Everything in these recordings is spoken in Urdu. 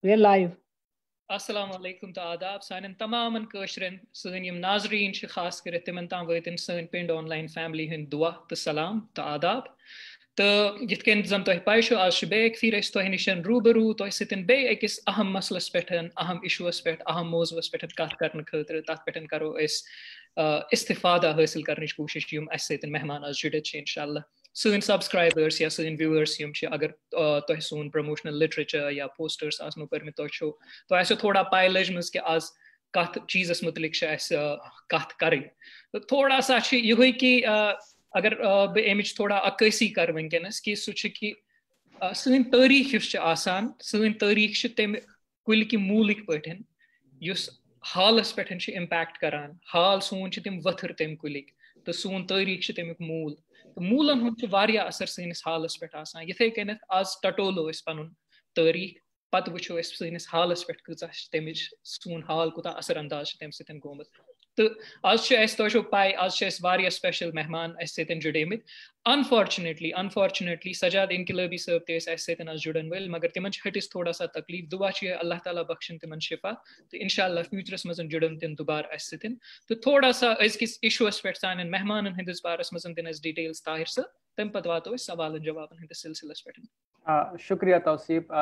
We're live. السلام علیکم تو آداب سانن تمام کٲشرٮ۪ن سٲنۍ یِم ناظریٖن چھِ خاص کٔرِتھ تِمن تام وٲتِن سٲنۍ پِنڈ آن لاین فیملی ہٕنٛدۍ دُعا تہٕ سلام تہٕ آداب تہٕ یِتھ کٔنۍ زن تۄہہِ پاے چھو آز چھُ بیٚیہِ اَکہِ پھِرِ أسۍ تۄہہِ نِش روٗبروٗ تۄہہِ سۭتۍ بیٚیہِ أکِس اہم مسلس پٮ۪ٹھ اہم اِشوٗوس پٮ۪ٹھ اہم موضوٗعس پٮ۪ٹھ کتھ کرنہٕ خٲطرٕ تتھ پٮ۪ٹھ کرو أسۍ استفادہ حٲصِل کرنٕچ کوٗشش یِم اسہِ سۭتۍ مہمان آز جُڑِتھ چھِ انشاء اللہ سٲنۍ سبسکرایبٲرس یا سٲنۍ وِوٲرس یِم چھِ اگر تۄہہِ سون پرموشنل لٹریچر یا پوسٹٲرس آسنو کٔرمٕتۍ تۄہہِ آسیو تھوڑا پاے لٔجمٕژ کہِ آز کتھ چیٖزس مُتعلق چھِ اسہِ کتھ کرٕنۍ تہٕ تھوڑا سا چھِ یِہوے کہِ اگر بہٕ امِچ تھوڑا عکٲسی کرٕ وٕنکیٚنس کہِ سُہ چھُ کہِ سٲنۍ تٲریٖخ یُس چھُ آسان سٲنۍ تٲریٖخ چھِ تمہِ کُلۍ کہِ موٗلٕکۍ پٲٹھۍ یُس حالس پٮ۪ٹھ چھُ امپیکٹ کران حال سون چھِ تِم ؤتھٕر تمہِ کُلِکۍ تہٕ سون تٲریٖخ چھُ تمیُک موٗل تہٕ موٗلن ہُنٛد چھُ واریاہ اثر سٲنِس حالس پٮ۪ٹھ آسان یِتھٕے کٔنٮ۪تھ آز ٹٹولو أسۍ پنُن تٲریٖخ پتہٕ وٕچھو أسۍ سٲنِس حالس پٮ۪ٹھ کۭژاہ چھِ تمِچ سون حال کوٗتاہ اثر انداز چھُ تمہِ سۭتۍ گوٚمُت تہٕ آز چھُ اسہِ تۄہہِ چھو پاے آز چھِ اسہِ واریاہ سپیشل مہمان اسہِ سۭتۍ جُڑیمٕتۍ انفارچُنیٹلی سجاد انقلٲبی صٲب تہِ ٲسۍ اسہِ سۭتۍ آز جُڑن وٲلۍ مگر تِمن چھِ ہٹِس تھوڑا سا تکلیٖف دُعا چھُ اللہ تعالیٰ بخشن تِمن شفا تہٕ انشاء اللہ فیوٗچرس منٛز جُڑن تِم دُبارٕ اسہِ سۭتۍ تہٕ تھوڑا سا أزکِس اِشوٗوس پٮ۪ٹھ سانٮ۪ن مہمانن ہٕنٛدِس بارس منٛز دِن اسہِ ڈِٹیلٕز طاہر صٲب تمہِ پتہٕ واتو أسۍ سوالن جوابن ہٕنٛدِس سلسلس پٮ۪ٹھ. شُکریہ توصیٖف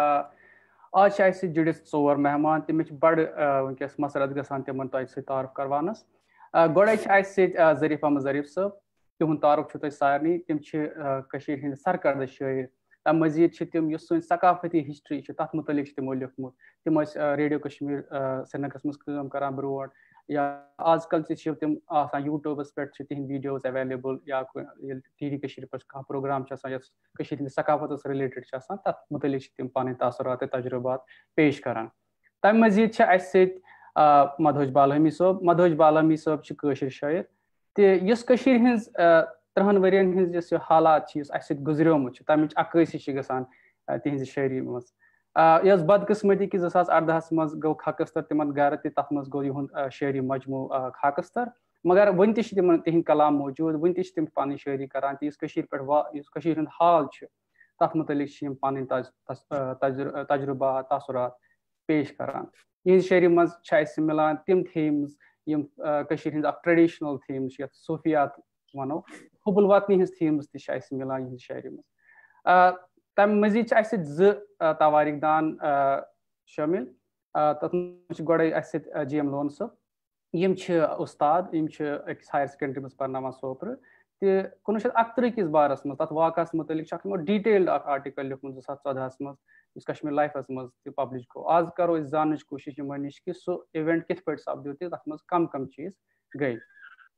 آز چھِ اَسہِ جُڑِتھ 4 مہمان تِمن چھِ بڑٕ وٕنکیٚس مسرت گژھان تِمن تۄہہِ سۭتۍ تعارُف کروانس گۄڈے چھِ اَسہِ سۭتۍ ظریٖف احمد ظریٖف صٲب تِہُنٛد تعارُف چھُ تۄہہِ سارنٕے تِم چھِ کٔشیٖرِ ہٕنٛدۍ سرکردٕ شٲعر تَمہِ مٔزیٖد چھِ تِم یُس سٲنۍ ثقافتی ہسٹری چھِ تتھ مُتعلق چھِ تِمو لیوٗکھمُت تِم ٲسۍ ریڈیو کشمیٖر سرینگرس منٛز کٲم کران برونٛٹھ یا آز کل تہِ چھِ تِم آسان یوٗٹیوٗبس پٮ۪ٹھ چھِ تِہنٛدۍ ویٖڈیوز ایویلیبٕل یا ییٚلہِ ٹی وی کٔشیٖرِ پٮ۪ٹھ کانٛہہ پروگرام چھُ آسان یۄس کٔشیٖرِ ہٕنٛدِس ثقافتس رِلیٹڈ چھِ آسان تتھ مُتعلق چھِ تِم پنٕنۍ تاثرات تہٕ تجرُبات پیش کران تَمہِ مٔزیٖد چھِ اَسہِ سۭتۍ مدہوج بالہمی صٲب مدہوج بالہمی صٲب چھِ کٲشِر شٲعر تہٕ یُس کٔشیٖرِ ہٕنٛز 30 ؤرین ہٕنٛز یُس یہِ حالات چھِ یُس اَسہِ سۭتۍ گُزریومُت چھُ تَمِچ عکٲسی چھِ گژھان تِہنٛزِ شٲعری منٛز یہِ ٲس بدقٕسمتی کہِ 2018 منٛز گوٚو خاکستر تِمن گرٕ تہِ تتھ منٛز گوٚو یِہُنٛد شٲعری مجموٗع خاکستر مگر وُنہِ تہِ چھِ تِمن تِہنٛدۍ کلام موٗجوٗد وُنہِ تہِ چھِ تِم پنٕنۍ شٲعری کران تہٕ یُس کٔشیٖرِ پٮ۪ٹھ یُس کٔشیٖرِ ہُنٛد حال چھُ تتھ مُتعلق چھِ یِم پنٕنۍ تجرُبات تاثرات پیش کران یِہنٛزِ شٲعری منٛز چھِ اَسہِ مِلان تِم تھیٖمٕز یِم کٔشیٖرِ ہٕنٛز اکھ ٹریڈِشنل تھیٖمٕز چھِ یتھ صوفیات ونو حُبُل وطنی ہٕنٛز تھیٖمٕز تہِ چھِ اَسہِ مِلان یِہنٛزِ شٲعری منٛز تَمہِ مٔزیٖد چھِ اَسہِ سۭتۍ 2 تواریٖخ دان شٲمِل تتھ منٛز چھِ گۄڈے اَسہِ سۭتۍ جی ایم لون صٲب یِم چھِ اُستاد یِم چھِ أکِس ہایر سیکنڈری منٛز پرناوان سوپرٕ تہٕ 1961 کِس بارس منٛز تتھ واقعس مُتعلق چھُ اکھ یِمو ڈیٹیلڈ اکھ آرٹِکل لیوٗکھمُت 2014 منٛز یُس کشمیٖر لایفس منٛز تہِ پبلش گوٚو آز کرو أسۍ زاننٕچ کوٗشش یِمن نِش کہِ سُہ اِوینٹ کِتھ پٲٹھۍ سپدیو تہٕ تتھ منٛز کم چیٖز گٔے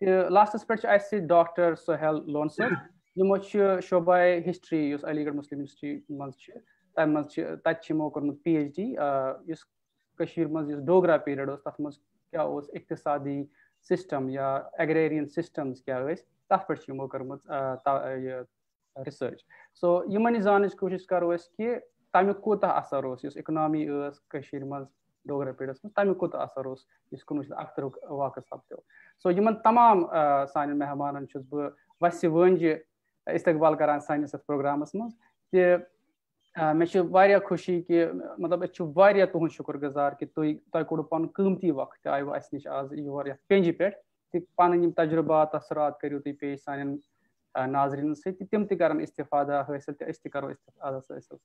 تہٕ لاسٹس پٮ۪ٹھ چھُ اَسہِ سۭتۍ ڈاکٹر سہیل لون صٲب یِمو چھُ شوباے ہسٹری یُس علی گڑھ مسلم یونیورسٹی منٛز چھِ تَمہِ منٛز چھِ تتہِ چھِ یِمو کوٚرمُت پی ایچ ڈی یُس کٔشیٖرِ منٛز یُس ڈوگرا پیٖریڈ اوس تتھ منٛز کیاہ اوس اقتصادی سسٹم یا ایگریرین سسٹمز کیاہ ٲسۍ تتھ پٮ۪ٹھ چھِ یِمو کٔرمٕژ یہِ رِسٲرٕچ سو یِمن یہِ زاننٕچ کوٗشش کرو أسۍ کہِ تمیُک کوٗتاہ اثر اوس یُس اِکنامی ٲس کٔشیٖرِ منٛز ڈوگرا پیٖریڈس منٛز تمیُک کوٗتاہ اثر اوس یُس 1961 واقعہٕ سپدیو سو یِمن تمام سانٮ۪ن مہمانن چھُس بہٕ وسہِ وٲنجہِ استقبال کران سٲنِس یتھ پروگرامس منٛز تہٕ مےٚ چھِ واریاہ خوشی کہِ مطلب أسۍ چھِ واریاہ تُہُنٛد شُکر گُزار کہِ تۄہہِ کوٚڑوٕ پنُن قۭمتی وقت تہِ آیوٕ اَسہِ نِش آز یور یتھ پیٚنجہِ پٮ۪ٹھ تہٕ پنٕنۍ یِم تجرُبات تاثرات کٔرِو تُہۍ پیش سانٮ۪ن ناظریٖنن سۭتۍ تہٕ تِم تہِ کرن استفادہ حٲصِل تہٕ أسۍ تہِ کرو استفادہ حٲصِل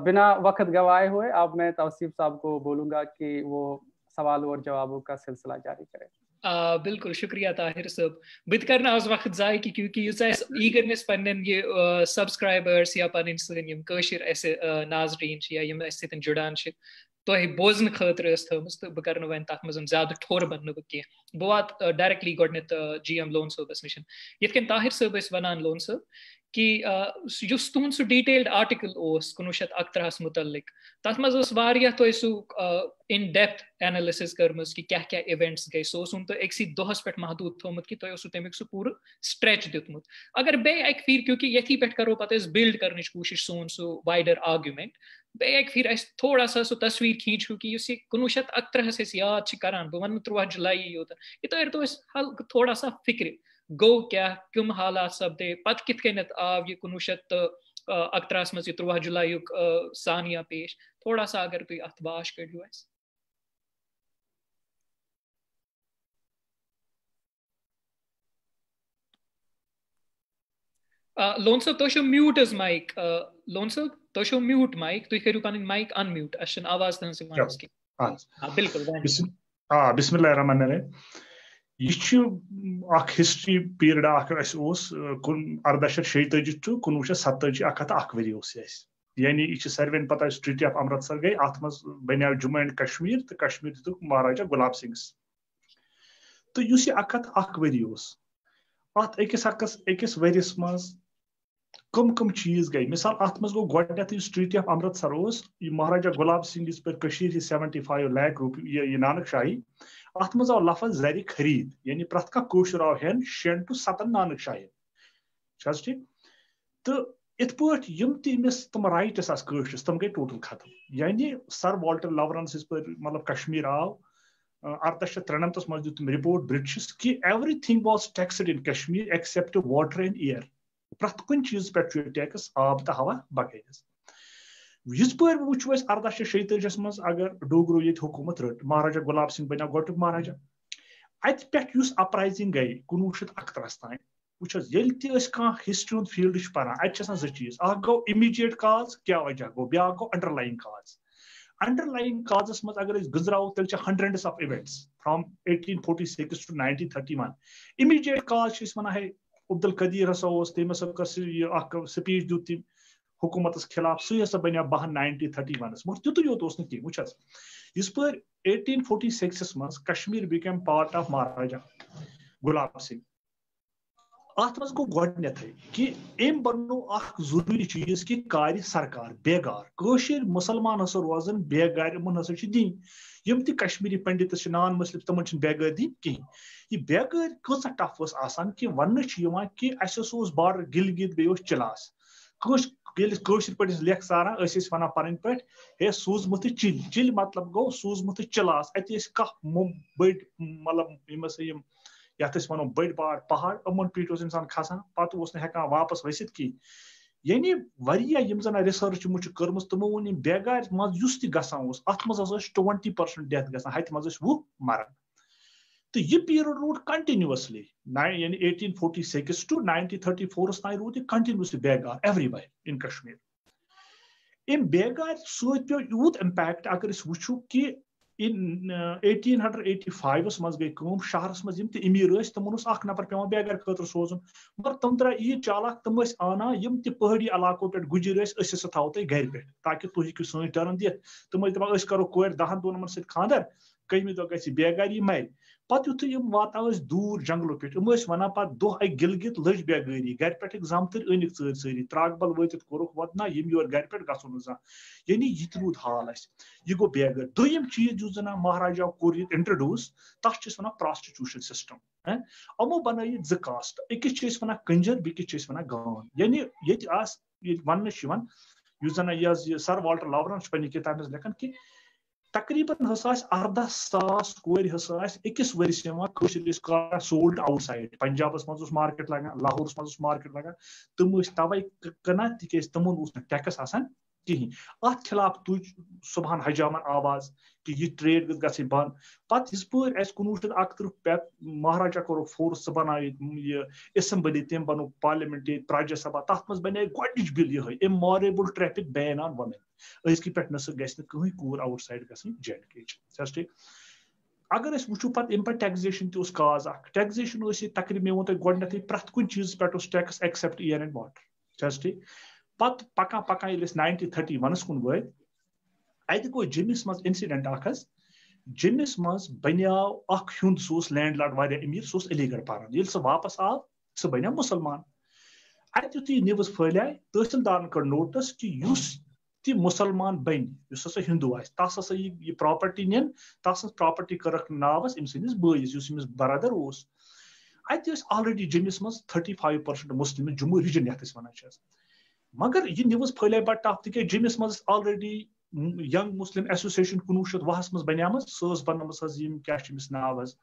بنا وقت گوائے ہوئے اب میں توصیف صاحب کو بولوں گا کہ وہ سوال اور جوابوں کا سلسلہ جاری کرے. بالکل شکریہ طاہر صٲب بہٕ تہِ کرٕ نہٕ آز وقت ضایہِ کہِ کیونکہِ ییٖژاہ اَسہِ ایٖگرنٮ۪س پنٕنٮ۪ن یہِ سبسکرایبٲرٕس یا پنٕنۍ سٲنۍ یِم کٲشِر اَسہِ ناظریٖن چھِ یا یِم اَسہِ سۭتۍ جُڑان چھِ تۄہہِ بوزنہٕ خٲطرٕ ٲس تھٲومٕژ تہٕ بہٕ کرٕ نہٕ وۄنۍ تتھ منٛز زیادٕ ٹھوٚر بنہٕ نہٕ بہٕ کینٛہہ بہٕ واتہٕ ڈایریکٹلی گۄڈٕنیتھ جی ایم لون صٲبس نِش یِتھ کٔنۍ طاہر صٲب ٲسۍ ونان لون صٲب کہِ یُس تُہُنٛد سُہ ڈیٹیلڈ آرٹِکل اوس 1961 مُتعلق تتھ منٛز ٲس واریاہ تۄہہِ سُہ اِن ڈیپتھ اینلسِز کٔرمٕژ کہِ کیاہ کیاہ اِوینٹس گٔے سُہ اوسوٕ نہٕ تۄہہِ أکسٕے دۄہس پٮ۪ٹھ محدوٗد تھوٚومُت کہِ تۄہہِ اوسوٕ تمیُک سُہ پوٗرٕ سٹریچ دیُتمُت اگر بیٚیہِ اکہِ پھِرِ کیونکہِ ییٚتھی پٮ۪ٹھ کرو پتہٕ أسۍ بِلڈ کرنٕچ کوٗشش سون سُہ وایڈر آرگیومینٹ بیٚیہِ اکہِ پھِرِ اَسہِ تھوڑا سا سُہ تصویٖر کھیٖنچو کہِ یُس یہِ 1961 أسۍ یاد چھِ کران بہٕ ونہٕ نہٕ 3 جُلایی یوت یہِ تٲرۍتو أسۍ ہلکہٕ تھوڑا سا فِکرِ گوٚو کیاہ کٕم حالات سپدے پتہٕ کِتھ کٔنٮ۪تھ آو یہِ 1900 اکتراس مز 13 جولائی سانیہ پیش تھوڑا سا اگر تھی ات باش کڑو اس. لون صٲب تُہۍ چھِو میوٗٹ حظ مایِک. لون صٲب تُہۍ چھِو میوٗٹ مایِک, تُہۍ کٔرِو پَنٕنۍ مایِک ان میوٗٹ, اَسہِ چھِنہٕ آواز تُہٕنٛز یِوان حظ کینٛہہ. بالکل بسم اللہ الرحمن الرحیم. یہ اخ ہسٹری پیریڈ اخ اس 1846 ٹو 1947 101 ؤری اوس اس, یعنی یہ ساروین پتہ ٹریٹی آف امرتسر گئی, ات مز بنیو جموں اینڈ کشمیر تو کشمیر دتُکھ مہاراجا گلاب سنگھس. تو اس 101 ؤری اوس ات أکِس ؤریس مز کم چیز گئی. مثال ات مز گو گۄڈنیتھ یُس ٹریٹی آف امرتسر اوس, یہ مہاراجا گلاب سنگھ یس پر کشیر 75 لاکھ روپیے یہ نانک شاہی, ات مز آو لفظ زر خرید, یعنی پرٛٮ۪تھ کانٛہہ کٲشُر آو ہٮ۪ن 6 to 7 نانک شاہین. چھِ ٹھیک؟ تو ات پٲٹھۍ یم تہِ أمِس تم رائٹس آس کٲشرس تم گئی ٹوٹل ختم. یعنی سر والٹر لاورنس یس پر مطلب کشمیر آو 1893 مز دیُت تم رپورٹ برٹشس کہ every thing was taxed in Kashmir except water and air. پرٛٮ۪تھ کُنہِ چیٖز پٮ۪ٹھ چھُ ٹیکس, آب تہٕ ہوا بغٲرس. یِتھ پٲٹھۍ وٕچھو أسۍ 1846 مز اگر ڈوگرو ییٚتہِ حکوٗمت رٔٹ, مہاراجا گلاب سنگھ بنیو گۄڈنیُک مہاراجا. اتہِ پٮ۪ٹھ یُس اپرایزنگ گئی 1931 تام, وٕچھ حظ ییٚلہِ تہِ أسۍ کانٛہہ ہسٹری ہُنٛد فیٖلڈ چھِ پران اتہِ چھِ آسان زٕ چیٖز, اکھ گوٚو امیٖڈیٹ کاز, کیٛاہ وجہ گوٚو, بیٛاکھ گوٚو انڈرلایِنگ کاز. انڈرلایِنگ کازس منٛز اگر أسۍ گٔنٛزراوو تیٚلہِ چھِ hundreds of events from 1846 to 1931. Immediate cause چھِ أسۍ ونان ہے عبد القدیر ہسا اوس, تٔمۍ ہسا کٔر اکھ سپیچ دیُت تٔمۍ حکوٗمتس خلاف, سُے ہسا بنیو 1931 مگر تیُتُے یوت اوس نہٕ کینٛہہ. وٕچھ حظ یِژ پٲرۍ 1846 مز کشمیر بیکیم پارٹ آف مہاراجا گلاب سنگھ, ات مز گوٚو گۄڈنیتھٕے کہ أمۍ بنوو اکھ ضروٗری چیٖز کہ کارِ سرکار بیگار. کٲشِر مُسلمان ہسا روزن بیگار, یِمن ہسا چھِ دِنۍ. یم تہِ کشمیری پنڈتس چھِ نان مسلم تِمن چھِنہٕ بیگٲرۍ دِنۍ کِہیٖنۍ. یہ بیگٲرۍ کۭژاہ ٹف ٲس آسان کہ وننہٕ چھُ یِوان کہ اَسہِ ہسا اوس بارڈر گِلگِت بیٚیہِ اوس چِلاس. ییٚلہِ کٲشِر پٲٹھۍ ٲسۍ لیکھ ساران أسۍ ٲسۍ ونان پنٕنۍ پٲٹھۍ ہے سوٗزمُتٕے چِلہِ. چِلہِ مطلب گوٚو سوٗزمُتٕے چِلاس. اتہِ ٲسۍ کانٛہہ بٔڑۍ مطلب یِم ہسا یِم یتھ أسۍ ونو بٔڑۍ بار پہاڑ, یِمن پیٚٹھۍ اوس انسان کھسان, پتہٕ اوس نہٕ ہٮ۪کان واپس ؤسِتھ کِہیٖنۍ. یعنی واریاہ یِم زن رِسٲرٕچ یِمو چھِ کٔرمٕژ تِمو ووٚن یِم بیگارِ منٛز یُس تہِ گژھان اوس اتھ منٛز ہسا ٲسۍ 20% ڈیتھ گژھان, ہتہِ منٛز ٲسۍ 20 مران. تہٕ یہِ پیٖریڈ روٗد کنٹِنیوسلی, یعنی 1846 to 1934 تام روٗد یہِ کنٹِنیوسلی بیگار ایوری ویر ان کشمیر. امہِ بیگارِ سۭتۍ پیوٚو یوٗت امپیکٹ اگر أسۍ وٕچھو کہ in 1885 مز گئی کٲم, شہرس مز یم تہِ امیر ٲسۍ تمن اوس اکھ نفر پیوان بیگار خٲطرٕ سوزُن, مگر تم درٛاے ییٖتۍ چالاک, تم ٲسۍ انان یم تہِ پہٲڑی علاقو پٮ۪ٹھ گُجِرۍ ٲسۍ, أسۍ ہسا تھاوو تۄہہِ گرِ پٮ۪ٹھ تاکہِ تُہۍ ہیٚکِو سٲنۍ ٹٔرن دِتھ. تم ٲسۍ دپان أسۍ کرو کورِ 10 دۄہن یِمن سۭتۍ خاندر, 1مہِ دۄہ گژھِ بیگار, یہِ مرِ. پتہٕ یُتھُے یِم واتان ٲسۍ دوٗر جنگلو پٮ۪ٹھ, یِم ٲسۍ ونان پتہٕ دۄہ اکہِ گِلگِت لٔج بیگٲری, گرِ پٮ۪ٹھٕکۍ زامتٕرۍ أنِکھ ژٲرۍ سٲری, تراک بل وٲتِتھ کوٚرُکھ وۄدنا, یِم یور گرِ پٮ۪ٹھ گژھو نہٕ زانٛہہ. یعنی یہِ تہِ روٗد حال اسہِ, یہِ گوٚو بیگٲرۍ. دوٚیِم چیٖز یُس زن مہاراجا کوٚر ییٚتہِ انٹرڈیوٗس, تتھ چھِ أسۍ ونان پراسٹِچوٗشن سسٹم. یِمو بنٲیِکھ 2 کاسٹ, أکِس چھِ أسۍ ونان کنجر, بیٚکِس چھِ أسۍ ونان گان. یعنی ییٚتہِ آسہِ ییٚتہِ وننہٕ چھُ یِوان, یُس زن یہِ سر والٹر لاورن چھُ پننہِ کِتابہِ منٛز لیکھان کہ تقریباً ہسا آسہِ 18,000 کورِ ہسا آسہِ أکِس ؤرِس یِوان کٲشِر ٲسۍ کران سولڈ آوُٹ سایڈ. پنجابس منٛز اوس مارکیٹ لگان, لاہورس منٛز اوس مارکیٹ لگان, تِم ٲسۍ توے کٕنان تِکیازِ تِمن اوس نہٕ ٹیکس آسان کِہیٖنۍ. اتھ خلاف تُج صبحن حجامن آواز کہ یہِ ٹریڈ گٔژھ گژھٕنۍ بنٛد. پتہٕ یِژ پٲرۍ اسہِ 1931 پٮ۪ٹھ مہاراجا کوٚرُکھ فورس, سُہ بنایہِ یہِ اسمبلی, تٔمۍ بنوو پارلِمنٹ ییٚتہِ پراجا سبھا, تتھ منٛز بنے گۄڈنِچ بِل یِہے اِماریبل ٹریفک بین آن وومین. أزکہِ پٮ۪ٹھ نسا گژھِ نہٕ کٕہٕنۍ کوٗر آوُٹ سایڈ گژھٕنۍ JNK. اگر أسۍ وٕچھو پتہٕ امہِ پتہٕ ٹیکزیشن تہِ اوس کاز اکھ. ٹیکزیشن اوس ییٚتہِ تقریباً مےٚ ووٚن تۄہہِ گۄڈنیتھٕے پرٛٮ۪تھ کُنہِ چیٖزس پٮ۪ٹھ اوس tax except air and water. چھِ حظ ٹھیک؟ پتہٕ پکان پکان ییٚلہِ أسۍ 1931 کُن وٲتۍ, اتہِ گوٚو جیٚمِس منٛز انسیڈنٹ اکھ حظ. جیٚمِس منٛز بنیو اکھ ہیوٚنٛد, سُہ اوس لینڈ لاڈ واریاہ امیر, سُہ اوس علی گڑھ پران. ییٚلہِ سُہ واپس آو سُہ بنیو مُسلمان. اتہِ یُتھُے نِوٕز پھٔہلے, تحصیلدارن کٔر نوٹس کہ یُس تہِ مُسلمان بنہِ, یُس ہسا ہندوٗ آسہِ, تس ہسا یہِ پراپرٹی نِن, تس ہٕنٛز پراپرٹی کٔرٕکھ ناوس أمۍ سٕنٛدِس بٲیِس, یُس أمِس برادر اوس. اتہِ ٲسۍ آلریڈی جیٚمِس منٛز 35% مسلم, جموں رِجن یتھ أسۍ ونان چھِ. مگر یہِ نِوٕز پھٔہلے بڑٕ ٹف, تِکیازِ جیٚمِس منٛز آلریڈی ینگ مسلم ایسوسیشن 1920 منٛز بنیمٕژ, سۄ ٲس بنٲومٕژ حظ یِم کیاہ چھِ أمِس ناو حظ,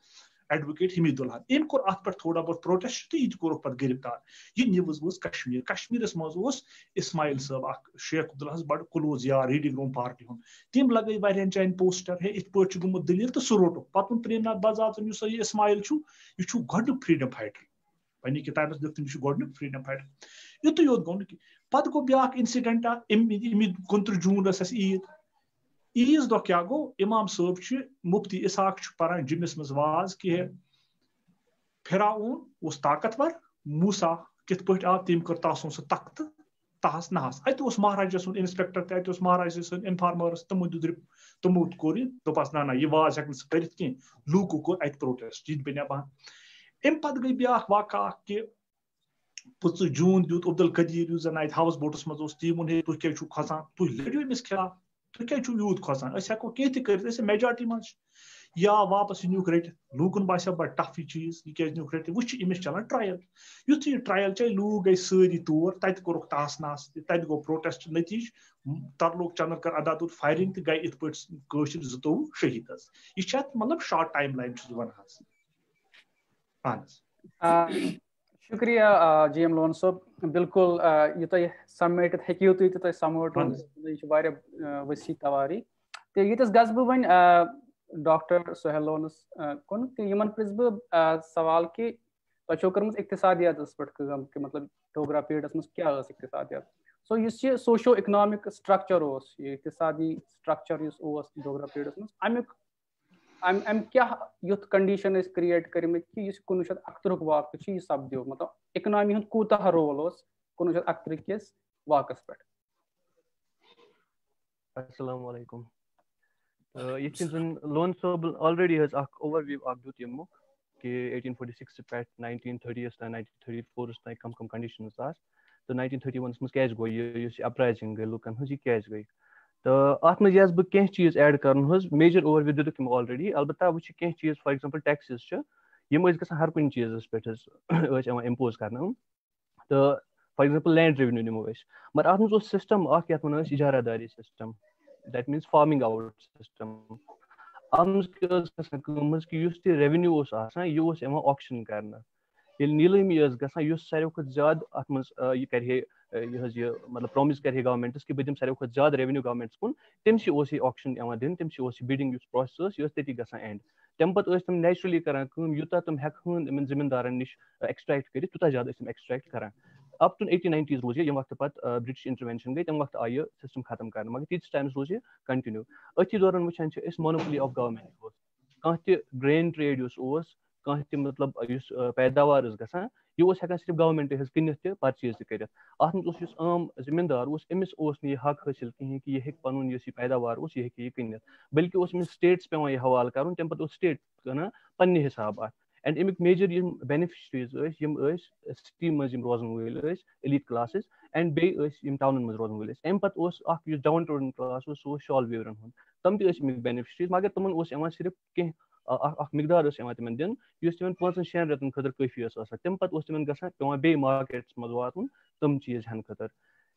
ایڈوکیٹ حمید اللہ أمۍ کوٚر اَتھ پٮ۪ٹھ تھوڑا بہت پروٹیسٹ تہٕ یہِ تہِ کوٚرُکھ پَتہٕ گِرفتار. یہِ نِوٕز وٲژ کشمیٖرَس منٛز اوس اسماعیل صٲب اکھ شیخ عبداللہَس بڑٕ کلوز یار ریڈنگ روم پارٹی ہُنٛد تِم لگٲے واریاہن جایَن پوسٹر ہے یِتھ پٲٹھۍ چھُ گوٚمُت دٔلیٖل تہٕ سُہ روٚٹُکھ. پَتہٕ ووٚن پریم ناتھ بزاژن یُس یہِ اسماعیل چھُ یہِ چھُ گۄڈنیُک فریڈم فایٹر پننہِ کِتابس دِکھ تٔمِس چھُ گۄڈنیُک فریڈم فایٹر. یُتُے یوت گوٚو نہٕ کینٛہہ پَتہٕ گوٚو بیاکھ اِنسِڈنٹا 29 جوٗن ٲس اَسہِ عیٖز دۄہ کیٛاہ گوٚو اِمام صٲب چھُ مُفتی اِسحاق چھُ پران جِمِس منٛز واز کہِ فرعون اوس طاقتور موسا کِتھ پٲٹھۍ آو تٔمۍ کٔر تاسُن سُہ تختہٕ تہس نہس اَتہِ اوس مہاراجا سُنٛد اِنسپیکٹر تہِ اَتہِ اوس مہاراجا سٕنٛدۍ اِنفارمٲرٕس تِمو کوٚر یہِ دوٚپہس نہ یہِ واز ہٮ۪کہٕ نہٕ ژٕ کٔرِتھ کینٛہہ لوٗکو کوٚر اَتہِ پروٹیسٹ یہِ تہِ بنے بنٛد. اَمہِ پتہٕ گٔے بیاکھ واقعہ اکھ کہِ 25 جوٗن دیُت عبدالقدیٖر یُس زن اَتہِ ہاوُس بوٹس منٛز اوس تی ووٚن ہے تُہۍ کیازِ چھِو کھۄژان تُہۍ لٔڑِو أمِس خِلاف تُہۍ کیازِ چھِو یوٗت کھۄژان أسۍ ہٮ۪کو کینٛہہ تہِ کٔرِتھ أسۍ میجارٹی منٛز چھِ یا واپس یہِ نیوٗکھ رٔٹِتھ لوٗکن باسیو بڑٕ ٹف یہِ چیٖز یہِ کیازِ نیوٗکھ رٔٹِتھ وۄنۍ چھِ أمِس چلان ٹرایل. یُتھُے یہِ ٹرایل چلہِ لوٗکھ گٔے سٲری تور تتہِ کوٚرُکھ تاس ناس تہِ تتہِ گوٚو پروٹیسٹ نتیٖجہٕ ترلوک چندرکر ادا تُل فایرِنگ تہِ گٔے یِتھ پٲٹھۍ کٲشِر 22 شہیٖد حظ. یہِ چھِ اتھ مطلب شارٹ ٹایم لایِن چھُس بہٕ ونان حظ. اہن حظ شُکریہ جی ایم لون صٲب. بالکل یہِ تۄہہِ سمیٹِتھ ہیٚکِو تُہۍ تہِ تۄہہِ سمٲٹُن یہِ چھُ واریاہ ؤسیع تواری تہٕ ییٚتٮ۪س گژھٕ بہٕ وۄنۍ ڈاکٹر سہیل لونس کُن تہٕ یِمن پرٛژھٕ بہٕ سوال کہِ تۄہہِ چھو کٔرمٕژ اقتصادِیاتس پٮ۪ٹھ کٲم کہِ مطلب ڈوگرا پیریڈس منٛز کیٛاہ ٲس اقتصادِیات. سو یُس یہِ سوشو اِکنامِک سٹرکچر اوس یہِ اقتصادی سٹرکچر یُس اوس ڈوگرا پیریڈس منٛز اَمہِ کیٛاہ یُتھ کنڈیشن ٲسۍ کریٹ کٔرمٕتۍ کہِ یُس 1971 واقعہٕ چھُ یہِ سپدیو مطلب اِکنامی ہُنٛد کوٗتاہ رول اوس 1971 کِس واقعس پٮ۪ٹھ. السلام علیکم. یِتھ کٔنۍ زن لون صٲب آلریڈی حظ اکھ اوور ویو اکھ دیُت ییٚمیُک کہِ 1846 پٮ۪ٹھ 1930 تام 1934 تام کم کنڈیشنز آسہٕ تہٕ 1931 منٛز کیازِ گوٚو یہِ یُس یہِ اپرایزنگ گٔے لُکن ہٕنٛز یہِ کیازِ گٔے تہٕ اتھ منٛز یژھٕ بہٕ کینٛہہ چیٖز ایڈ کرُن حظ. میجر اوور ویو دِتُکھ یِمو آلریڈی البتہ وۄنۍ چھِ کینٛہہ چیٖز فار ایگزامپل ٹیکسز چھِ یِم ٲسۍ گژھان ہر کُنہِ چیٖزس پٮ۪ٹھ حظ ٲسۍ یِوان اِمپوز کرنہٕ تہٕ فار ایگزامپل لینڈ ریونیو نِمو أسۍ مگر اتھ منٛز اوس سسٹم اکھ یتھ ونان ٲسۍ اِجارہ داری system that means farming out system. اتھ منٛز کیٛاہ ٲس گژھان کٲم حظ کہِ یُس تہِ ریونیو اوس آسان یہِ اوس یِوان آکشن کرنہٕ. ییٚلہِ نیٖلٲمی ٲس گژھان یُس ساروی کھۄتہٕ زیادٕ اتھ منٛز یہِ کرِ ہے یہِ حظ یہِ مطلب پرٛامِس کرِ ہے گورمینٹس کہِ بہٕ دِمہٕ ساروی کھۄتہٕ زیادٕ ریونیو گورمینٹس کُن تٔمسٕے اوس یہِ آکشن یِوان دِنہٕ تٔمسٕے اوس یہِ بِڈنگ یُس پروسیس ٲس یہِ ٲس تٔتی گژھان اینڈ. تَمہِ پتہٕ ٲسۍ تِم نیچرلی کران کٲم یوٗتاہ تِم ہٮ۪کہٕ یِمن زٔمیٖندارن نِش ایکسٹریکٹ کٔرِتھ تیوٗتاہ زیادٕ ٲسۍ تِم ایکسٹریکٹ کران. اپ ٹُو 1890s روٗز یہِ ییٚمہِ وقتہٕ پتہٕ برٹش انٹروینشن گٔے تَمہِ وقتہٕ آیہِ یہِ سسٹم ختم کرنہٕ مگر تیٖتِس ٹایمس روٗز یہِ کنٹِنیو. أتھی دوران وٕچھان چھِ أسۍ مونوپلی آف گورمینٹ اوس کانٛہہ تہِ گرین ٹریڈ یُس اوس کانٛہہ تہِ مطلب یُس پیداوار ٲس گژھان یہِ اوس ہٮ۪کان صرف گورمینٹے حظ کٕنِتھ تہِ پرچیز تہِ کٔرِتھ. اتھ منٛز اوس یُس عام زٔمیٖندار اوس أمِس اوس نہٕ یہِ حق حٲصِل کِہینۍ کہِ یہِ ہیٚکہِ پنُن یُس یہِ پیداوار اوس یہِ ہیٚکہِ یہِ کٕنِتھ بٔلکہِ اوس أمِس سٹیٹس پیٚوان یہِ حوالہٕ کرُن تَمہِ پتہٕ اوس سٹیٹ کٕنان پننہِ حسابہٕ اتھ. اینڈ امیُک میجر یِم بینِفشریٖز ٲسۍ یِم ٲسۍ سٹی منٛز یِم روزن وٲلۍ ٲسۍ ایلیٹ کلاسز اینڈ بیٚیہِ ٲسۍ یِم ٹاونن منٛز روزن وٲلۍ ٲسۍ. امہِ پتہٕ اوس اکھ یُس ڈاوُن ٹاوُن کلاس اوس سُہ اوس شال ویورن ہُنٛد تِم تہِ ٲسۍ امیِکۍ بینِفشریٖز مگر تِمن اوس یِوان صرف کینٛہہ اکھ مقدار ٲس یِوان تِمن دِنہٕ یُس تِمن 5-6 رٮ۪تن خٲطرٕ کٲفی ٲس آسان. تَمہِ پتہٕ اوس تِمن گژھان پیٚوان بیٚیہِ مارکیٹس منٛز واتُن تِم چیٖز ہٮ۪نہٕ خٲطرٕ.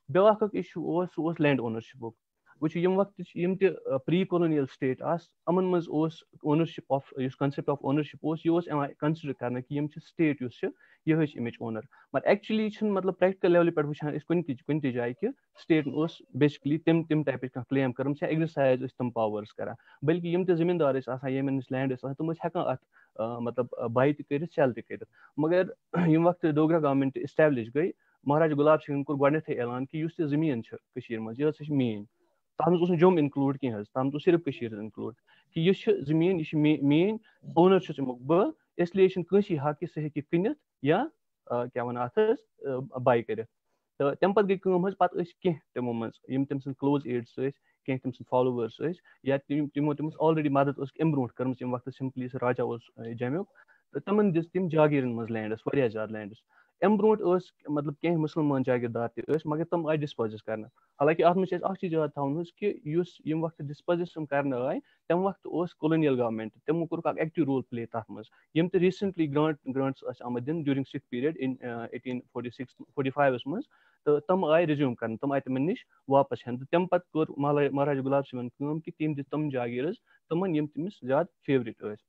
بیاکھ اکھ اِشوٗ اوس سُہ اوس لینڈ اونرشِپُک. وٕچھِو ییٚمہِ وقتٕچ یِم تہِ پری کولونیل سٹیٹ آسہٕ یِمن منٛز اوس اونرشِپ آف یُس کنسیپٹ آف اونرشِپ اوس یہِ اوس یِوان کنسِڈر کرنہٕ کہِ یِم چھِ سٹیٹ یُس چھِ یِہے چھِ اَمِچ اونر مگر ایکچُؤلی چھِنہٕ مطلب پریکٹِکل لیولہِ پٮ۪ٹھ وٕچھان أسۍ کُنہِ تہِ جایہِ کہِ سٹیٹن اوس بیسِکلی تِم ٹایپٕچ کانٛہہ کلیم کٔرمٕژ یا ایگزرسایز ٲسۍ تِم پاورٕز کران بٔلکہِ یِم تہِ زٔمیٖندار ٲسۍ آسان یِمن نِش لینڈ ٲسۍ آسان تِم ٲسۍ ہٮ۪کان اتھ مطلب باے تہِ کٔرِتھ سیل تہِ کٔرِتھ. مگر ییٚمہِ وقتہٕ ڈوگرا گورمینٹ اِسٹیبلِش گٔے مہاراجا گُلاب سنگھن کوٚر گۄڈٕنیتھٕے اعلان کہِ یُس تہِ زٔمیٖن چھِ کٔشیٖر منٛز یہِ ہسا چھِ میٲنۍ. تتھ منٛز اوس نہٕ جوٚم اِنکلوٗڈ کینٛہہ حظ تتھ منٛز اوس صرف کٔشیٖر حظ اِنکلوٗڈ کہِ یہِ چھِ زٔمیٖن یہِ چھِ میٲنۍ اونر چھُس امیُک بہٕ اِسلیے چھُنہٕ کٲنٛسی حق کہِ سُہ ہیٚکہِ کٕنِتھ یا کیاہ وَنان اَتھ حظ باے کٔرِتھ. تہٕ تَمہِ پتہٕ گٔے کٲم حظ پتہٕ ٲسۍ کینٛہہ تِمو منٛز یِم تٔمۍ سٕنٛدۍ کلوز ایڈٕس ٲسۍ کینٛہہ تٔمۍ سٕنٛدۍ فالووٲرٕس ٲسۍ یا تِمو تٔمِس آلریڈی مدد ٲس اَمہِ برونٛٹھ کٔرمٕژ ییٚمہِ وقتہٕ سمپلی سُہ راجا اوس جیمیُک تہٕ تِمن دِژ تِم جاگیٖرن منٛز لینڈس واریاہ زیادٕ لینڈس. اَمہِ برونٛٹھ ٲس مطلب کینٛہہ مُسلمان جاگیٖردار تہِ ٲسۍ مگر تِم آیہِ ڈِسپوزِز کرنہٕ. حالانکہِ اتھ منٛز چھِ اَسہِ اکھ چیٖز یاد تھاوُن حظ کہِ یُس ییٚمہِ وقتہٕ ڈِسپوزِز یِم کرنہٕ آیہِ تَمہِ وقتہٕ اوس کولونیل گورمینٹ تِمو کوٚرُکھ اکھ ایکٹِو رول پلے تتھ منٛز یِم تہِ ریٖسنٹلی گرانٹٕس ٲسۍ آمٕتۍ دِنہٕ جوٗرِنگ سِکھ پیٖریڈ اِن 1845 منٛز تہٕ تِم آیہِ رِزیوٗم کرنہٕ تِم آیہِ تِمن نِش واپس ہٮ۪نہٕ تہٕ تَمہِ پتہٕ کوٚر مہاراجا گُلاب صٲبن کٲم کہِ تٔمۍ دِژ تِم جاگیٖرز تِمن یِم تٔمِس زیادٕ فیورِٹ ٲسۍ.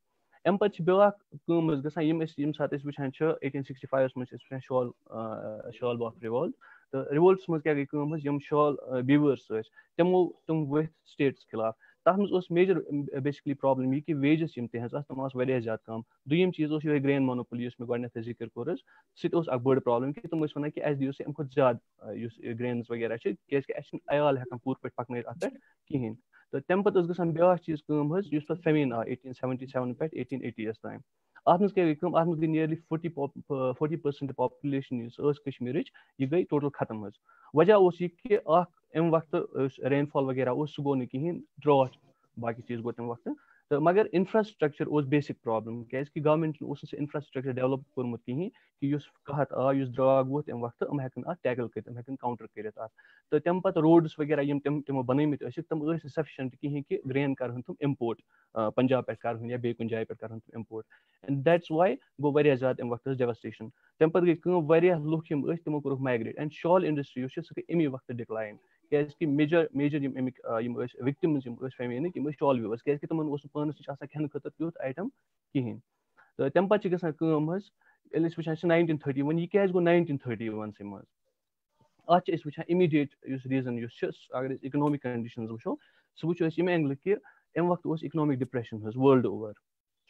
اَمہِ پَتہٕ چھِ بیٛاکھ کٲم حظ گژھان ییٚمہِ ساتہٕ أسۍ وٕچھان چھِ 1865 منٛز چھِ أسۍ وٕچھان شال باغ رِوولٹ تہٕ رِوولٹَس منٛز کیٛاہ گٔے کٲم حظ یِم شال بیٖوٲرٕس ٲسۍ تِم ؤتھۍ سٹیٹَس خِلاف. تَتھ منٛز اوس میجر بیسِکلی پرابلم یہِ کہِ ویجز یِم تِہنٛز آسہٕ تِم آسہٕ واریاہ زیادٕ کَم. دوٚیِم چیٖز اوس یِہوے گرین مونوپولی یُس مےٚ گۄڈٕنیتھٕے ذِکر کوٚر حظ سُہ تہِ اوس اکھ بٔڑ پرابلم کہِ تِم ٲسۍ وَنان کہِ اَسہِ دِیِو سا اَمہِ کھۄتہٕ زیادٕ یُس گرینٕز وغیرہ چھِ کیازِ کہِ اَسہِ چھِنہٕ عیال ہٮ۪کان پوٗرٕ پٲٹھۍ پَکنٲیِتھ اَتھ پٮ۪ٹھ کِہینۍ. تہٕ تَمہِ پَتہٕ ٲس گژھان بیاکھ چیٖز کٲم حظ یُس پَتہٕ فیمین آو 1877 پٮ۪ٹھ 1880 تام. اَتھ منٛز کیاہ گٔے کٲم اَتھ منٛز گٔے نیرلی 40% پاپولیشن یُس ٲس کَشمیٖرٕچ یہِ گٔے ٹوٹل ختم حظ. وجہ اوس یہِ کہِ اکھ اَمہِ وقتہٕ یُس رین فال وغیرہ اوس سُہ گوٚو نہٕ کِہینۍ ڈراٹ باقٕے چیٖز گوٚو تَمہِ وقتہٕ. تہٕ مگر اِنفراسٹرکچر اوس بیسِک پرابلم کیازِ کہِ گورمینٹن اوس نہٕ سُہ اِنفراسٹرکچر ڈیولپ کوٚرمُت کِہینۍ کہِ یُس قحط آو یُس دراگ ووت اَمہِ وقتہٕ یِم ہٮ۪کن اَتھ ٹیکل کٔرِتھ یِم ہٮ۪کن کاونٹر کٔرِتھ اَتھ. تہٕ تَمہِ پَتہٕ روڈٕس وغیرہ یِم تِمو بَنٲومٕتۍ ٲسِکھ تِم ٲسۍ نہٕ سفیشنٹ کِہینۍ کہِ گرین کرہن تِم اِمپورٹ پنجاب پٮ۪ٹھ کرہن یا بیٚیہِ کُنہِ جایہِ پٮ۪ٹھ کرہن تِم اِمپورٹ. اینڈ دیٹس واے گوٚو واریاہ زیادٕ اَمہِ وقتس ڈیوسٹیشن. تَمہِ پَتہٕ گٔے کٲم واریاہ لُکھ یِم ٲسۍ تِمو کوٚرُکھ مایگریٹ اینڈ شال اِنڈسٹری یُس چھِ سُہ گٔے اَمی وقتہٕ ڈِکلاین کیازِ کہِ میجر یِم اَمِکۍ یِم ٲسۍ وِکٹِمٕز یِم ٲسۍ فیمینٕکۍ یِم ٲسۍ شال ویورٕز کیازِ کہِ تِمن اوس نہٕ پانَس نِش آسان کھٮ۪نہٕ خٲطرٕ تیُتھ آیٹم کِہینۍ. تہٕ تَمہِ پَتہٕ چھِ گژھان کٲم حظ ییٚلہِ أسۍ وٕچھان چھِ 1931 یہِ کیازِ گوٚو 1931 منٛز اَتھ چھِ أسۍ وٕچھان اِمیٖڈیٹ یُس ریٖزن یُس چھُ اَگر أسۍ اِکنامِک کَنڈِشنز وٕچھو سُہ وٕچھو أسۍ ییٚمہِ اینگلہٕ کہِ اَمہِ وقتہٕ اوس اِکنامِک ڈِپریشن حظ وٲرلڈ اوور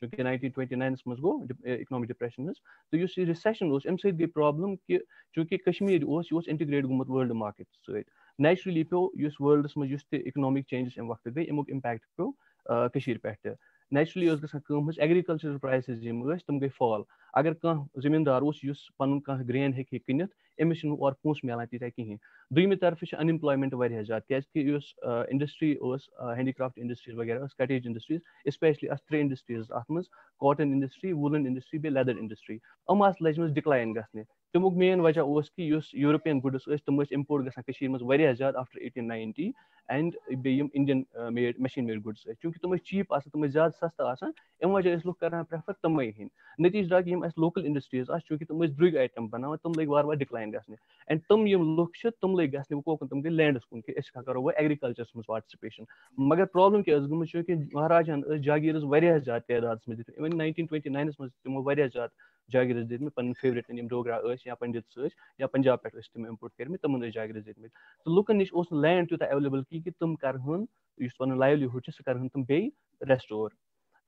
چوٗنکہِ 1929 منٛز گوٚو اِکنامِک ڈِپریشن حظ. تہٕ یُس یہِ رِسیشن اوس اَمہِ سۭتۍ گٔے پرابلم کہِ چوٗنکہِ کشمیٖر اوس یہِ اوس اِنٹِگریٹ گوٚمُت وٲرلڈ مارکیٹ سۭتۍ. نیچرلی پیوٚو یُس وٲرلڈس منٛز یُس تہِ اِکنامِک چینجز اَمہِ وقتہٕ گٔے اَمیُک اِمپیکٹ پیوٚو کٔشیٖر پٮ۪ٹھ تہِ. نیچرلی ٲس گژھان کٲم حظ ایگرِکَلچرل پرایسز یِم ٲسۍ تِم گٔے فال. اگر کانٛہہ زٔمیٖندار اوس یُس پَنُن کانٛہہ گرین ہیٚکہِ ہے کٕنِتھ أمِس چھِنہٕ اورٕ پونٛسہٕ میلان تیٖتیاہ کِہینۍ. دوٚیمہِ طرفہٕ چھِ ان ایمپلایمینٹ واریاہ زیادٕ کیازِ کہِ یُس اِنڈسٹری اوس ہینڈی کرافٹ اِنڈسٹریٖز وغیرہ ٲس کٹیج اِنڈسٹریٖز اسپیشلی آسہٕ 3 اِنڈسٹریٖز اَتھ منٛز کاٹن اِنڈسٹری ووٗلن اِنڈسٹری بیٚیہِ لیدر اِنڈسٹری یِم آسہٕ لٔجمٕژ ڈِکلاین گژھنہِ. تَمیُک مین وجہ اوس کہِ یُس یوٗروپین گُڈٕس ٲسۍ تِم ٲسۍ اِمپورٹ گژھان کٔشیٖر منٛز واریاہ زیادٕ آفٹر 1890 اینڈ بیٚیہِ یِم Indian made machine made goods ٲسۍ چوٗنکہِ تِم ٲسۍ چیٖپ آسان تِم ٲسۍ زیادٕ سَستہٕ آسان اَمہِ وجہ ٲسۍ لُکھ کران پریفر تِمے ہِنٛدۍ. نٔتیٖجہٕ درٛاو کہِ یِم اَسہِ لوکل اِنڈسٹریٖز آسہٕ چوٗنکہِ تِم ٲسۍ درٛوٚگۍ آیٹم بَناوان تِم لٔگۍ وارٕ وارٕ ڈِکلاین گژھنہِ. اینڈ تِم یِم لُکھ چھِ تِم لٔگۍ گژھنہِ کوکُن تِم گٔے لینڈس کُن کہِ أسۍ کرو وۄنۍ ایگرِکَلچرس منٛز پاٹِسِپیشن. مگر پرابلم کیاہ ٲس گٔمٕژ چوٗنکہِ مہاراجہن ٲسۍ جاگیٖرز واریاہ زیادٕ تعدادس منٛز دِتمٕتۍ اِوٕن 1929 منٛز تِمو واریاہ زیادٕ جاگیٖرز دِتمٕتۍ پَنٕنۍ فیورِٹن یِم ڈوگرا ٲسۍ یا پنڈتس ٲسۍ یا پنجاب پٮ۪ٹھ ٲسۍ تِم اِمپورٹ کٔرمٕتۍ تِمن ٲسۍ جاگیٖرز دِتمٕتۍ. تہٕ لُکن نِش اوس نہٕ لینڈ تیوٗتاہ ایویلیبٕل کِہینۍ کہِ تِم کرہن یُس پَنُن لایِولیہُڈ چھُ سُہ کرہن تِم بیٚیہِ ریسٹور.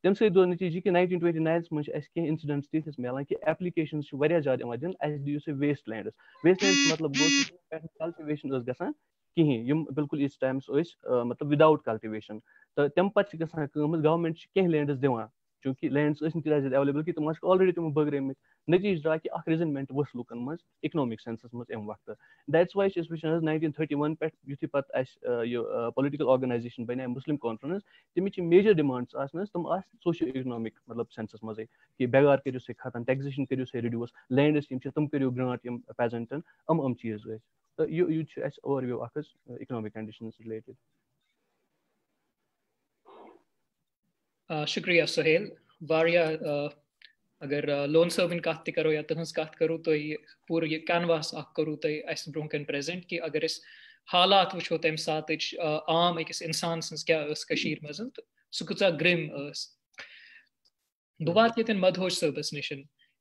تَمہِ سۭتۍ گوٚو نٔتیٖجہٕ کہِ 1929 منٛز چھِ اَسہِ کینٛہہ اِنسِڈنٹس تِتھۍ مِلان کہِ ایپلِکیشنز چھِ واریاہ زیادٕ یِوان دِنہٕ اَسہِ دِیِو سا ویسٹ لینڈس. ویسٹ لینڈس مطلب گوٚو کلٹِویشن ٲس گژھان کِہینۍ یِم بالکُل ییٖتِس ٹایمَس ٲسۍ مطلب وِداوُٹ کلٹِویشن. تہٕ تَمہِ پَتہٕ چھِ گژھان کٲم حظ گورمینٹ چھِ کینٛہہ لینڈٕز دِوان چوٗنکہِ لینڈٕز ٲسۍ نہٕ تیٖتیاہ زیادٕ ایویلیبٕل کہِ تِم ٲسۍ آلریڈی تِمو بٲگرٲومٕتۍ. نٔتیٖجہٕ درٛاو کہِ اکھ ریزنمنٹ ؤژھ لُکن منٛز اِکنامِک سینسس منٛز اَمہِ وقتہٕ. دیٹس واے چھِ أسۍ وٕچھان حظ 1931 پٮ۪ٹھ یِتھُے پَتہٕ اَسہِ یہِ پُلٹِکل آرگنایزیشن بَنے مُسلِم کانفرنس تَمِچ یِم میجر ڈِمانڈٕس آسہٕ حظ تِم آسہٕ سوشو اِکنامِک مطلب سینسس منٛزٕے کہِ بیگار کٔرِو سا ختم ٹیکزیشن کٔرِو سا رِڈیوٗس لینڈٕس یِم چھِ تِم کٔرِو گرانٹ یِم پیزنٹن یِم چیٖز ٲسۍ. تہٕ یہِ چھُ اَسہِ اوور ویو اکھ حظ اِکنامِک کَنڈِشنز رِلیٹِڈ. شُکریہ سہیل. واریاہ اگر لون صٲبٕنۍ کَتھ تہِ کَرو یا تُہٕنٛز کَتھ کَرو تُہۍ پوٗرٕ یہِ کینواس اکھ کوٚروٕ تۄہہِ اَسہِ برونٛہہ کَنہِ پرٛیزنٹ کہِ اگر أسۍ حالات وٕچھو تَمہِ ساتٕچ عام أکِس اِنسان سٕنٛز کیاہ ٲس کٔشیٖر منٛز تہٕ سُہ کۭژاہ گرٛم ٲس. بہٕ واتہٕ ییٚتٮ۪ن مدہوش صٲبَس نِش.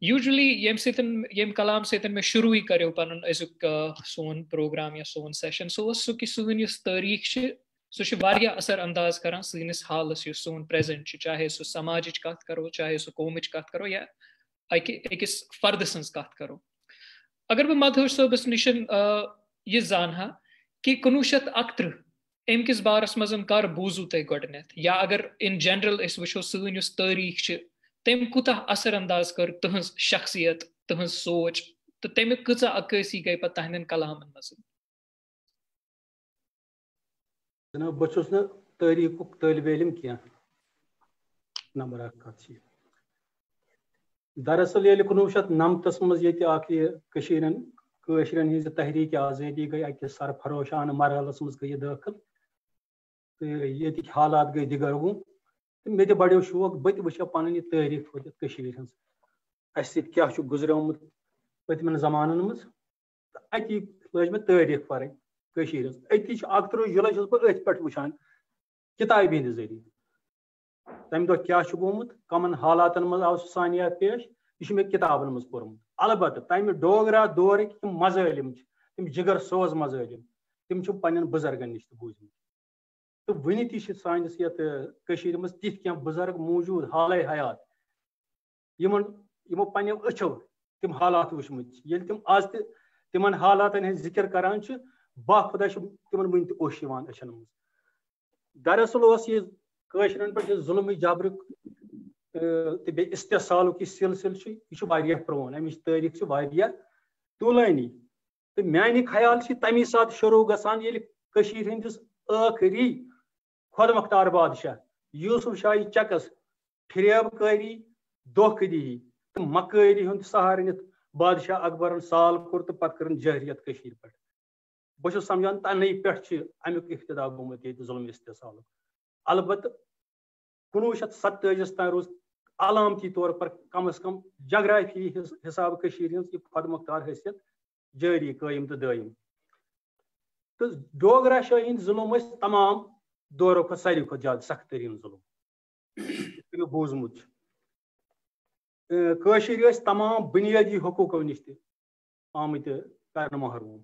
یوٗجؤلی ییٚمہِ کلام سۭتۍ مےٚ شروٗعٕے کَریو پَنُن أزیُک سون پروگرام یا سون سیشن سُہ اوس سُہ کہِ سٲنۍ یُس تٲریٖخ چھِ سُہ چھُ واریاہ اثر انداز کران سٲنِس حالس یُس سون پریزنٹ چھُ چاہے سُہ سماجٕچ کتھ کرو چاہے سُہ قومٕچ کتھ کرو یا أکِس فردٕ سٕنٛز کتھ کرو. اگر بہٕ مدہوش صٲبس نِش یہِ زانہٕ ہا کہِ 1931 اَمہِ کِس بارس منٛز کر بوٗزوٕ تۄہہِ گۄڈٕنیتھ یا اگر اِن جنرل أسۍ وٕچھو سٲنۍ یُس تٲریٖخ چھِ تٔمۍ کوٗتاہ اثر انداز کٔر تُہنٛز شخصیت تُہنٛز سونچ تہٕ تَمیُک کۭژاہ عکٲسی گٔے پتہٕ تہنٛدٮ۪ن کلامن منٛز. جناب بہٕ چھُس نہٕ تٲریٖخُک طٲلبہِ علم کینٛہہ نمبر اکھ کتھ چھِ دراصل ییٚلہِ 1999 منٛز ییٚتہِ اکھ یہِ کٲشرٮ۪ن ہٕنٛزِ تحریٖک آزٲدی گٔے اَکہِ سرفروشانہٕ مرحلس منٛز گٔے یہِ دٲخل تہٕ ییٚتِکۍ حالات گٔے دِگرگوٗں تہٕ مےٚ تہِ بڑیو شوق بہٕ تہِ وٕچھِ ہا پنٕنۍ یہِ تٲریٖخ پھٔٹِتھ کٔشیٖرِ ہٕنٛز اَسہِ سۭتۍ کیاہ چھُ گُزریومُت پٔتمٮ۪ن زمانن منٛز تہٕ اَتی لٲج مےٚ تٲریٖخ پرٕنۍ کٔشیٖرِ ہٕنٛز. أتی چھُ 31 جُلاے چھُس بہٕ أتھۍ پٮ۪ٹھ وٕچھان کِتابہِ ہِنٛدِ ذٔریعہٕ تمہِ دۄہ کیٛاہ چھُ گوٚمُت کمن حالاتن منٛز آو سُہ سانہِ یتھ پیش یہِ چھُ مےٚ کِتابن منٛز پوٚرمُت البتہ تمہِ ڈوگرا دورٕکۍ یِم مظٲلِم چھِ تِم جگر سوز مظٲلِم تِم چھِ پننٮ۪ن بُزرگن نِش تہِ بوٗزمٕتۍ تہٕ وُنہِ تہِ چھِ سٲنِس یتھ کٔشیٖرِ منٛز تِتھۍ کینٛہہ بُزرگ موٗجوٗد حالے حیات یِمو پننٮ۪و أچھو تِم حالات وٕچھمٕتۍ چھِ ییٚلہِ تِم آز تہِ تِمن حالاتن ہٕنٛز ذِکر کران چھِ با خۄدا چھُ تِمن وُنہِ تہِ اوٚش یِوان أچھن منٛز دراصل اوس یہِ کٲشرٮ۪ن پٮ۪ٹھ یہِ ظُلمہٕ جبرُک تہٕ بیٚیہِ استحصالُک یہِ سلسلہٕ چھُ یہِ چھُ واریاہ پرٛون امِچ تٲریٖخ چھِ واریاہ طوٗلٲنی تہٕ میانہِ خیال چھِ تمی ساتہٕ شروٗع گژھان ییٚلہِ کٔشیٖرِ ہٕنٛدِس ٲخری خۄد مۄختار بادشاہ یوٗسف شاہی چکس فریب کٲری دھوکہٕ دِہی تہٕ مکٲری ہُنٛد سہارٕ نِتھ بادشاہ اکبرن سال کوٚر تہٕ پتہٕ کٔرٕن جٲہریت کٔشیٖرِ پٮ۪ٹھ بہٕ چھُس سمجھان تنٕے پٮ۪ٹھ چھُ امیُک اِفتِدا گوٚمُت ییٚتہِ ظُلم استحصالُک البتہ 1947 تام روٗز علامتی طور پر کم از کم جغرافی حساب کٔشیٖرِ ہٕنٛز یہِ خۄد مۄختار حیثیت جٲری قٲیِم تہٕ دٲیِم تہٕ ڈوگرا شٲہی ہٕنٛدۍ ظُلم ٲسۍ تمام دورو کھۄتہٕ ساروی کھۄتہٕ زیادٕ سخت تریٖن ظُلم یہِ مےٚ بوٗزمُت چھُ کٲشِرۍ ٲسۍ تمام بُنیٲدی حقوٗقو نِش تہِ آمٕتۍ کرنہٕ محروٗم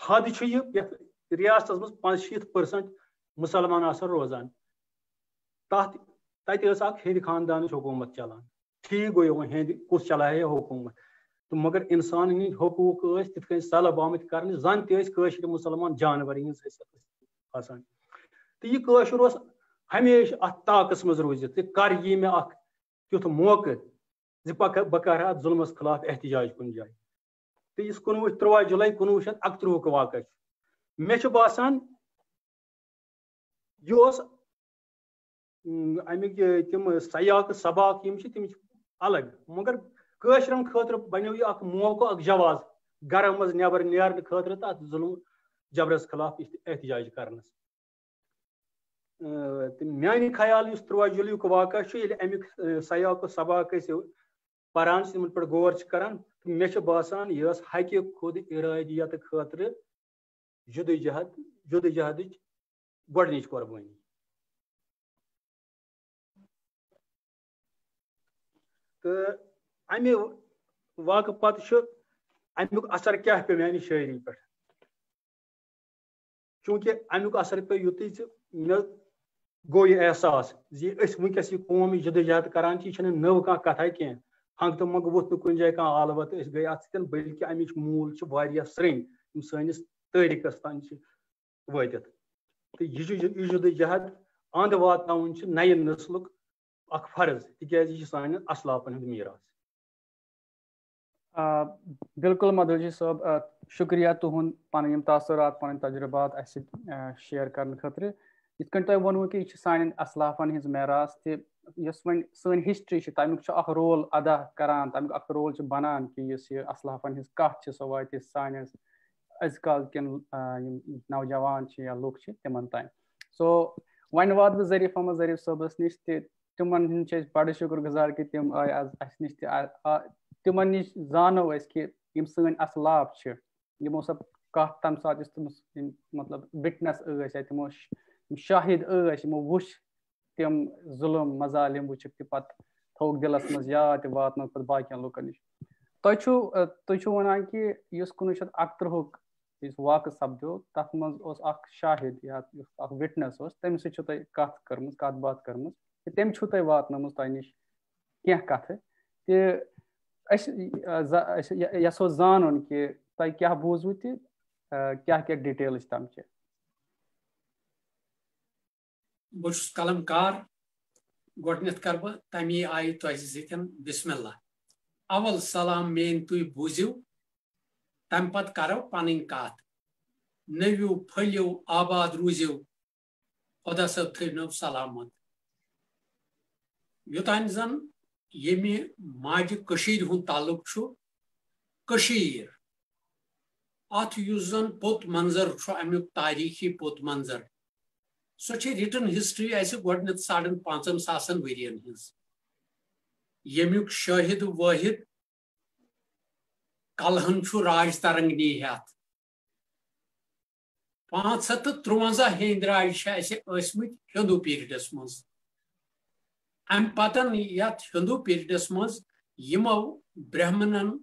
حد چھُ یہِ یتھ رِیاستس منٛز 85% مُسلمان آسان روزان تتہِ ٲس اکھ ہیٚندِ خاندانٕچ حکوٗمت چلان ٹھیٖک گوٚو وۄنۍ ہیٚندِ کُس چلاے ہے حکوٗمت تہٕ مگر انسان ہٕنٛدۍ حقوٗق ٲسۍ تِتھ کٔنۍ سلب آمٕتۍ کرنہٕ زن تہِ ٲسۍ کٲشِر مُسلمان جانورن ہٕنٛز حیثیت آسان تہٕ یہِ کٲشُر اوس ہمیشہٕ اتھ طاقس منٛز روٗزِتھ تہٕ کر یی مےٚ اکھ تیُتھ موقعہٕ زِ بہٕ کرٕ ہا اتھ ظُلمس خلاف احتجاج کُنہِ جایہِ تہٕ یُس 3 جُلاے 1938 واقعہ چھُ مےٚ چھُ باسان یہِ اوس امیُک تِم سیاق سباق یِم چھِ تِم چھِ الگ مگر کٲشرٮ۪ن خٲطرٕ بنیو یہِ اکھ موقعہٕ اکھ جواز گرو منٛز نٮ۪بر نیرنہٕ خٲطرٕ تہٕ اتھ ظُلم جبرس خلاف احتجاج کرنس تہٕ میانہِ خیال یُس 3 جُلایُک واقعہ چھُ ییٚلہِ امیُک سیاق سباق أسۍ پران چھِ تِمن پٮ۪ٹھ غور چھِ کران تہٕ مےٚ چھُ باسان یہِ ٲس حقہِ خود ارٲدیت خٲطرٕ جدوجہدٕچ گۄڈنِچ قۄربٲنی تہٕ امہِ واقعہٕ پتہٕ چھُ امیُک اثر کیاہ پیٚو میانہِ شٲعری پٮ۪ٹھ چوٗنکہِ امیُک اثر پیٚو یُتُے زِ مےٚ گوٚو یہِ احساس زِ أسۍ وٕنکیٚس یہِ قوم یہِ جدوجہد کران چھِ یہِ چھنہٕ نٔو کانٛہہ کتھا کینٛہہ ہنٛگ تہٕ منٛگہٕ ووٚتھ نہٕ کُنہِ جایہِ کانٛہہ عالوت أسۍ گٔے اتھ سۭتۍ بٔلکہِ امِچ موٗل چھِ واریاہ سرٛنۍ یِم سٲنِس تٲریٖخس تام چھِ وٲتِتھ تہٕ یہِ چھُ یہِ جدوجہد اند واتناوُن چھُ نَیہِ نسلُک اکھ فرض تِکیازِ یہِ چھُ سانٮ۪ن اسلافن ہُنٛد میٖراث بالکل مدوجی صٲب شُکریہ تُہُنٛد پنٕنۍ یِم تاثرات پنٕنۍ تجربات اسہِ سۭتۍ شیر کرنہٕ خٲطرٕ یِتھ کٔنۍ تۄہہِ ووٚنوٕ کہِ یہِ چھِ سانٮ۪ن اسلافن ہٕنٛز میراث تہِ یۄس وۄنۍ سٲنۍ ہسٹری چھِ تمیُک چھُ اکھ رول ادا کران تمیُک اکھ رول چھُ بنان کہِ یُس یہِ اسلافن ہٕنٛز کتھ چھِ سۄ واتہِ سانٮ۪ن أزکال کٮ۪ن یِم نوجوان چھِ یا لُکھ چھِ تِمن تام سو وۄنۍ واتہٕ بہٕ ظریٖف احمد ظریٖف صٲبس نِش تہِ تِمن ہٕنٛدۍ چھِ أسۍ بڑٕ شُکر گُزار کہِ تِم آیہِ آز اسہِ نِش تہِ تِمن نِش زانو أسۍ کہِ یِم سٲنۍ اسلاف چھِ یِمو سۄ کتھ تمہِ ساتہٕ یُس تِم مطلب وِٹنس ٲسۍ یا تِمو شاہد ٲسۍ یِمو وٕچھ تِم ظُلم مظالم وٕچھِکھ تہِ پتہٕ تھوٚوُکھ دِلس منٛز یاد تہِ واتنٲو پتہٕ باقین لُکن نِش تُہۍ چھِو ونان کہِ یُس 1938 یُس واقعہٕ سپدیو تتھ منٛز اوس اکھ شاہد یا یُس اکھ وِٹنس اوس تٔمِس سۭتۍ چھو تۄہہِ کتھ باتھ کٔرمٕژ تہٕ تٔمۍ چھُو تۄہہِ واتنٲومٕژ تۄہہِ نِش کینٛہہ کتھٕ تہِ أسۍ یژھو زانُن کہِ تۄہہِ کیاہ بوٗزوٕ تہِ کیاہ کیاہ ڈِٹیلٕز چھِ تمچہِ بہٕ چھُس قلم کار گۄڈٕنیتھ کرٕ بہٕ تمی آیہِ تۄہہِ سۭتۍ بسم اللہ اول سلام میٲنۍ تُہۍ بوٗزِو تمہِ پتہٕ کرو پنٕنۍ کتھ نٔوِو پھٔلِو آباد روٗزِو خۄدا صٲب تھٲینو سلامت یوٚتانۍ زن ییٚمہِ ماجہِ کٔشیٖرِ ہُنٛد تعلُق چھُ کٔشیٖر اتھ یُس زن پوٚت منظر چھُ امیُک تٲریٖخی پوٚت منظر سۄ چھِ رِٹن ہسٹری اسہِ گۄڈٕنیتھ 5,500 ؤرین ہٕنٛز ییٚمیُک شٲہد وٲحد کلہن چھُ راج ترنگنی ہیتھ 553 ہیٚنٛدۍ راج چھِ اسہِ ٲسمٕتۍ ہِنٛدوٗ پیٖریڈس منٛز ام پتن یت ہندو پیریڈس مز یمو برہمنن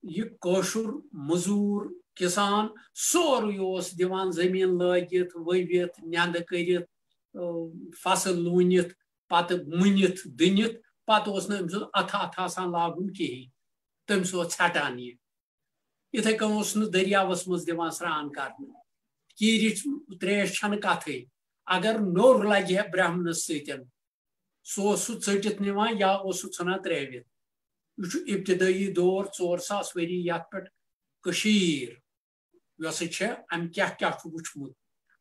یہ کوشر مزور کسان سوری اوس دیوان زمین لٲگِتھ ؤوِتھ نیندٕ کٔرِتھ فصل لوٗنِتھ پتہٕ مُنِتھ دٕنِتھ پتہٕ اوس نہٕ أمۍ سُنٛد اَتھٕ آسان لاگُن کِہیٖنۍ تٔمِس اوس ژھٹان یہِ یِتھَے کٔنۍ اوس نہٕ دٔریاوَس منٛز دِوان سرٛان کرنہٕ کیٖرِچ ترٛیش چھَنہٕ کَتھٕے اگر نوٚر لگہِ ہا برہمنس سۭتۍ سُہ اوس سُہ ژٔٹِتھ نِوان یا اوس سُہ ژھٕنان ترٛٲوِتھ یہ چھُ ابتدٲئی دور 4,000 ؤری یتھ پٮ۪ٹھ کٔشیٖر یۄسہٕ چھےٚ اَمہِ کیٛاہ کیٛاہ چھُ وٕچھمُت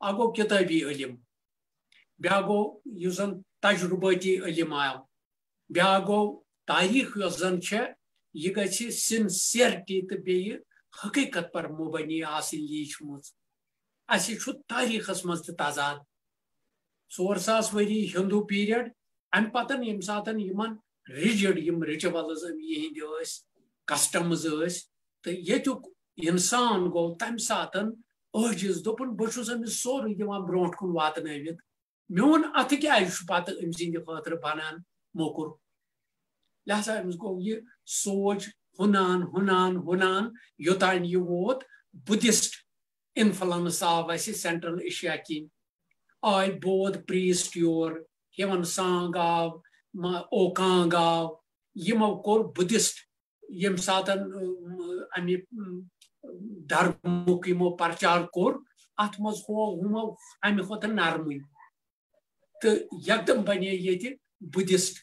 اکھ گوٚو کِتٲبی علم بیٛاکھ گوٚو یُس زن تجرُبٲتی علم آو بیٛاکھ گوٚو تاریٖخ یۄس زن چھےٚ یہِ گژھِ سِنسیرٹی تہٕ بیٚیہِ حقیٖقت پر مبنی آسٕنۍ لیٖچھمٕژ اَسہِ چھُ تٲریٖخس منٛز تہِ تضاد 4,000 ؤری ہِندوٗ پیٖریڈ اَمہِ پتہٕ ییٚمہِ ساتہٕ یِمن رِجِڈ یِم رِچوَلٕز یِہِنٛدۍ ٲسۍ کسٹمز ٲسۍ تہٕ ییٚتیُک اِنسان گوٚو تَمہِ ساتہٕ عٲجِز دوٚپُن بہٕ چھُس أمِس سورُے دِوان برونٛٹھ کُن واتنٲوِتھ میون اَتھٕ کیٛازِ چھُ پتہٕ أمۍ سٕنٛدِ خٲطرٕ بنان موٚکُر لہذا أمِس گوٚو یہِ سونٛچ ہُنان یوٚتانۍ یہِ ووت بُدھِسٹ اِنفلنس آو اَسہِ سینٹرل ایشیا کِنۍ آے بود پریٖسٹ یور ہیون سانگ آو اوکانگ آو یِمو کوٚر بُدھِسٹ ییٚمہِ ساتہٕ اَمہِ دھرمُک یِمو پرچار کوٚر اَتھ منٛز ہُمو اَمہِ کھۄتہٕ نرمٕے تہٕ یکدم بنے ییٚتہِ بُدھِسٹ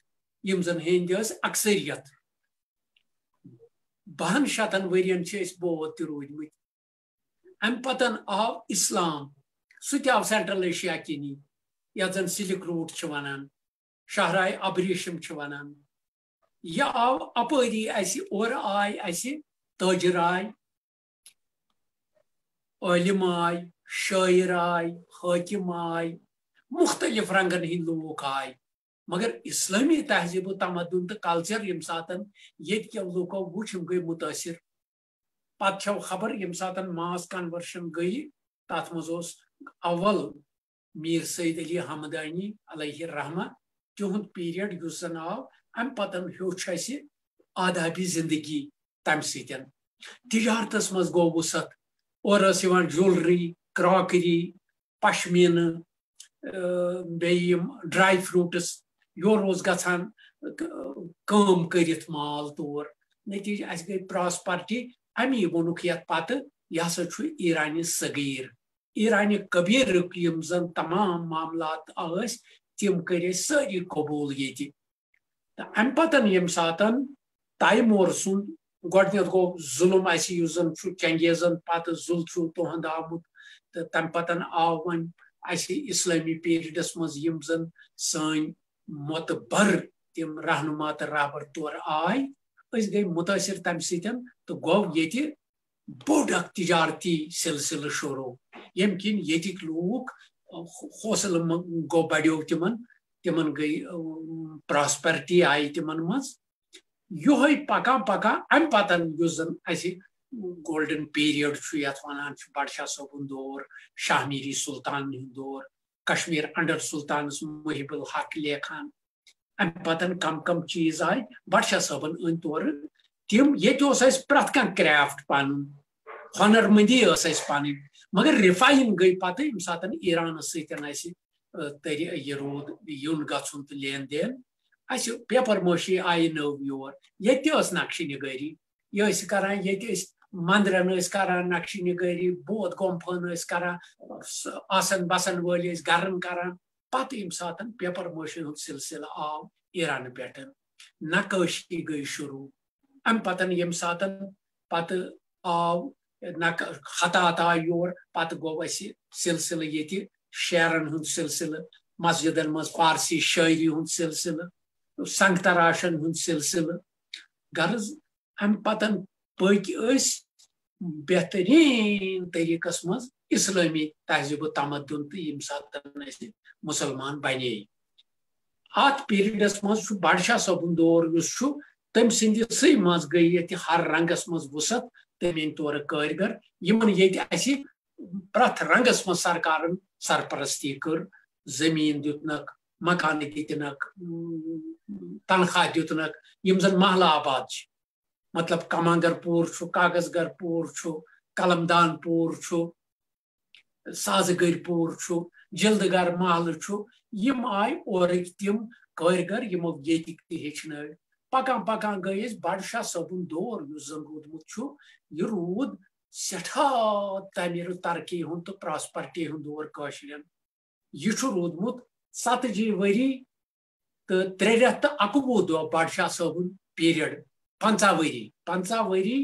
یِم زن ہیٚندۍ ٲسۍ اکثریت 200 ؤرین چھِ أسۍ بود تہِ روٗدمٕتۍ اَمہِ پتہٕ آو اِسلام سُہ تہِ آو سینٹرل ایشیا کِنی یتھ زن سِلک روٗٹ چھِ ونان شاہراے ابریشم چھِ ونان یہِ آو اپٲری اَسہِ اورٕ آے اَسہِ تٲجِر آے عٲلِم آے شٲعر آے حٲکِم آے مختلف رنگن ہٕنٛدۍ لوٗکھ آے مگر اسلٲمی تہذیٖب و تمدُن تہٕ کلچر ییٚمہِ ساتہٕ ییٚتہِ کٮ۪و لوٗکو وٕچھ یِم گٔے مُتٲثر پتہٕ چھو خبر ییٚمہِ ساتہٕ ماس کنورشن گٔیہِ تتھ منٛز اوس اول میٖر سعید علی حمدانی علیہ رحمہ تِہُنٛد پیٖریڈ یُس زن آو اَمہِ پتہٕ ہیوٚچھ اَسہِ آدابی زندگی تمہِ سۭتۍ تجارتس منٛز گوٚو وُسعت اورٕ ٲس یِوان جولری کراکری پشمیٖنہٕ بیٚیہِ یِم ڈراے فروٗٹٕس یورٕ اوس گژھان کٲم کٔرِتھ مال تور نتیٖجہٕ اَسہِ گٔے پراسپرٹی امی ووٚنُکھ یتھ پتہٕ یہِ ہسا چھُ ایرانہِ صغیٖر ایرانہِ کبیٖرُک یِم زن تمام معاملات ٲسۍ تِم کٔرۍ أسۍ سٲری قبوٗل ییٚتہِ تہٕ اَمہِ پتہٕ ییٚمہِ ساتہٕ تایمور سُنٛد گۄڈٕنیتھ گوٚو ظُلم اَسہِ یُس زن چھُ چنگیزن پتہٕ ظُلفو تُہُنٛد آمُت تہٕ تمہِ پتہٕ آو وۄنۍ اَسہِ اسلٲمی پیٖریڈس منٛز یِم زن سٲنۍ مۄتبر تِم رہنما تہٕ رہبر تورٕ آے أسۍ گٔے مُتٲثر تمہِ سۭتۍ تہٕ گوٚو ییٚتہِ بوٚڑ اکھ تجارتی سلسلہٕ شروٗع ییٚمہِ کِنۍ ییٚتِکۍ لوٗکھ حوصلہٕ گوٚو بڑیو تِمن گٔے پراسپرٹی آیہِ تِمن منٛز یِہوے پکان اَمہِ پتہٕ یُس زن اَسہِ گولڈن پیٖریڈ چھُ یتھ ونان چھِ بادشاہ صٲبُن دور شاہ میٖری سلطان ہُنٛد دور کشمیٖر انڈر سلطانس محب الحق لیکھان اَمہِ پتہٕ کم چیٖز آیہِ بادشاہ صٲبن أنۍ تورٕ تِم ییٚتہِ اوس اَسہِ پرٛٮ۪تھ کانٛہہ کرافٹ پنُن ہۄنر مٔندی ٲس اَسہِ پنٕنۍ مگر رِفاین گٔے پتہٕ ییٚمہِ ساتہٕ ایرانس سۭتۍ اَسہِ یہِ روٗد یُن گژھُن تہٕ لین دین اَسہِ پیپر مٲشی آیہِ نٔو یور ییٚتہِ تہِ ٲس نقشہٕ نِگٲری یہِ ٲسۍ کران ییٚتہِ ٲسۍ مندرن ٲسۍ کران نقشہٕ نِگٲری بود گۄمپھن ٲسۍ کران آسن بسن وٲلۍ ٲسۍ گرن کران پتہٕ ییٚمہِ ساتہٕ پیپر مٲشی ہُنٛد سلسلہٕ آو ایرانہٕ پٮ۪ٹھ نقٲشی گٔے شروٗع اَمہِ پتہٕ ییٚمہِ ساتہٕ پتہٕ آو خطات آو یور پتہٕ گوٚو اَسہِ سلسلہٕ ییٚتہِ شعرن ہُنٛد سلسلہٕ مسجدن منٛز فارسی شٲعری ہُنٛد سلسلہٕ سنگ تراشن ہُنٛد سلسلہٕ غرض اَمہِ پتہٕ پٔکۍ أسۍ بہتریٖن طریٖقس منٛز اسلٲمی تہذیٖب و تمدُن تہٕ ییٚمہِ ساتہٕ أسۍ مُسلمان بنے اتھ پیٖریڈس منٛز چھُ بادشاہ صٲبُن دور یُس چھُ تٔمۍ سٕنٛدسٕے منٛز گٔے ییٚتہِ ہر رنگس منٛز وُسعت تٔمۍ أنۍ تورٕ کٲرگر یِمن ییٚتہِ اَسہِ پرٛٮ۪تھ رنگس منٛز سرکارن سرپرستی کٔر زٔمیٖن دیُتنکھ مکانہٕ دِتنَکھ تنخواہ دِتنَکھ یِم زَن محلہٕ آباد چھِ مطلب کمانگر پوٗر چھُ کاغذگر پوٗر چھُ قلمدان پوٗر چھُ سازٕ گٔرۍ پوٗر چھُ جلدٕ محلہٕ چھُ یِم آیہِ اورٕکۍ تِم کٲرۍگر یِمو ییٚتِکۍ تہِ ہیٚچھنٲوۍ پکان پکان گٔے أسۍ بَڑٕ شاہ صٲبُن دور یُس زَن روٗدمُت چھُ یہِ روٗد سٮ۪ٹھاہ تعمیٖر ترقی ہُنٛد تہٕ پراسپرٹی ہُنٛد دور کٲشرٮ۪ن یہِ چھُ روٗدمُت 70 ؤری تہٕ 3 رٮ۪تھ تہٕ 21 دۄہ بَڑٕ شاہ صٲبُن پیٖریڈ 50 ؤری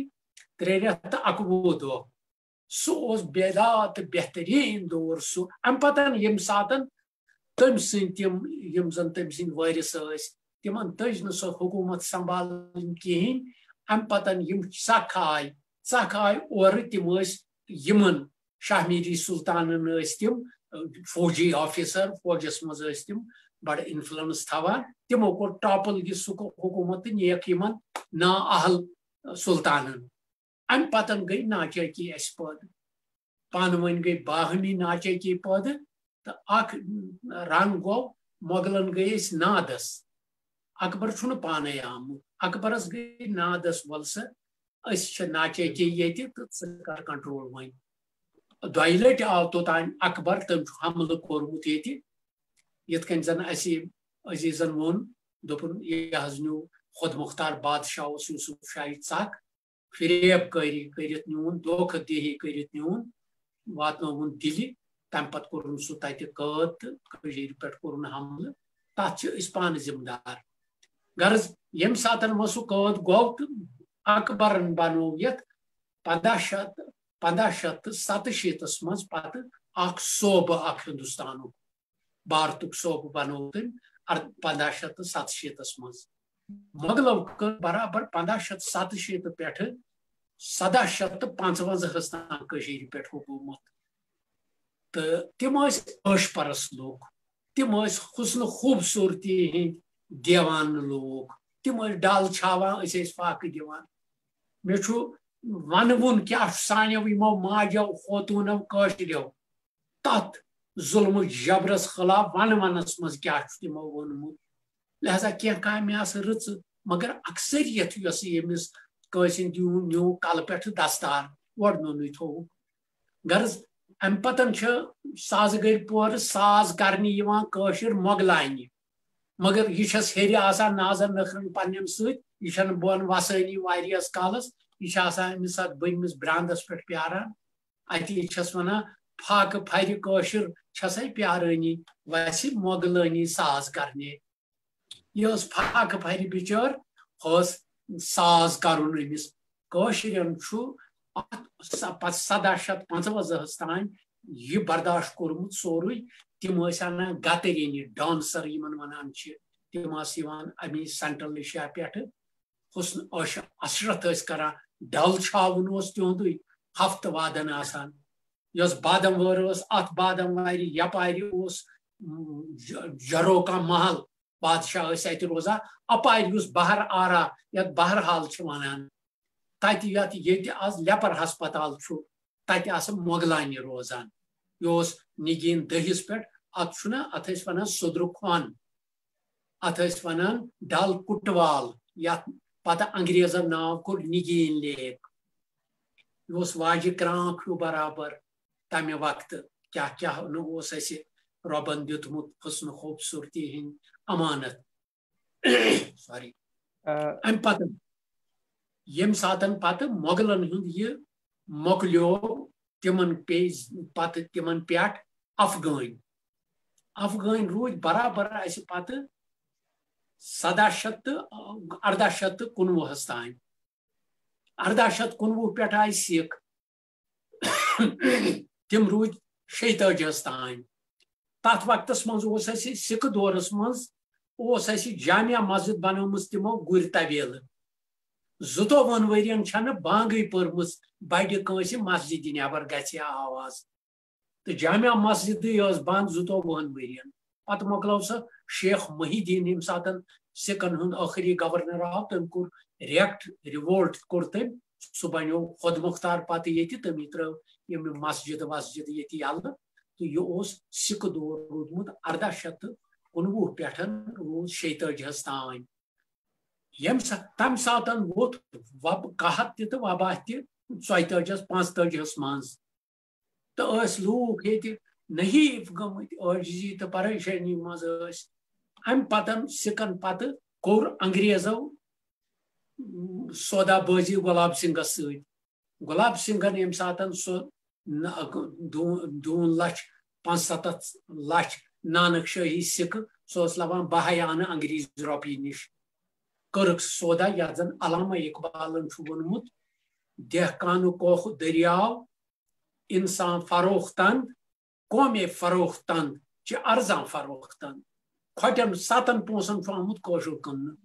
3 رٮ۪تھ تہٕ 21 دۄہ سُہ اوس بیداد تہٕ بہتریٖن دور سُہ اَمہِ پتہٕ ییٚمہِ ساتہٕ تٔمۍ سٕنٛدۍ تِم یِم زَن تٔمۍ سٕنٛدۍ وٲرِث ٲسۍ تِمن تٔج نہٕ سۄ حکوٗمت سنبھالٕنۍ کِہیٖنۍ اَمہِ پتہٕ یِم ژکھ آیہِ اورٕ تِم ٲسۍ یِمن شاہ میٖری سُلطانن ٲسۍ تِم فوجی آفیسر فوجس منٛز ٲسۍ تِم بڑٕ اِنفلنس تھاوان تِمو کوٚر ٹاپل یہِ سُہ حکوٗمت تہٕ نِیَکھ یِمن نا اہل سُلطانن اَمہِ پتہٕ گٔے ناچٲکی اَسہِ پٲدٕ پانہٕ ؤنۍ گٔے باہمی ناچٲکی پٲدٕ تہٕ اکھ رنگ گوٚو مۄغلن گٔے أسۍ نادس اکبر چھُنہٕ پانے آمُت اکبرس گٔے نادس وَل سا أسۍ چھِ ناچٲکی ییٚتہِ تہٕ ژٕ کر کنٹرول وۄنۍ 2 لٹہِ آو توٚتانۍ اکبر تٔمۍ چھُ حملہٕ کوٚرمُت ییٚتہِ یِتھ کٔنۍ زن اَسہِ عزیٖزن ووٚن دوٚپُن یہِ حظ نیوٗ خۄد مُختار بادشاہ اوس یوٗسف شاہی ژکھ فریب کٲری کٔرِتھ نیوٗن دھوکہٕ دہی کٔرِتھ نیوٗن واتنووُن دِلہِ تَمہِ پتہٕ کوٚرُن سُہ تَتہِ قٲد تہٕ کٔشیٖرِ پٮ۪ٹھ کوٚرُن حملہٕ تَتھ چھِ أسۍ پانہٕ ذِمہٕ دار غرض ییٚمہِ ساتہٕ وۄنۍ سُہ قٲد گوٚو تہٕ اکبرن بنوو یتھ 1587 منٛز پتہٕ اکھ صوبہٕ اکھ ہندوستانُک بھارتُک صوبہٕ بنوو تٔمۍ 1587 منٛز مۄغلو کٔر برابر 1587 پٮ۪ٹھٕ 1755 تام کٔشیٖرِ پٮ۪ٹھ حکوٗمت تہٕ تِم ٲسۍ عٲش پرست لوٗکھ تِم ٲسۍ حُسنہٕ خوٗبصوٗرتی ہٕنٛدۍ دیوانہٕ لوٗکھ تِم ٲسۍ ڈل چھاوان أسۍ ٲسۍ فاقہٕ دِوان مےٚ چھُ ونوُن کیاہ چھُ سانیو یِمو ماجو خوتوٗنو کٲشرٮ۪و تتھ ظُلمہٕ جبرس خلاف ونس منٛز کیاہ چھُ تِمو ووٚنمُت لہذا کینٛہہ کامہِ آسہٕ رٕژٕ مگر اکثریت یۄس ییٚمِس کٲنٛسہِ نیوٗ کلہٕ پٮ۪ٹھٕ دستار وۄڈنوٚنُے تھوٚوُکھ غرض اَمہِ پتہٕ چھِ سازٕ گٔرۍ پورٕ ساز کرنہِ یِوان کٲشِر مۄغلانہِ مگر یہِ چھس ہیٚرِ آسان نازن نکھرن پننٮ۪ن سۭتۍ یہِ چھنہٕ بۄن وسٲنی واریاہس کالس یہِ چھِ آسان أمِس اتھ بٔنمِس برانٛدس پٮ۪ٹھ پیاران اَتہِ چھس ونان فاقہٕ پھرِ کٲشُر چھسے پیارٲنی وسہِ مۄغلٲنی ساز کرنے یہِ ٲس فاقہٕ پھرِ بِچٲر ٲس ساز کرُن أمِس کٲشرٮ۪ن چھُ پتہٕ 1755 تام یہِ برداشت کوٚرمُت سورُے تِم ٲسۍ انان گترینہِ ڈانسر یِمن ونان چھِ تِم آسہٕ یِوان امی سینٹرل ایشیا پٮ۪ٹھٕ حُسن عشرت ٲسۍ کران ڈل چھاوُن اوس تِہُنٛدُے ہفتہٕ وادن آسان یۄس بادم وٲر ٲس اتھ بادم وارِ یپارِ اوس جروکا محل بادشاہ ٲسۍ اَتہِ روزان اپارِ یُس بہر آرا یتھ بہرحال چھِ ونان تتہِ ییٚتہِ آز لیپر ہسپتال چھُ تتہِ آسہٕ مۄغلانہِ روزان یہِ اوس نگیٖن دٔہِس پٮ۪ٹھ اتھ چھُنہ اتھ ٲسۍ ونان سُدرٕ کھۄن اتھ ٲسۍ ونان ڈل کُٹوال یتھ پتہٕ انگریزن ناو کوٚر نگیٖن لیک یہِ اوس واجہِ کرٛانٛکھ ہیوٗ برابر تمہِ وقتہٕ کیاہ کیاہ نہٕ اوس اَسہِ رۄبن دیُتمُت حُسنہٕ خوٗبصوٗرتی ہٕنٛدۍ امانت سوری امہِ پتہٕ ییٚمہِ ساتہٕ پتہٕ مۄغلن ہُنٛد یہِ مۄکلیو تِمن پیٚیہِ پتہٕ تِمن پٮ۪ٹھ افغٲنۍ روٗدۍ برابر اَسہِ پتہٕ 1819 تام 1819 پٮ۪ٹھ آیہِ سِکھ تِم روٗدۍ 46 تام تتھ وقتس منٛز اوس اَسہِ سِکھ دورس منٛز اوس اَسہِ جامع مسجد بنٲومٕژ تِمو گُرۍ طویلہٕ 22 ؤرین چھنہٕ بانگٕے پٔرمٕژ بڑِ کٲنٛسہِ مسجدِ نٮ۪بر گژھِ ہا آواز تہٕ جامع مسجدٕے ٲس بنٛد 22 ؤرین پتہٕ مۄکلٲو سۄ شیخ محی الدیٖن ییٚمہِ ساتہٕ سِکن ہُنٛد ٲخری گورنر آو تٔمۍ کوٚر رِوولٹ کوٚر تٔمۍ سُہ بنیو خۄد مُختار پتہٕ ییٚتہِ تٔمی ترٲو یِم مسجد وسجد ییٚتہِ یلہٕ تہٕ یہِ اوس سِکھ دور روٗدمُت 1819 19 پٮ۪ٹھ روٗز 46 تام تَمہِ ساتہٕ ووت قحط تہِ تہٕ وبا تہِ 44 45 منٛز تہٕ ٲسۍ لوٗکھ ییٚتہِ نحیٖف گٔمٕتۍ عٲجزی تہٕ پریشٲنی منٛز ٲسۍ اَمہِ پتہٕ سِکن پتہٕ کوٚر انگریزو سودا بٲزی گۄلاب سنگھس سۭتۍ گۄلاب سنگھن ییٚمہِ ساتہٕ سُہ 2,75,00,000 نانک شٲہی سِکہٕ سُہ اوس لبان 12 آنہٕ انگریز رۄپیہِ نِش کٔرٕکھ سودا یتھ زن علامہ اقبالن چھُ ووٚنمُت دہقانُک کوکھ دٔریاو انسان فروختن قومے فروختن چھِ ارزان فروختن کھۄٹٮ۪ن 7 پونٛسن چھُ آمُت کٲشُر کٕننہٕ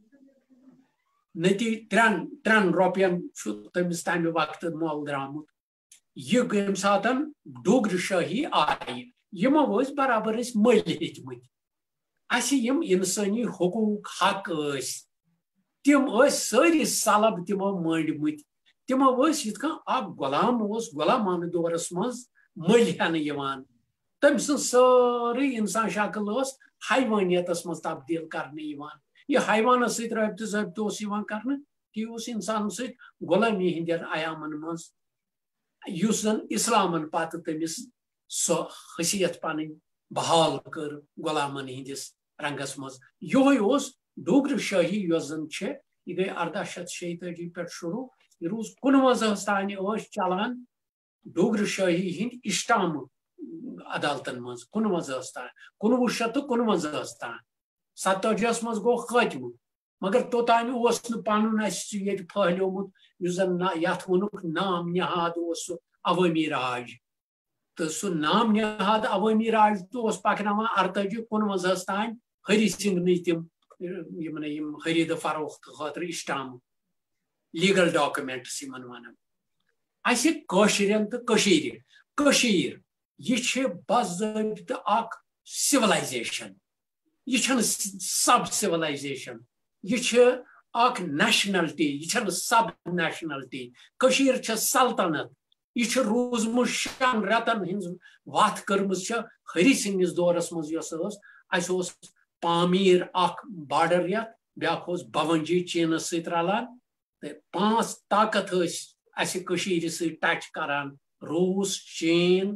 نتیٖجہٕ 3 رۄپین چھُ تٔمِس تمہِ وقتہٕ مۄل درٛامُت یہِ ییٚمہِ ساتہٕ ڈوگرِ شٲہی آیہِ یِمو ٲسۍ برابر ٲسۍ مٔلۍ ہیٚتۍمٕتۍ اَسہِ یِم اِنسٲنی حقوٗق حق ٲسۍ تِم ٲسۍ سٲری سلب تِمو مٲنٛڈمٕتۍ تِمو ٲسۍ یِتھ کٔنۍ اکھ غلام اوس غلامانہٕ دورس منٛز مٔلۍ ہٮ۪نہٕ یِوان تٔمۍ سٕنٛز سٲرٕے اِنسان شکل ٲس حیوٲنیتس منٛز تبدیٖل کرنہٕ یِوان یہِ حیوانس سۭتۍ رٲبطہٕ ضٲبطہٕ اوس یِوان کرنہٕ تی اوس اِنسانس سۭتۍ غۄلٲمی ہٕنٛدٮ۪ن عیامن منٛز یُس زن اِسلامن پتہٕ تٔمِس سۄ حیثیت پنٕنۍ بحال کٔر غۄلامن ہٕنٛدِس رنگس منٛز یِہوے اوس ڈوگرِ شٲہی یۄس زن چھِ یہِ گٔے 1846 پٮ۪ٹھ شروٗع یہِ روٗز 59 تانۍ ٲسۍ چلان ڈوگرِ شٲہی ہٕنٛدۍ اِشٹامہٕ عدالتن منٛز 59 تانۍ 1959 تانۍ 47 منٛز گوٚو خٲتمہٕ مگر توٚتانۍ اوس نہٕ پنُن اَسہِ سُہ ییٚتہِ پھہلیومُت یُس زن یتھ ووٚنُکھ نام نہاد اوس سُہ عوٲمی راج تہٕ سُہ نام نہاد عوٲمی راج تہِ اوس پکناوان 48 59 تانۍ ہری سنگھنٕے تِم یِم خریٖدٕ فروختہٕ خٲطرٕ اِشٹامہٕ لیٖگل ڈاکومینٹس یِمن ونان اَسہِ کٲشرٮ۪ن تہٕ کٔشیٖر یہِ چھِ باضٲبطہٕ اکھ سِولایزیشن یہِ چھنہٕ سب سِولایزیشن یہِ چھِ اکھ نیشنلٹی یہِ چھنہٕ سب نیشنلٹی کٔشیٖر چھِ سلطنت یہِ چھِ روٗزمٕژ 6 رٮ۪تن ہٕنٛز وتھ کٔرمٕژ چھِ ہری سنگھنِس دورس منٛز یۄس ٲس اَسہِ اوس پامیٖر اکھ بارڈر یتھ بیٛاکھ اوس بونجی چیٖنس سۭتۍ رلان تہٕ 5 طاقت ٲسۍ اَسہِ کٔشیٖرِ سۭتۍ ٹچ کران روٗس چیٖن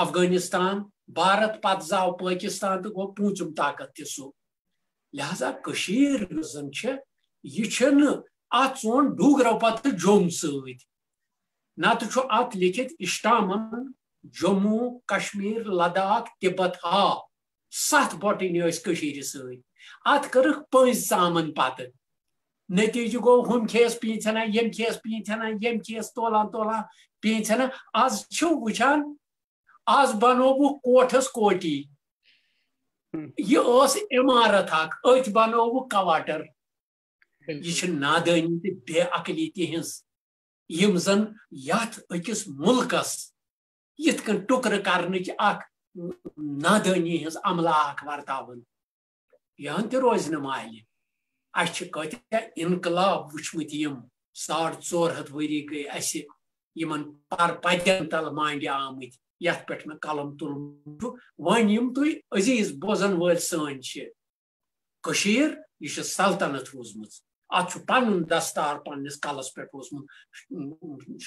افغٲنستان بھارت پتہٕ زاو پٲکستان تہٕ گوٚو 5م طاقت تہِ سُہ لہذا کٔشیٖر یۄس زن چھِ یہِ چھنہٕ اتھ ژون ڈوگرو پتہٕ جوٚم سۭتۍ نتہٕ چھُ اتھ لیکھِتھ اِشٹامن جموں کشمیٖر لداخ تبت 7 بۄٹٕنۍ ٲسۍ کٔشیٖرِ سۭتۍ اتھ کٔرٕکھ پٔنٛزۍ ژامن پتہٕ نتیٖجہٕ گوٚو ہُم کھیٚیس پیٖنٛژھنا ییٚمۍ کھیٚیس پیٖنٛژھنا ییٚمۍ کھیٚیس تولان پیٖنٛژھنا آز چھُ وٕچھان آز بنووُکھ کوٹھس کوٹی یہِ ٲس عمارت اکھ أتھۍ بنووُکھ کواٹر یہِ چھِ نادٲنی تہٕ بے عقلی تِہنٛز یِم زن یتھ أکِس مُلکس یِتھ کٔنۍ ٹُکرٕ کرنٕچ اکھ نادٲنی ہٕنٛز عملہ اکھ ورتاوان یہن تہِ روزِ نہٕ مالہِ اَسہِ چھِ کۭتیاہ اِنقلاب وٕچھمٕتۍ یِم 450 ؤری گٔے اَسہِ یِمن پَدٮ۪ن تل مانڈِ آمٕتۍ یتھ پٮ۪ٹھ مےٚ قلم تُلمُت چھُ وۄنۍ یِم تُہۍ عزیٖز بوزن وٲلۍ سٲنۍ چھِ کٔشیٖر یہِ چھِ سلطنت روٗزمٕژ اتھ چھُ پنُن دستار پننِس کلس پٮ۪ٹھ اوسمُت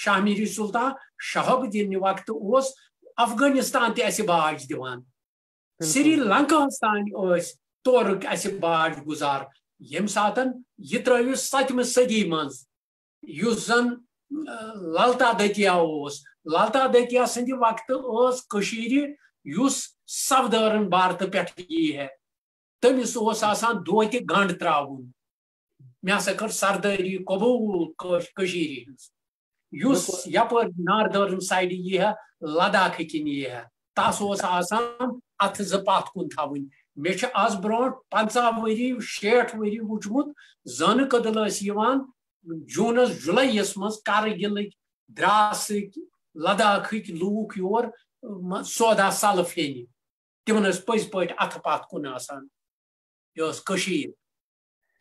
شاہ میٖری سلطان شہاب الدیٖنہِ وقتہٕ اوس افغٲنستان تہِ اَسہِ باج دِوان سری لنکاہس تانۍ ٲسۍ تورٕکۍ اَسہِ باج گُزار ییٚمہِ ساتہٕ یہِ ترٲوِو 7مہِ صٔدی منٛز یُس زن للتا دٔتیا اوس للتا دٔتیا سٕنٛدِ وقتہٕ ٲس کٔشیٖرِ یُس سودٲرن بھارتہٕ پٮ۪ٹھ یی ہے تٔمِس اوس آسان دوتہِ گنٛڈ تراوُن مےٚ ہسا کٔر سردٲری قبوٗل کٔشیٖرِ ہٕنٛز یُس یپٲرۍ ناردٲرن سایڈِ یی ہے لداخ کِنۍ یی ہے تس اوس آسان اتھٕ 2 پتھ کُن تھاوٕنۍ مےٚ چھُ آز برونٛٹھ 50 ؤری 60 ؤری وٕچھمُت زٲنہٕ کٔدٕل ٲسۍ یِوان جوٗنس جُلایَس منٛز کارگِلٕکۍ دراسٕکۍ لداخٕکۍ لوٗکھ یور سودا سلف ہیٚنہِ تِمن ٲسۍ پٔزۍ پٲٹھۍ اَتھٕ پتھ کُن آسان یہِ ٲس کٔشیٖر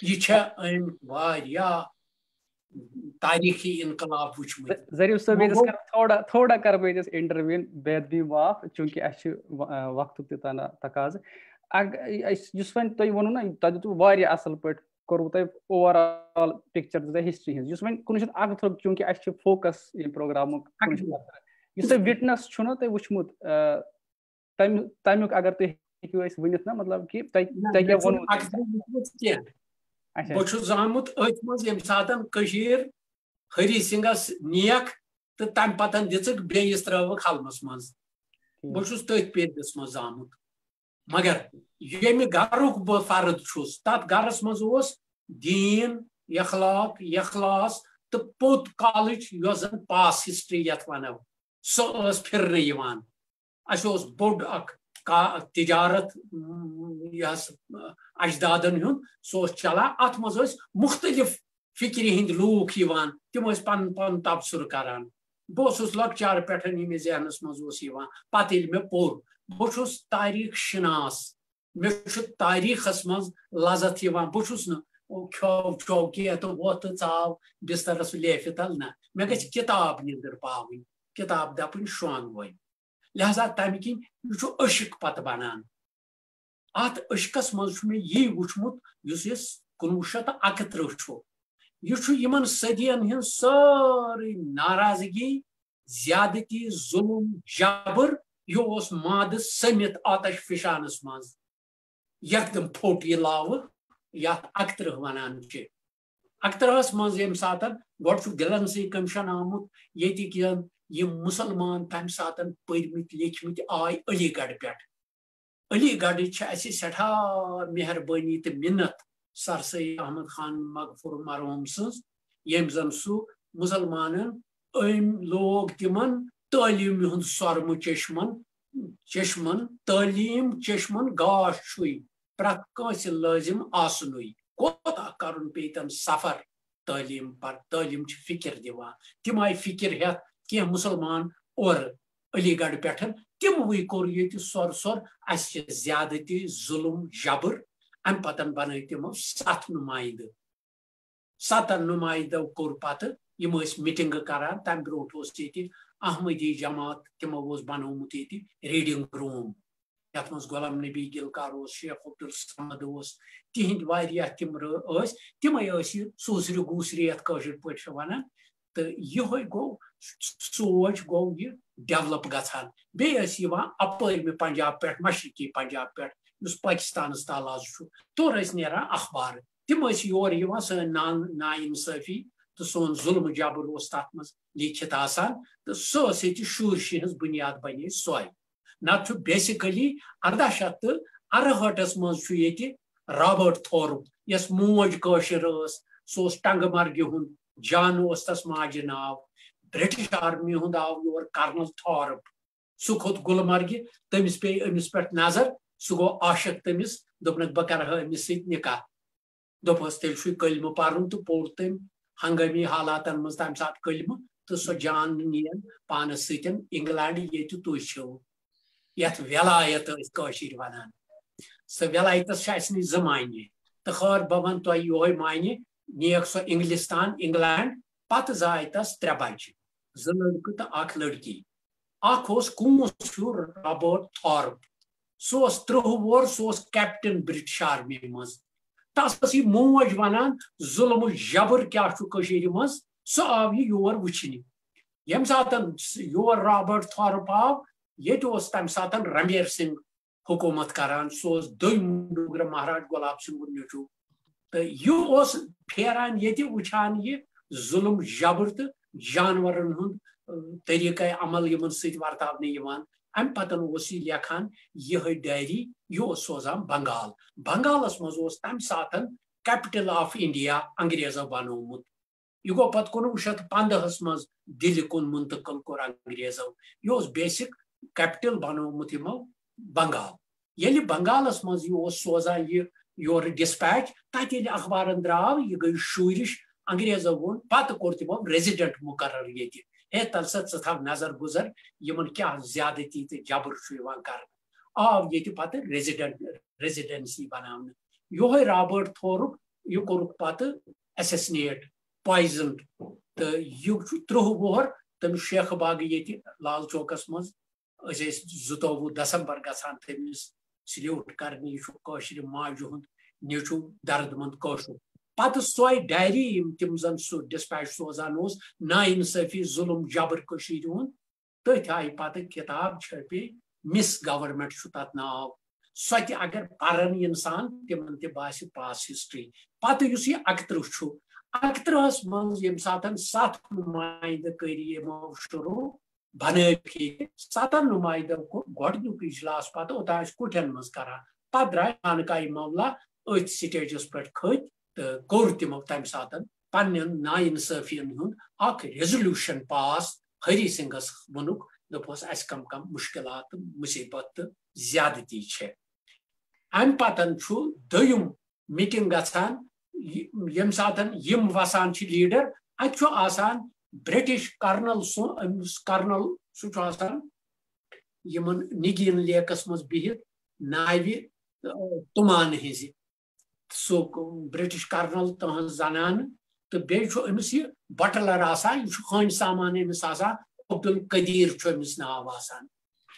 یہِ چھےٚ أمۍ واریاہ تاریٖخی انقلاب وٕچھمٕتۍ ظریٖف صٲب ییٚتٮ۪س تھوڑا کرٕ بہٕ ییٚتٮ۪س اِنٹرویٖن بے ادبی معاف چوٗنکہِ اَسہِ چھُ وقتُک تہِ تقاضہٕ یُس وۄنۍ تۄہہِ ووٚنوُ نا تۄہہِ دیُتوٕ واریاہ اَصٕل پٲٹھۍ کوٚروٕ تۄہہِ اوٚوَرآل پِکچَر دِژ تۄہہِ ہِسٹرٛی ہِنٛز. یُس وۄنۍ 1971 چوٗنٛکہِ اَسہِ چھِ فوکَس ییٚمہِ پرٛوگرامُک یُس تۄہہِ وِٹنَس چھُ نا تۄہہِ وٕچھمُت تَمیُک اگر تُہۍ ہیٚکِو اَسہِ ؤنِتھ نا مطلب کہِ تۄہہِ کیٛاہ ووٚنوُ. بہٕ چھُس زامُت أتھۍ منٛز ییٚمہِ ساتہٕ کٔشیٖر ہری سِنٛگَس نِیَکھ تہٕ تَمہِ پَتہٕ دِژٕکھ بیٚیِس ترٛٲوٕکھ حلمَس منٛز. بہٕ چھُس تٔتھۍ پیٖرِیڈَس منٛز زامُت. مگر ییٚمہِ گرُک بہٕ فرد چھُس تَتھ گرَس منٛز اوس دیٖن اخلاص تہٕ پوٚت کالٕچ یۄس زَن پاس ہسٹری یَتھ وَنو سۄ ٲس پھِرنہٕ یِوان. اَسہِ اوس بوٚڑ اکھ تِجارت یۄس اجدادن ہُنٛد سُہ اوس چلان. اَتھ منٛز ٲسۍ مُختٔلِف فِکرِ ہٕنٛدۍ لوٗکھ یِوان تِم ٲسۍ پَنُن پَنُن تبصرٕ کران. بہٕ اوسُس لۄکچارٕ پٮ۪ٹھ ییٚمِس ذہنَس منٛز اوس یِوان. پَتہٕ ییٚلہِ مےٚ پوٚر بہٕ چھُس تاریٖخ شِناس. مےٚ چھُ تاریٖخَس منٛز لذت یِوان. بہٕ چھُس نہٕ کھیوٚو کینٛہہ تہٕ ووٚتھ تہٕ ژاو بِسترس لیفہِ تل نہ. مےٚ گژھِ کِتاب نیٚدٕر پاوٕنۍ کِتاب دَپٕنۍ شۄنٛگ وۄنۍ. لہذا تَمہِ کِنۍ یہِ چھُ عشق پتہٕ بنان. اَتھ عشقس منٛز چھُ مےٚ یی وٕچھمُت یُس یہِ 1931 چھُ. یہِ چھُ یِمن صدین ہٕنٛز سٲرٕے ناراضگی زیادتی ظُلم جبر یہِ اوس مادٕ سٔمِتھ آتش فِشانس منٛز یکدم پھوٚٹ یہِ لاوٕ یتھ 31 ونان چھِ. 31 منٛز ییٚمہِ ساتہٕ گۄڈٕ چھُ دِلنسی کٔمِشن آمُت ییٚتِکۍ یِم مُسلمان تَمہِ ساتہٕ پٔرمٕتۍ لیٚکھمٕتۍ آے علی گڑھ پٮ۪ٹھ. علی گڑھٕچ چھِ اَسہِ سٮ۪ٹھاہ مہربٲنی تہٕ مِنت سر سید احمد خان مغفور مرحوٗم سٕنٛز ییٚمۍ زن سُہ مُسلمانن أمۍ لوگ تِمن تعلیٖمہِ ہُنٛد سۄرمہٕ چشمن تعلیٖم چشمن گاش چھُے پرٛٮ۪تھ کٲنٛسہِ لٲزِم آسنُے. کوتاہ کرُن پیٚیہِ تن سفر تعلیٖم پر. تعلیٖم چھِ فِکر دِوان. تِم آیہِ فِکر ہٮ۪تھ کینٛہہ مُسلمان اورٕ علی گڑھ پٮ۪ٹھ. تِموٕے کوٚر ییٚتہِ سۄر اَسہِ چھِ زیادتی ظُلم جبر. اَمہِ پتہٕ بنٲے تِمو 7 نُمایندٕ. 7 نُمایندو کوٚر پتہٕ یِم ٲسۍ مِٹنگہٕ کران. تَمہِ برونٛٹھ اوس ییٚتہِ احمدی جماعت تِمو اوس بنومُت ییٚتہِ ریڈنگ روٗم یتھ منٛز غلام نبی گلکار اوس شیخ عبدالصمد اوس تِہنٛدۍ واریاہ تِم ٲسۍ. تِمے ٲسۍ یہِ سوٗسرِ گوٗسرِ یتھ کٲشِر پٲٹھۍ چھِ ونان. تہٕ یِہوے گوٚو سونٛچ گوٚو یہِ ڈیولپ گژھان. بیٚیہِ ٲسۍ یِوان اپٲرمہِ پنجاب پٮ۪ٹھ مشرقی پنجاب پٮ۪ٹھ یُس پٲکِستانس تل آز چھُ تورٕ ٲسۍ نیران اخبار. تِم ٲسۍ یور یِوان سٲنۍ نا انصٲفی تہٕ سون ظُلم جبر اوس تتھ منٛز لیٖکھِتھ آسان. تہٕ سۄ ٲس ییٚتہِ شوٗرشہِ ہٕنٛز بُنیاد بنے سۄے. نتہٕ چھُ بیسِکلی 1868 منٛز چھُ ییٚتہِ رابٲٹ تھورُپ یۄس موج کٲشِر ٲس سُہ اوس ٹنگہٕ مرگہِ ہُنٛد. جان اوس تس ماجہِ ناو. برٹش آرمی ہُنٛد آو یور کرنل تھورُپ. سُہ کھوٚت گُلمرگہِ. تٔمِس پیٚیہِ أمِس پٮ۪ٹھ نظر. سُہ گوٚو عاشق تٔمِس. دوٚپنکھ بہٕ کرٕ ہا أمِس سۭتۍ نکاح. دوٚپہس تیٚلہِ چھُے کٔلمہٕ پرُن تہٕ پوٚر تٔمۍ ہنگٲمی حالاتن منٛز تمہِ ساتہٕ کٔلمہٕ تہٕ سۄ جان نِیَن پانس سۭتۍ انگلینڈ ییٚتہِ تُہۍ چھِو یتھ وِلایت ٲسۍ کٲشِر ونان. سۄ وِلایتس چھِ اَسہِ نِش 2 معنی. تہٕ خٲر بہٕ وَنہٕ تۄہہِ یِہوے معنی. نِیَکھ سۄ انگلستان انگلینڈ. پتہٕ زاے تس 3 بچہِ 2 لڑکہٕ تہٕ 1 لڑکی. اکھ اوس کوٗس ہیوٗ رابٲٹ تھورُپ. سُہ اوس 30 وُہُر. سُہ اوس کیپٹن برٹش آرمی منٛز. تس ٲس یہِ موج ونان ظُلم جبر کیٛاہ چھُ کٔشیٖرِ منٛز. سُہ آو یہِ یور وٕچھنہِ. ییٚمہِ ساتہٕ یور رابٲٹ تھورُپ آو ییٚتہِ اوس تمہِ ساتہٕ رمبیر سنگھ حکوٗمت کران. سُہ اوس 2م ڈوگرہ مہاراج گۄلاب سنگُن نیٚچوٗ. تہٕ یہِ اوس پھیران ییٚتہِ وٕچھان یہِ ظُلم جبر تہٕ جانورن ہُنٛد طٔریٖقے عمل یِمن سۭتۍ ورتاونہٕ یِوان. اَمہِ پتہٕ اوس یہِ لیکھان یِہے ڈایری. یہِ اوس سوزان بنگال. بنگالس منٛز اوس تمہِ ساتہٕ کیپٹل آف انڈیا انگریزو بنومُت. یہِ گوٚو پتہٕ 1915 منٛز دِلہِ کُن منتقل کوٚر انگریزو. یہِ اوس بیسِک کیپٹل بنومُت یِمو بنگال. ییٚلہِ بنگالس منٛز یہِ اوس سوزان یہِ یورٕ ڈسپیچ تتہِ ییٚلہِ اخبارن درٛاو یہِ گٔے شوٗرِش. انگریزو ووٚن پتہٕ کوٚر تِمو ریزیڈنٹ مُقرر ییٚتہِ. ہے تل سا ژٕ تھاو نظر گُزر یِمن کیٛاہ زیادتی تہٕ جبر چھُ یِوان کرنہٕ. آو ییٚتہِ پتہٕ ریزیڈنسی بناونہٕ. یِہوے رابٲٹ تھورُپ یہِ کوٚرُکھ پتہٕ ایسیسنیٹ پویزن. تہٕ یہِ چھُ 30 وُہُر. تٔمِس شیخہٕ باغ ییٚتہِ لال چوکس منٛز ٲسۍ 22 دسمبر گژھان تٔمِس سلیوٹ کرنی یہ کاشر ماجہ ہند نیچو درد مند کاشر پتہ سوے ڈائری تم زن سہ ڈسپیچ سوزان نا انصافی ظلم جبر کشیر ہند تھی آئی پتہ کتاب چھپی مس گورمنٹ تر ناو سو تہ اگر پرن انسان تمن تہ باس پاس ہسٹری پتہ اس یہ 31 31 من یم سات 7 نمائندہ کری یمو شروع بنائی 7 نمائندہ گۄڈنیُک اجلاس پتہ اوتان کٹھن مز کران پتہ درائے خانقاہ مولا ات سٹیجس پہ کھت تو کور تمو تمہ سات پن نا انصافین ہند اخ ریزولوشن پاس ہری سنگھس ونک دپس اس کم کم مشکلات مصیبت تو زیادتی چھ ام پتن دویم میٹنگ گژھان یم سات یم وسان لیڈر ات آسان برٹش کرنل کرنل سہ یمن نگین لیکس مز بہت ناوِ تمان ہز سہ برٹش کرنل تہذ زنان تو بیس یہ بٹلر آسان یہ خان سامان امس آسان عبدالقدیر امس ناو آسان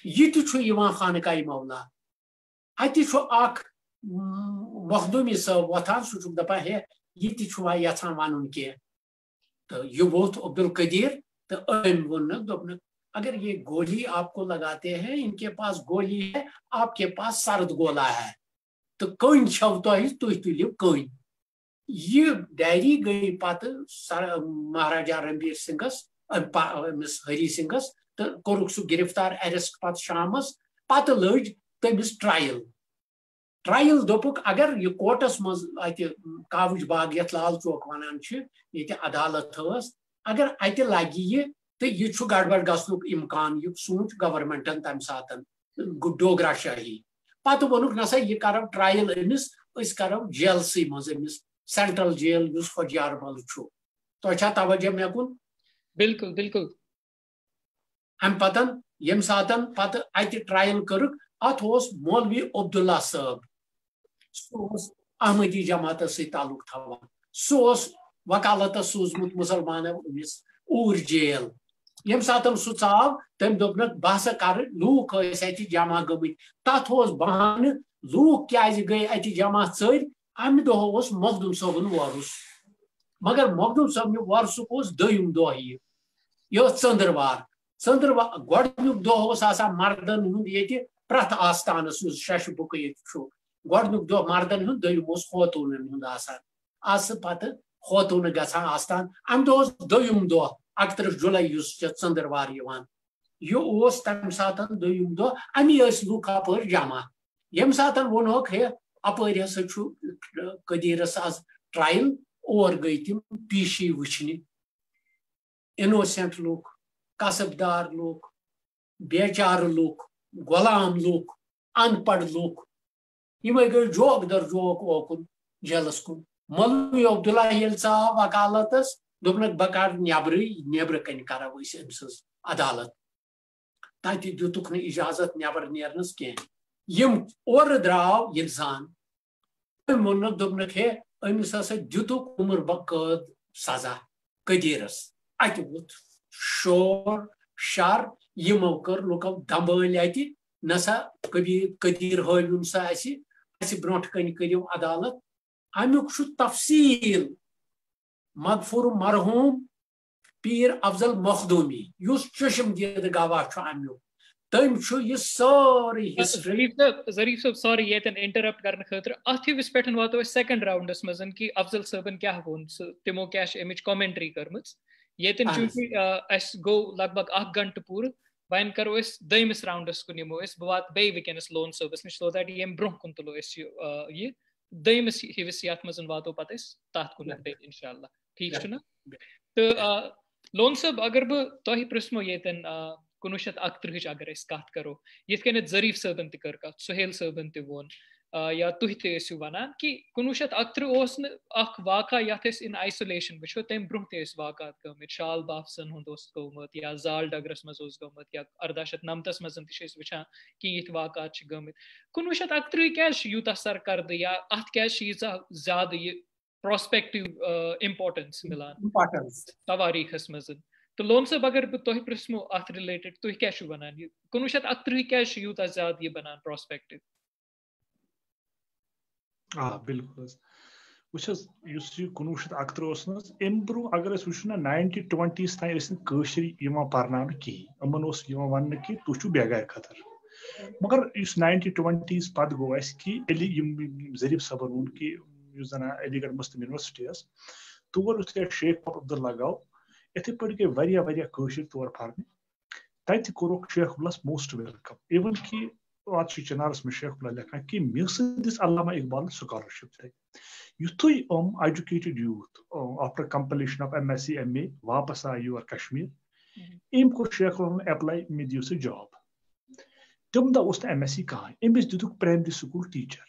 یہ تہ خانقاہ مولا اتہ مخدومی صاحب وتھان سہ دپان ہے یہ تہ یژھان ون کی تو یہ ووت عبدالقدیر تو ام ون اگر یہ گولی آپ کو لگاتے ہیں ان کے پاس گولی ہے آپ کے پاس سرد گولا ہے تو کن چھو تھی تلیو کن یہ ڈائری گئی پتہ مہاراجا رنبیر سنگھس ہری سنگھس تو کورک سہ گرفتار ایرسٹ پتہ شامس پتہ لج تمس ٹرائل دوپک اگر یہ کورٹس مز اتہ کاوج باغ یت لال چوک ونان یہ عدالت اگر اتہ لگہ یہ تو یہ گڑبڑ گھنک امکان یہ سوچ گورمنٹن تمہ سات ڈوگرا شاہی پتہ وونک نسا یہ کرو ٹرائل امس اس کرو جیلسے مز امس سینٹرل جیل اس ہوجیاربل تہ توجہ مے کن بالکل بالکل ام پتن یم ساتن پتہ اتہ ٹرائل کرک ات مولوی عبداللہ صاحب سہ احمدی جماعت سی تعلق تھوان سہ وکالت سوزمت مسلمانو امس اور جیل یم ساتن سہ ژاو تم دپنک بہ ہسا کر لوک اتہ جمع گمت تت بہانہ لوک کیازِ گئی اتہ جمع ژر امہ دۄہ مخدوم صٲبن وۄرُس مگر مخدوم صٲبنہِ وۄرسُک دوٚیِم دۄہ یہ ژٔنٛدٕروار گۄڈنیُک دۄہ آسان مردن ہُنٛد ییٚتہِ پرٛٮ۪تھ آستانس یُس ششہِ بُکہٕ ییٚتہِ چھُ گۄڈنیُک دۄہ مردن ہُنٛد دوٚیِم خوتوٗنن ہُنٛد آسان آسہٕ پتہٕ خوتوٗنہٕ گژھان آستان امہِ دۄہ دوٚیِم دۄہ 31 جُلاے یُس ژٔنٛدٕروار یِوان یہ تمہ سات دوٚیِم دۄہ امی ٲسۍ لُکھ اپٲرۍ جمع ییٚمہِ ساتہٕ ووٚنہوکھ ہے اپٲرۍ ہسا چھُ قدیرس آز ٹرائل اور گٔے تِم پیشی وٕچھنہِ انوسینٹ لُکھ کسبدار لُکھ بیچارٕ لُکھ غلام لُکھ ان پڑھ لُکھ یِمے گٔے جوک در جوک اوکُن جیلس کُن مولوی عبداللہ ییٚلہِ ژاو وکالتس دوٚپنکھ بہٕ کڑ نیبرٕ کَنہِ کرو أسۍ أمۍ سٕنٛز عدالت تتہِ دِتُکھ نہٕ اجازت نیبر نیرنس کینٛہہ یم اورٕ درٛاو ییٚلہِ زان أمۍ ووٚننکھ دوٚپنکھ ہے أمِس ہسا دِتُکھ عمر قٲد سزا قدیرس اتہِ ووٚتھ شور شر یمو کٔر لُکو دمبٲلۍ اتہِ نسا قدیر ہٲوِن سا اسہِ برونٛٹھ کنہِ کٔرِو عدالت امیُک چھُ تفصیل مغفور مرحوم پیر افضل مخدومی یُس چشم دید گواہ چھُ امیُک تٔمۍ چھُ یہِ سٲرٕے ہسٹری ظریف صٲب سوری ییٚتٮ۪ن انٹرپٹ کرنہٕ خٲطرٕ اتھ ہِوِس پٮ۪ٹھ واتو أسۍ سیکنڈ راؤنڈس منٛز کہ افضل صٲبن کیاہ ووٚن تِمو کیاہ چھِ امِچ کامنٹری کٔرمٕژ ییٚتٮ۪ن چوٗنکہِ اَسہِ گوٚو لگ بگ 1 گنٹہٕ پوٗرٕ وۄنۍ کرو أسۍ دوٚیمِس راؤنڈس کُن یِمو أسۍ بہٕ واتہٕ بیٚیہِ وٕنکیٚنس لون صٲبس نِش سو دیٹ ییٚمہِ برونٛہہ کُن تُلو أسۍ یہِ دوٚیمِس ہِوِس یتھ منٛز واتو پتہٕ أسۍ تتھ کُنتھ بیٚیہِ انشاء اللہ ٹھیٖک چھُنہ تہٕ لون صٲب اگر بہٕ تۄہہِ پرٛژھمو ییٚتٮ۪ن 1931 اگر أسۍ کتھ کرو یِتھ کٔنٮ۪تھ ظریف صٲبن تہِ کٔر کتھ سہیل صٲبن تہِ ووٚن یا تُہۍ تہِ ٲسِو ونان کہ 1931 اوس نہٕ اکھ واقعہ یتھ أسۍ ان آیسولیشن وٕچھو تمہِ برونٛہہ تہِ ٲسۍ واقعات گٔمٕتۍ شال بافسن ہُنٛد اوس گوٚمُت یا زال ڈگرس منٛز اوس گوٚمُت یا 1899 منٛز تہِ چھِ أسۍ وٕچھان کینٛہہ واقعات چھِ گٔمٕتۍ 1931 کیازِ چھِ یوٗتاہ سرکردٕ یا اتھ کیازِ چھِ ییٖژاہ زیادٕ یہِ پراسپیکٹِو امپارٹنس مِلان تواریٖخس منٛز تہٕ لون صٲب اگر بہٕ تۄہہِ پرٛژھمو اتھ رِلیٹڈ تُہۍ کیاہ چھِو ونان یہِ 1931 کیازِ چھُ یوٗتاہ زیادٕ یہِ بنان پراسپیکٹِو بالکل وچھس یہ 1971 ام برو اگر اس وچھو نا 1920s تان اس کشر پرنان کہین امن ون کہ تھی بے گھر خطر مگر اس 1920s پتہ گو اس کہ ظریف صبر وون کہ زن علی گڑھ مسلم یونیورسٹی تور شیخ عبداللہ گو اتھے پہ گئی واریاہ کشر تور پھرنے تت کورک شیخ عبداللہ موسٹ ویلکم ایون کہ ات چنارس میں شیخ عبداللہ لکھان کہ مقصد دس علامہ اقبال سکالرشپ تھے یتھے educated youth after completion of MSc MA واپس آئی یور کشمیر ام کور شیخ عبداللہ اپلائی مے دیو سا جاب تم دہ اس MSc کہین امس دتک پرائمری سکول ٹیچر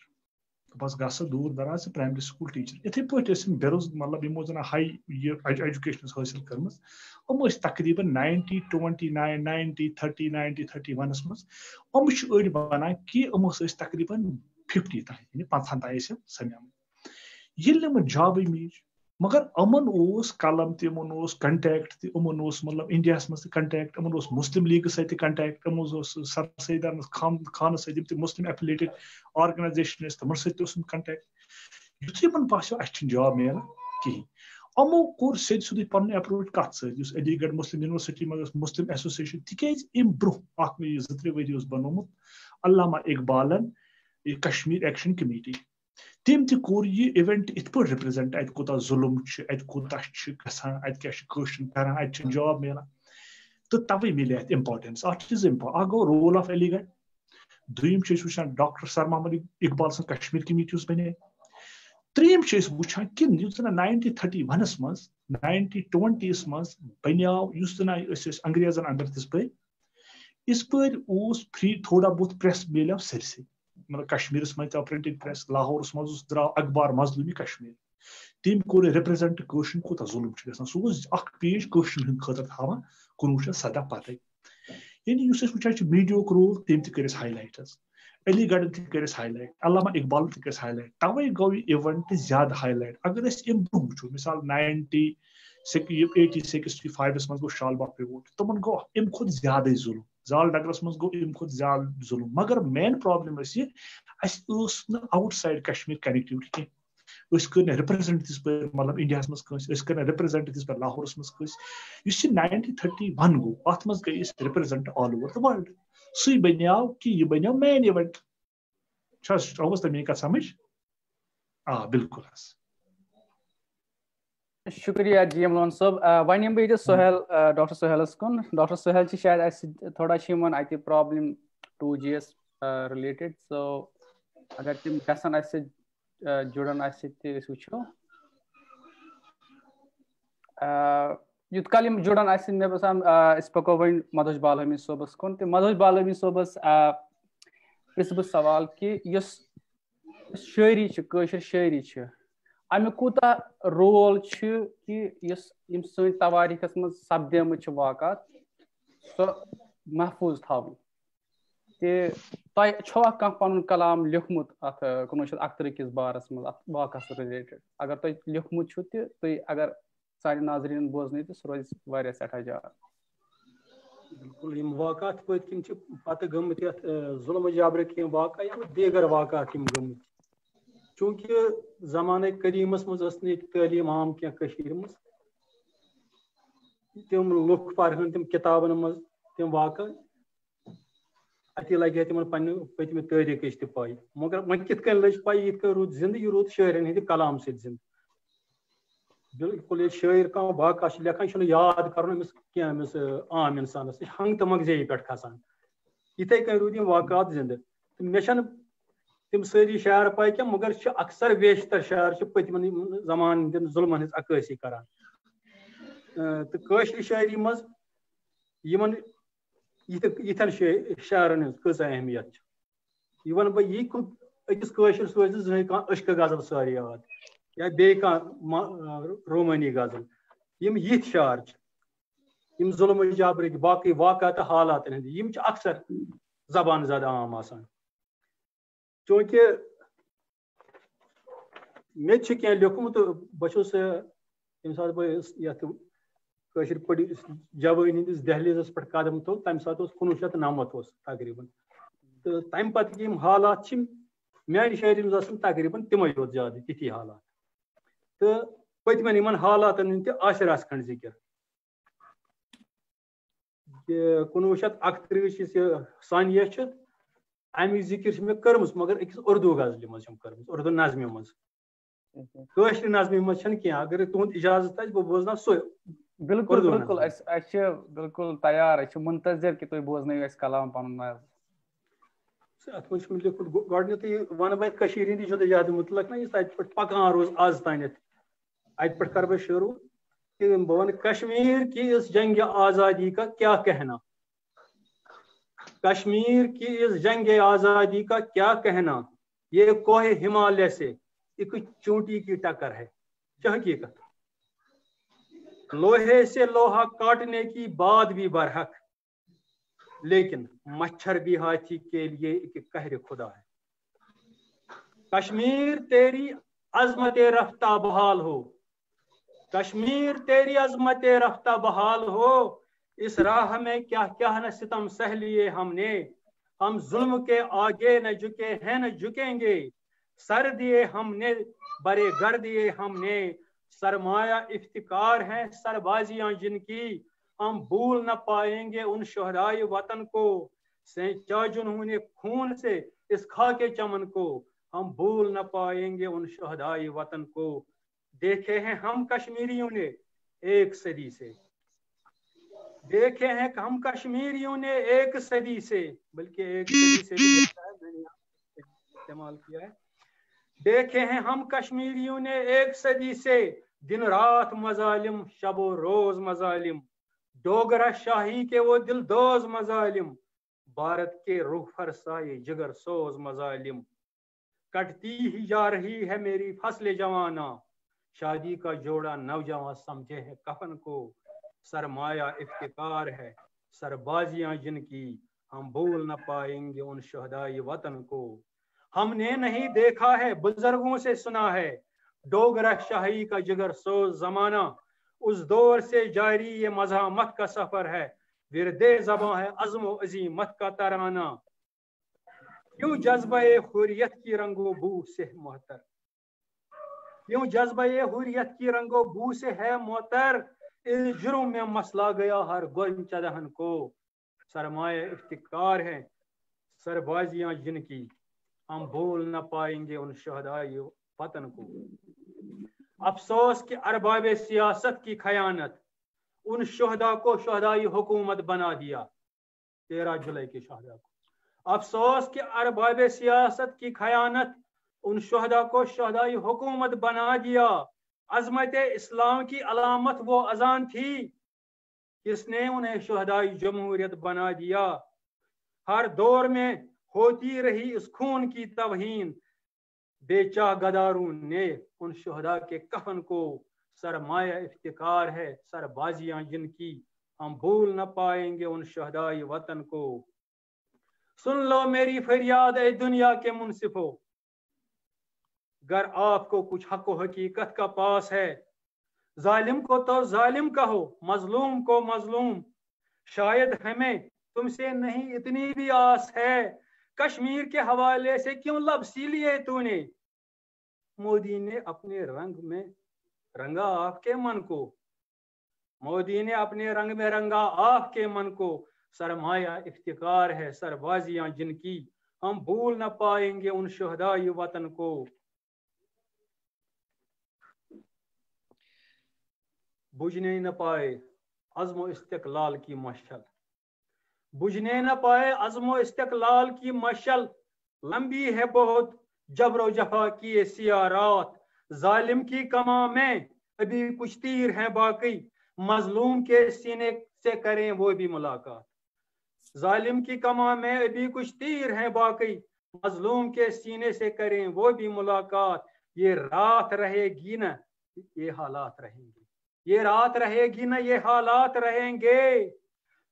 بس گھا دور دراز پرائمری سکول ٹیچر اتھے پہ بے روز مطلب یمو زن ہائی ایجوکیشن حاصل کرمز تقریباً 90 29 90 30 90 31 مز اڑ ونان کہ تقریباً 50 تان یعنی 50 تان سمے یل جاب میج مگر امن قلم تمن کنٹیکٹ تہ امن مطلب انڈیا مز کنٹیکٹ امن مسلم لیگ ست کنٹیکٹ امن سر سید احمد خان ست مسلم ایفیلیٹڈ آرگنائزیشن تمن ست کنٹیکٹ یتھے یمن باسیو اس جاب ملان کہین امو کور سید سیودے پن اپروچ کت ست علی گڑھ مسلم یونیورسٹی مز مسلم ایسوسیشن تکیاز ام برہ اخ 2-3 ؤری بنومت علامہ اقبالن کشمیر ایکشن کمیٹی تم تہ کور یہ ایونٹ ات پہ رپریزنٹ ات کوتا ظلم ات کوتا گھان ات کیا کران ات جاب ملان تو توے ملے ات امپارٹینس اخ گو رول آف علی گڑھ دویم وچان ڈاکٹر سر محمد اقبال سن کشمیر کمیٹی بنے تریم وچان کہ 1931 مز 1920s مز بنیاو اس انگریزن اندر تس پہ اس پہ فری تھوڑا بہت پریس ملو سرسے مطلب کشمیرس مز پرنٹنگ پریس لاہورس مز درو اخبار مظلومی کشمیر تم کور ریپرزینٹ کوشن کوتا ظلم گھان سہ اخ پیج کوشن ہند خاطر تھوان 1917 پتہ یعنی اس وچان میڈیاک رول تم تہ کرس ہائی لائٹ علی گڑھ تہ کرس ہائی لائٹ علامہ اقبال تہ کرس ہائی لائٹ توے گو یہ ایونٹ زیادہ ہائی لائٹ اگر ام برہ وچو مثال 85 مز گو شال باغ ریوٹ تمن گو ام کھت زیادہ ظلم زال ڈگرس مز گو ام کھت زیادہ ظلم مگر مین پرابلم یہ آؤٹ سائڈ کشمیر کنیکٹیوٹی کر رپریزنٹ تس پہ مطلب انڈیا مز کر رپریزنٹ تس پہ لاہورس مز اس 1931 گو ات مز گئی رپریزنٹ آل اوور دا ورلڈ سی بنیاو کہ یہ بنیاو مین ایونٹ آوس تمہیں کت سمجھ بالکل شکریہ جی ایم لون صاحب ون بہ سہیل ڈاکٹر سہیلس کن ڈاکٹر سہیل شاید تھوڑا اتہ پرابلم 2G رلیٹڈ سو اگر تم گھن جڑان وچھو یوت کال جڑان مے باسان پکو ون مدھوج بالہمی صوبس کن تو مدھوج بالہمی صوبس پرژھ بہ سوال کہ اس شاعری قٲشِر شاعری امیُک کوٗتاہ رول کہ یم سن تواریخس مز سپدیمٕتۍ چھِ واقعات سۄ محفوٗظ تھاوٕنۍ تہِ تۄہہِ چھوا کانٛہہ پنُن کلام لیوٗکھمُت اتھ 1971 کِس بارس منٛز اتھ واقعس رِلیٹڈ اگر تۄہہِ لیوٗکھمُت چھُ تہِ تُہۍ اگر سانہِ ناظریٖنن بوزنٲیِو تہٕ سُہ روزِ واریاہ سٮ۪ٹھاہ جان بالکل یم واقعات پٔتۍ کِنۍ چھِ پتہٕ گٔمٕتۍ یتھ ظُلمہٕ جبرٕکۍ کینٛہہ واقع یا دیگر واقعات یِم گٔمٕتۍ چوٗنٛکہِ زمانٕے قدیٖمس منٛز ٲس نہٕ ییٚتہِ تعلیٖم عام کینٛہہ کٔشیٖرِ منٛز تِم لُکھ پرہن تِم کِتابن منٛز تِم واقع اتی لگہِ ہا تِمن پننہِ پٔتمہِ تٲریٖخٕچ تہِ پاے مگر وۄنۍ کِتھ کٔنۍ لٔج پاے یِتھ کٔنۍ روٗد زندٕ یہِ روٗد شٲعرن ہٕنٛدِ کلام سۭتۍ زندٕ بالکل ییٚلہِ شٲعر کانٛہہ واقعہ چھُ لیکھان یہِ چھُنہٕ یاد کرُن أمِس کینٛہہ أمِس عام انسانس یہِ چھُ ہنٛگ تہٕ منٛگ زیٚیہِ پٮ۪ٹھ کھسان یِتھے کٔنۍ روٗدۍ یِم واقعات زندٕ تہٕ مےٚ چھنہٕ تِم سٲری شعر پاے کینٛہہ مگر چھِ اکثر بیشتر شعر چھِ پٔتمٮ۪ن زمانن ہٕنٛدٮ۪ن ظُلمن ہٕنٛز عکٲسی کران تہٕ کٲشرِ شاعری منٛز یِمن یِتھٮ۪ن شعرن ہٕنٛز کۭژاہ اہمیت چھِ یہِ وَنہٕ بہٕ یی أکِس کٲشرِس روزِ نہٕ زٕہٕنۍ کانٛہہ عشقہٕ غزل سارِ یاد یا بیٚیہِ کانٛہہ رومٲنی غزل یِم یِتھۍ شعر چھِ یِم ظُلمہٕ جبرٕکۍ باقٕے واقعات تہٕ حالاتن ہٕنٛدۍ یِم چھِ اکثر زبان زد عام آسان چوٗنٛکہِ مےٚ تہِ چھُ کینٛہہ لیوٗکھمُت بہٕ چھُس ییٚمہِ ساتہٕ بہٕ یتھ کٲشِر پٲٹھۍ جوٲنی ہٕنٛدِس دہلیٖزس پٮ۪ٹھ قدم تھوٚو تمہِ ساتہٕ اوس 1990 اوس تقریٖبن تہٕ تمہِ پتہٕ یِم حالات چھِ میانہِ شاعری منٛز آسان تقریٖباً تِمے یوت زیادٕ تِتھی حالات تہٕ پٔتمٮ۪ن یِمن حالاتن ہُنٛد تہِ آسہِ رَژھ کھنٛڈ ذِکر 1931 یُس یہِ سانیہ چھِ اَمِچ ذِکر چھِ مےٚ کٔرمٕژ مگر أکِس اُردو غزلہِ منٛز چھَم کٔرمٕژ اُردو نظمہِ منٛز کٲشرِ نظمہِ منٛز چھَنہٕ کینٛہہ اگر تُہُنٛد اِجازت آسہِ بہٕ بوزناو سُے بالکل بالکل أسۍ چھِ بالکل تیار أسۍ چھِ منتظر کہِ تُہۍ بوزنٲیِو اَسہِ کلام پنُن اَتھ منٛز چھُ مےٚ لیوٗکھمُت گۄڈٕنیتھٕے وَنہٕ بہٕ کٔشیٖرِ ہِنٛدی چھُ زیادٕ مُتعلق نہ یُس اَتہِ پٮ۪ٹھ پَکان روز آز تانٮ۪تھ اَتہِ پٮ۪ٹھ کَرٕ بہٕ شروٗع کہ بہٕ وَنہٕ کشمیٖر کی اس جنگ آزادی کا کیا کہنا کشمیر کی اس جنگ آزادی کا کیا کہنا یہ کوہ ہمالیہ سے ایک چونٹی کی ٹکر ہے کیا حقیقت لوہے سے لوہا کاٹنے کی بات بھی برحق لیکن مچھر بھی ہاتھی کے لیے ایک قہر خدا ہے کشمیر تیری عظمت رفتہ بحال ہو کشمیر تیری عظمت رفتہ بحال ہو اس راہ میں کیا کیا نہ ستم سہ لیے ہم نے ہم ظلم کے آگے نہ جھکے ہیں نہ جھکیں گے سر دیے ہم نے برے گر دیے ہم نے سرمایہ افتخار ہیں سربازیاں جن کی ہم بھول نہ پائیں گے ان شہدائے وطن کو سینچا جنہوں نے خون سے اس خاک چمن کو ہم بھول نہ پائیں گے ان شہدائے وطن کو دیکھے ہیں ہم کشمیریوں نے ایک صدی سے دیکھے ہیں کہ ہم کشمیریوں نے ایک صدی سے بلکہ ایک صدی سے بھی میں نے استعمال کیا ہے دیکھے ہیں ہم کشمیریوں نے ایک صدی سے دن رات مظالم شب و روز مظالم ڈوگرا شاہی کے وہ دل دوز مظالم بھارت کے روح فرسائے جگر سوز مظالم کٹتی ہی جا رہی ہے میری فصل جوانا شادی کا جوڑا نوجوان سمجھے ہے کفن کو سرمایہ افتخار ہے سربازیاں جن کی ہم بھول نہ پائیں گے ان شہدائے وطن کو ہم نے نہیں دیکھا ہے بزرگوں سے سنا ہے ڈوگرا شاہی کا جگر سوز زمانہ اس دور سے جاری یہ مزاحمت کا سفر ہے وردے زباں ہے عزم و عزیمت کا ترانہ کیوں جذبہ حریت کی رنگ و بو سے محتر کیوں جذبہ حریت کی رنگ و بو سے ہے محتر اس جرم میں مسلا گیا ہر گنچہ دہن کو سرمایہ افتخار ہے سربازیاں جن کی ہم بھول نہ پائیں گے ان شہدائے وطن کو افسوس کہ ارباب سیاست کی خیانت ان شہداء کو شہدائی حکومت بنا دیا 13 جولائی کے شہداء کو افسوس کہ ارباب سیاست کی خیانت ان شہداء کو شہدائی حکومت بنا دیا عظمت اسلام کی علامت وہ اذان تھی کس نے انہیں شہدائی جمہوریت بنا دیا ہر دور میں ہوتی رہی اس خون کی توہین بے چاہ غداروں نے ان شہداء کے کفن کو سرمایہ افتخار ہے سربازیاں جن کی ہم بھول نہ پائیں گے ان شہدائے وطن کو سن لو میری فریاد اے دنیا کے منصفو گر آپ کو کچھ حق و حقیقت کا پاس ہے ظالم کو تو ظالم کہو مظلوم کو مظلوم شاید ہمیں تم سے نہیں اتنی بھی آس ہے کشمیر کے حوالے سے کیوں لب سی لیے تو نے مودی نے اپنے رنگ میں رنگا آپ کے من کو مودی نے اپنے رنگ میں رنگا آپ کے من کو سرمایہ افتخار ہے سربازیاں جن کی ہم بھول نہ پائیں گے ان شہدائے وطن کو بجھنے نہ پائے عزم و استقلال کی مشعل بجھنے نہ پائے عزم و استقلال کی مشعل لمبی ہے بہت جبر و جفا کی سیاہ رات ظالم کی کماں میں ابھی کچھ تیر ہیں باقی مظلوم کے سینے سے کریں وہ بھی ملاقات ظالم کی کماں میں ابھی کچھ تیر ہیں باقی مظلوم کے سینے سے کریں وہ بھی ملاقات یہ رات رہے گی نہ یہ حالات رہیں گے یہ رات رہے گی نہ یہ حالات رہیں گے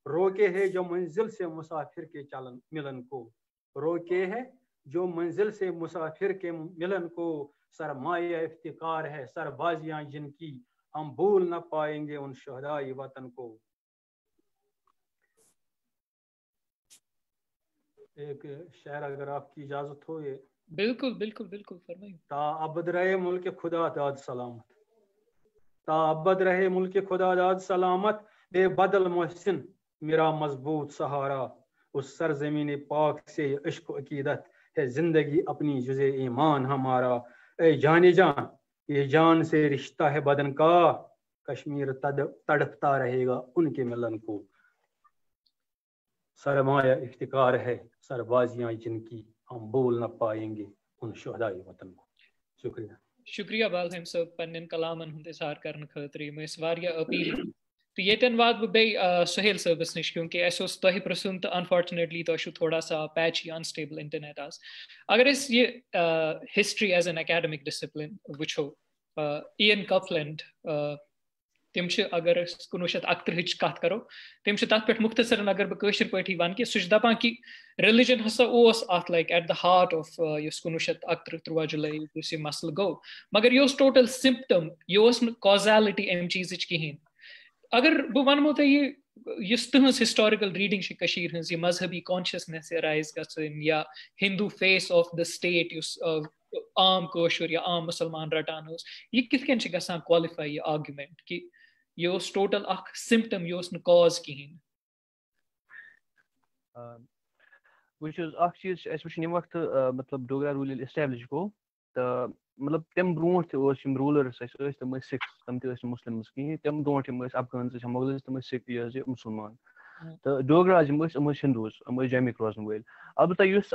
روکے ہے جو منزل سے مسافر کے چلن ملن کو روکے ہے جو منزل سے مسافر کے ملن کو سرمایہ افتخار ہے سربازیاں جن کی ہم بھول نہ پائیں گے ان شہدائے وطن کو ایک شعر اگر آپ کی اجازت ہو یہ بالکل بالکل بالکل فرمائیں. تا ابد رہے ملک خدا داد سلامت. تا ابد رہے ملک خدا داد سلامت. بے بدل محسن میرا مضبوط سہارا. اس سرزمین پاک سے عشق و عقیدت ہے زندگی اپنی جزے ایمان ہمارا. اے جان جان یہ جان سے رشتہ ہے بدن کا. کشمیر تڑپتا رہے گا ان کے ملن کو. سرمایہ افتخار ہے سربازیاں جن کی ہم بول نہ پائیں گے ان شہدائے وطن کو. شکریہ. شکریہ بالہم صٲب پنن کلامن ہند اظہار کرنے خاطر یم واریاہ اپیل. تو یتن وات بہ بیٚیہِ سہیل صٲبس نش کیونکہ اسہ اوس تۄہہِ پرژھُن تہٕ انفارچُنیٹلی تۄہہِ چھُ تھوڑا سا پیچی انسٹیبل انٹرنیٹ آز. اگر أسۍ یہ history as an academic discipline وٕچھو ایئن کپلینڈ تم اگر 1931 کت کرو تم تر پہ مختصراً اگر بہ کٲشر پٲٹھی ون کہ سہ دپان کہ ریلیجن ہسا اوس ات like at the heart of اس 1931 جولائی اس یہ مسئلہ گو مگر یہ ٹوٹل سمپٹم یہ کازیلٹی ام چیز کہین. اگر بہ ونمو تہ یہ تہذ ہسٹوریکل ریڈنگ ہز یہ مذہبی کانشیسنیس رائز گھن یا ہندو فیس آف دا سٹیٹ اس عام کٲشُر یا عام مسلمان رٹان یہ کت کن گژھان کوالیفائی یہ آرگیومنٹ کہ یہ ٹوٹل اخ سمپٹم یہ کاز کہین. وچ اخ چیز اس وچ یم وقت مطلب ڈوگرا رول اسٹیبلش گو تو مطلب تم برو تم رولرس تم سکھ تم مسلمز کہیں تم برو افغانز مغلز تم سکھ یہ مسلمان تو ڈوگراز ہندوز جمک روزن ول. البتہ اس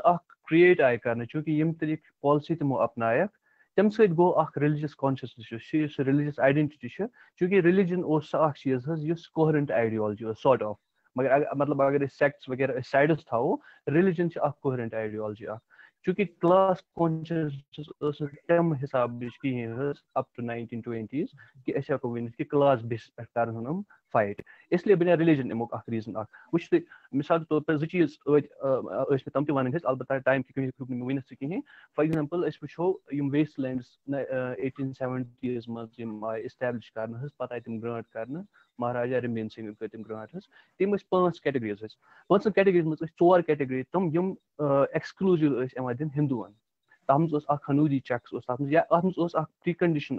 کریٹ آئی کر چونکہ یم طریقہ پالسی تمو اپنائک تم سی گو اخ ریلیجس کانشیسنس ریلیجس آئیڈینٹی چونکہ ریلیجن سا چیز اس کوہرنٹ آئیڈیالوجی سارٹ آف مگر مطلب اگر سیکٹس وغیرہ سائڈس تھو ریلیجن کوہرنٹ آئیڈیالوجی چونکہ کلاس کانشیسنس تم حساب کہین اپ ٹو 1920s کہ اس ہیکو ورنت کہ کلاس بیسس پہ کرن ہم فائٹ اس لیے بنیا ریلیجن امیک اخ ریزن وچ تھی مثال کے طور پر زٕ چیز تم تہ ون البتہ ٹائم کی ورنت سہ کہین. فار ایگزامپل اس وچو یم ویسٹ لینڈس 1870s مز آئی اسٹیبلش کرنے پتہ آئی تم گرانٹ کرنے مہاراجا رمین سنگھ کر تم گرانٹ تم 5 کیٹگریز 5 کیٹگریز مز 4 کیٹگری تم یم ایکسکلوزو دن ہندوون تر مز ہنودی چیکس ات مز پری کنڈیشن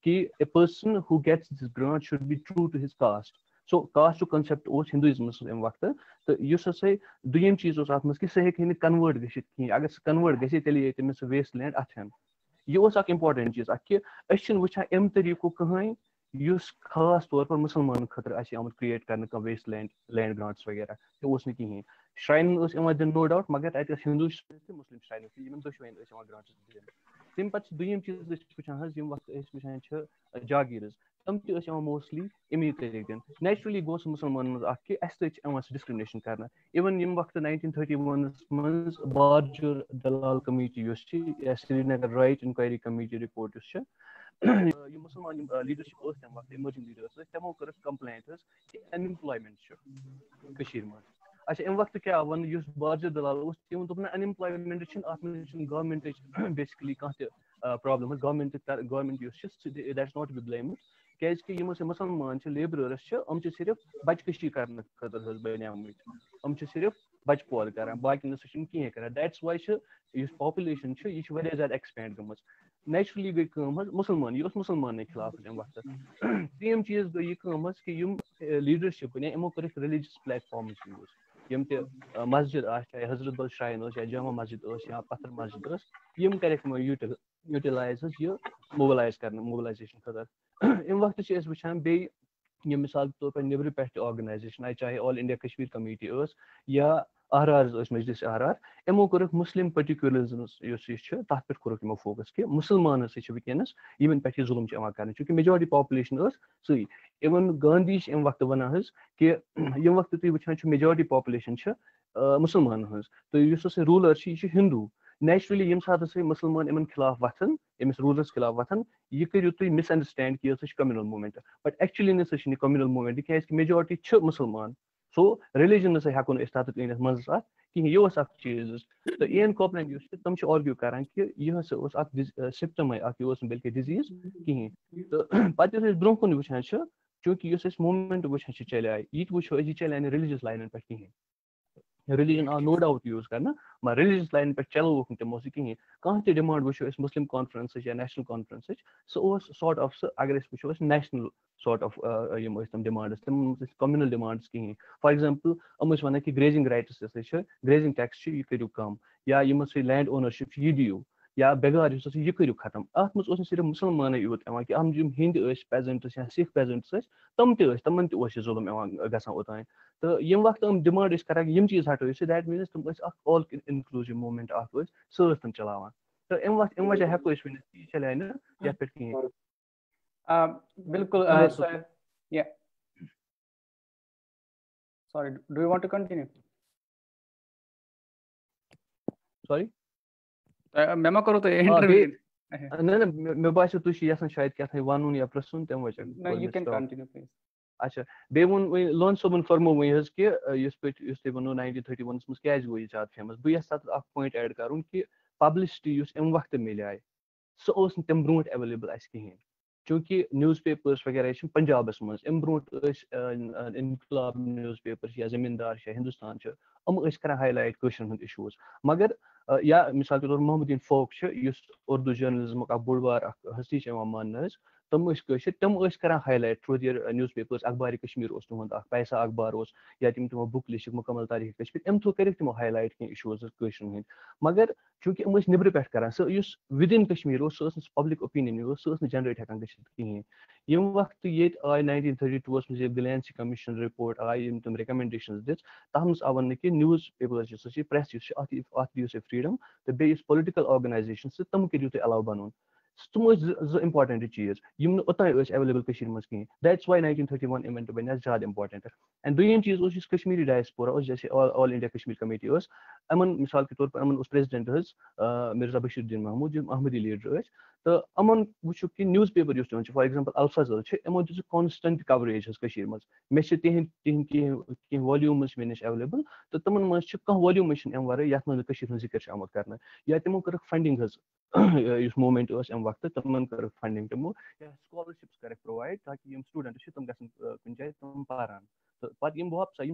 کہ a person who gets this grant should be true to his caste. So caste concept ہندوازمس ام وقت تو اس ہسا دویم چیز ات مز کہ سہ ہیکہ کنورٹ گھت کہیں اگر سہ کنورٹ گھے تیلے تمس ویسٹ لینڈ اتھن. یہ امپارٹنٹ چیز کہ اچھا وچان ام طریقہ کہیں اس خاص طور پر مسلمان خاطر آمت کریٹ کرنے ویسٹ لینڈ گرانٹس وغیرہ یہ کہیں. شراین دن نو ڈاؤٹ مگر ات ہندو مسلم شراین دشوین گرانٹس دن. تم پتہ دویم چیز وچان یم وقت وچان جاگیرز تم تہ موسٹلی امی طریقہ دن. نیچرلی گو سہ مسلمان مز کہ اس تہ ڈسکرمنیشن کرنا. ایون یم وقت 1931 مز Barjor Dalal committee Srinagar riot inquiry committee report مسلمان لیڈرشپ تم وقت ایمرجنگ لیڈرس تمو کر کمپلینٹ کہ ان ایمپلائمنٹ مز. اچھا ام وقت کیا ون اس بارجر دلال تم دن ان ایمپلائمنٹ ات گورمنٹ بیسکلی کھانا problem government that is not be blamed کیازکہ یم مسلمان لیبررس صرف بچہ کشی کرنے خاطر بنیامت صرف بچہ پود کر باقی نسا کہیں کر. دیٹس وائی پاپولیشن یہ زیادہ ایکسپینڈ گمت. نیچرلی گئی مسلمان یہ مسلمان خلاف ام وقت. تریم چیز گئی یہ کہ لیڈرشپ بنیا یمو کر ریلیجس پلیٹ فارمز یوز یم تہ مسجد چاہے حضرت بل شرائن یا جامع مسجد یا پتھر مسجد یم کرک یوٹیلائز یہ موبلائز کرنے موبلائزیشن خاطر. ام وقت وچان بیٚیہِ مثال کے طور پر نیبرٕ پٮ۪ٹھ آرگنائزیشن چاہے آل انڈیا کشمیر کمیٹی یا احرار مجلس احرار یمو کورُکھ مسلم پرٹیکولرزمس تر پہ کورُکھ یمو فوکس کہ مسلمان ونکس یمن پہ ظلم کرنے چونکہ میجارٹی پاپولیشن سی. ایون گاندھی ام وقت ونان کہ یم وقت تھی وچان میجارٹی پاپولیشن مسلمان ہز تو اس رولر یہ ہندو. نیچرلی یم سات مسلمان ان خلاف وتھن امس رولرس خلاف وتھن یہ کرو تھی مس انڈرسٹینڈ کہ یہ کمیونل موومنٹ بٹ ایکچولی نسا کمیونل موومنٹ کیازکہ میجارٹی مسلمان. سو ریلیجن نسا ہیکو تک أنِتھ منٛزس ات کہین یہ اخ چیز. تو این کوپلینٹ تم آرگیو کران کہ یہ سمپٹم یہ بلکہ ڈزیز کہین. تو پتہ برو کن وچان چونکہ اس موومنٹ وچان چلے یہ وچو یہ چلے ریلیجس لائنن پہ کہین religion آو no doubt use کرنا مگر religious line پٮ۪ٹھ چلووُکھ نہٕ تِمو سُہ کِہیٖنۍ کانٛہہ تہِ ڈِمانٛڈ وٕچھو أسۍ مسلم کانفرنسٕچ یا نیشنل کانفرنسٕچ سُہ اوس سارٹ آف سُہ اگر أسۍ وٕچھو أسۍ نیشنل سارٹ آف یِم ٲسۍ تِم ڈِمانڈٕس تِم ٲسۍ کمنل ڈِمانڈٕس کِہیٖنۍ فار ایگزامپل یِم ٲسۍ وَنان کہِ گریزِنٛگ رایٹٕس یۄس چھِ گریزِنٛگ ٹیکس چھُ یہِ کٔرِو کَم یا یِمن سۭتۍ لینڈ اونرشِپ چھِ یہِ دِیِو یا بٮ۪گار یُس ٲسۍ یہِ کٔرِو ختم اَتھ منٛز اوس نہٕ صرف مُسلمانٕے یوت یِوان کہِ اَتھ منٛز یِم ہِنٛدۍ ٲسۍ پیزنٹٕس یا سِکھ پیزنٹٕس ٲسۍ تِم تہِ ٲسۍ تِمن تہِ اوس یہِ ظُلم یِوان گژھان اوٚتانۍ تہٕ ییٚمہِ وقتہٕ یِم ڈِمانڈ ٲسۍ کران یِم چیٖز ہٹٲیِو سُہ دیٹ میٖنٕز تِم ٲسۍ اکھ آل اِنکلوٗزِو موٗمینٹ اکھ ٲسۍ سُہ ٲسۍ تِم چلاوان تہٕ اَمہِ وجہ ہٮ۪کو أسۍ ؤنِتھ کہِ یہِ چلے نہٕ یَتھ پٮ۪ٹھ کِہیٖنۍ. بالکل sorry do you want to continue sorry مےٚ ما کوٚروٕ تۄہہِ انٹرویو نہ نہ مےٚ باسیو تُہۍ چھِو یژھان شاید کیٛاہ تھانۍ وَنُن یا پرٛژھُن تَمہِ وجہ اچھا بیٚیہِ ووٚن وۄنۍ لون صٲبن فرمو وۄنۍ حظ کہِ یُس تۄہہِ ووٚنوُ 1931 منٛز کیٛازِ گوٚو یہِ زیادٕ فیمس بہٕ یژھٕ تَتھ اکھ پویِنٹ ایڈ کرُن کہِ پبلسٹی یُس اَمہِ وقتہٕ مِلیے سُہ اوس نہٕ تَمہِ برونٛٹھ ایویلیبٕل اَسہِ کِہینۍ چوٗنٛکہِ نِوٕز پیپٲرٕس وغیرہ چھِ پنجابس منٛز اَمہِ برونٛٹھ ٲسۍ انقلاب نِوٕز پیپر چھِ یا زٔمیٖندار چھِ یا ہندوستان چھِ یِم ٲسۍ کران ہاے لایٹ کٲشرٮ۪ن ہُنٛد اِشوٗز مگر یا مِثال کے طور محمدیٖن فوق چھُ یُس اردوٗ جٔرنلزمُک اکھ بوٚڑ بار اکھ ہستی چھِ یِوان ماننہٕ حظ تِم ٲسۍ کٲشِر تِم ٲسۍ کران highlight through their newspapers اخبارِ کشمیٖر اوس تِہُنٛد اکھ پیسہ اخبار اوس یا تِمو بُک لیٚچھِکھ مُکمل تاریخ کشمیٖر اَمہِ تھروٗ کٔرِکھ تِمو ہاے لایٹ کینٛہہ اِشوٗز کٲشرٮ۪ن ہٕنٛدۍ مگر چوٗنٛکہِ یِم ٲسۍ نیٚبرٕ پٮ۪ٹھ کران سُہ یُس وِدِن کشمیٖر اوس سُہ ٲس نہٕ پبلِک اوپیٖنین اوس سُہ ٲس نہٕ جنریٹ ہٮ۪کان گٔژھِتھ کِہینۍ ییٚمہِ وقتہٕ ییٚتہِ آے 1932 منٛز ییٚلہِ گِلینسی کٔمِشن رِپورٹ آیہِ یِم تِم رِکمنڈیشنز دِژ تتھ منٛز آو وننہٕ کہِ نِوٕز پیپٲرٕس یُس چھِ پریس یُس چھُ اَتھ دِیِو سا فرٛیٖڈم تہٕ بیٚیہِ یُس پُلٹِکل آرگنایزیشن چھِ تِم کٔرِو تُہۍ اٮ۪لاو بنُن تِم ٲسۍ زٕ اِمپاٹنٹ چیٖز یِم نہٕ اوٚتانۍ ٲسۍ ایویلیبٕل کٔشیٖر منٛز کِہینۍ دیٹٕس واے 1931 اِوینٹ بَنیٛا زیادٕ اِمپاٹنٹ اینڈ دوٚیِم چیٖز اوس یُس کشمیٖری ڈایسپورا اوس جیسے آل انڈیا کشمیٖر کمیٹی ٲس یِمن مِثال کے طور پر یِمن اوس پریزِڈنٹ حظ مِرزا بشیٖر الدیٖن محموٗد یِم احمدی لیٖڈر ٲسۍ تہٕ یِمن وٕچھُکھ کہِ نِوٕز پیپر یُس تِمن چھُ فار ایگزامپل الفضل چھِ یِمو دِژٕکھ کانسٹنٹ کوریج حظ کٔشیٖر منٛز مےٚ چھِ تِہنٛدۍ کینٛہہ والیوٗمٕز مےٚ نِش ایویلیبٕل تہٕ تِمن منٛز چھِ کانٛہہ والیوٗمٕے چھِنہٕ اَمہِ ورٲے یَتھ منٛز نہٕ کٔشیٖر ہُنٛد ذِکر چھُ آمُت کرنہٕ یا تِمو کٔرٕکھ فنڈِنگ حظ یُس موٗمینٹ ٲس اَمہِ وقتہٕ تِمن کٔرٕکھ فنڈِنگ تِمو یا سکالرشِپٕس کَرٮ۪کھ پرٛووایڈ تاکہِ یِم سٹوٗڈنٛٹ چھِ تِم گژھن کُنہِ جایہِ تِم پَران تہٕ پَتہٕ یِم واپس آیہِ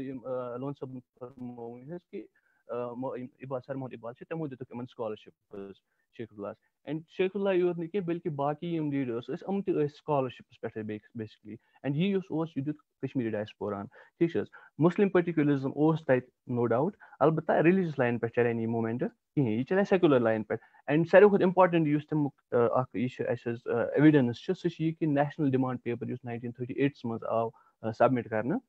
یِم لون صٲبن فرموو حظ کہِ اقبال سر محمد اقبال چھِ تِمو دِتُکھ یِمن سکالرشِپ حظ شیخ اللہس اینڈ شیخ اللہ یوت نہٕ کینٛہہ بٔلکہِ باقٕے یِم لیٖڈٲرٕس ٲسۍ یِم تہِ ٲسۍ سکالرشِپس پٮ۪ٹھٕے بیسِکلی اینڈ یہِ یُس اوس یہِ دیُت کشمیٖری ڈایسپوراہن ٹھیٖک چھِ حظ مُسلِم پٔٹِکیوٗلرزم اوس تَتہِ نو ڈاوُٹ البتہ ریلِجس لاین پٮ۪ٹھ چلے نہٕ یہِ موٗمینٹ کِہینۍ یہِ چلے سیکولر لاین پٮ۪ٹھ اینڈ ساروی کھۄتہٕ اِمپاٹنٹ یُس تمیُک اکھ یہِ چھُ اَسہِ حظ ایویڈنس چھُ سُہ چھُ یہِ کہِ نیشنل ڈِمانڈ پیپر یُس 1938 منٛز آو سبمِٹ کرنہٕ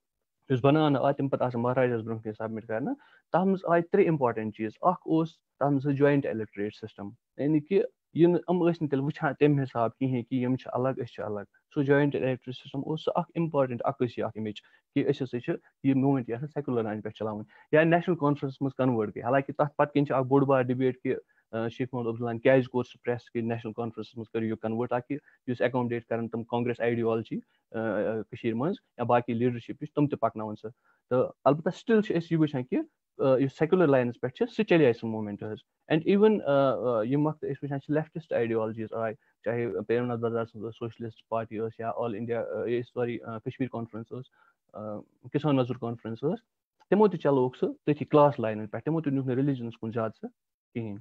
یُس بناونہٕ آو تَمہِ پتہٕ آسان مہاراجاہس برونٛہہ کِنۍ سبمِٹ کرنہٕ تتھ منٛز آیہِ 3 اِمپاٹنٹ چیٖز اکھ اوس تتھ منٛز جویِنٹ الیکٹریٹ سِسٹم یعنی کہِ یِم ٲسۍ نہٕ تیٚلہِ وٕچھان تَمہِ حِساب کِہینۍ کہِ یِم چھِ الگ أسۍ چھِ الگ سُہ جویِنٹ الیکٹریٹ سِسٹم اوس سُہ اکھ اِمپاٹنٹ عکٲسی اکھ اَمِچ کہِ أسۍ ہسا چھِ یہِ موٗمینٹ یژھان سیکولر لاین پٮ۪ٹھ چلاوٕنۍ یا نیشنل کانفرنس منٛز کنوٲرٹ گٔے حالانکہِ تتھ پتہٕ کِنۍ چھُ اکھ بوٚڑ بار ڈِبیٹ کہِ شیخ محمد عبدُاللہن کیازِ کوٚر سُہ پریس کہِ نیشنل کانفرنسس منٛز کٔرِو یہِ کنوٲرٹ تاکہِ یُس ایکامڈیٹ کرن تِم کانگریس آیڈیالجی کٔشیٖر منٛز یا باقٕے لیٖڈرشِپ یُس تِم تہِ پکناوان سُہ تہٕ البتہ سٹِل چھِ أسۍ یہِ وٕچھان کہِ یُس سیکولر لاینس پٮ۪ٹھ چھِ سُہ چلے سُہ موٗمینٹ حظ اینڈ اِوٕن ییٚمہِ وقتہٕ أسۍ وٕچھان چھِ لیفٹسٹ آیڈیالجیٖز آیہِ چاہے پریم ناتھ بزار سٕنٛز ٲس سوشلسٹ پارٹی ٲس یا آل انڈیا سوری کشمیٖر کانفرنس ٲس کسان مزوٗر کانفرنس ٲس تِمو تہِ چلووُکھ سُہ تٔتھی کلاس لاینن پٮ۪ٹھ تِمو تہِ نیوٗکھ نہٕ ریلِجنس کُن زیادٕ سُہ کِہینۍ.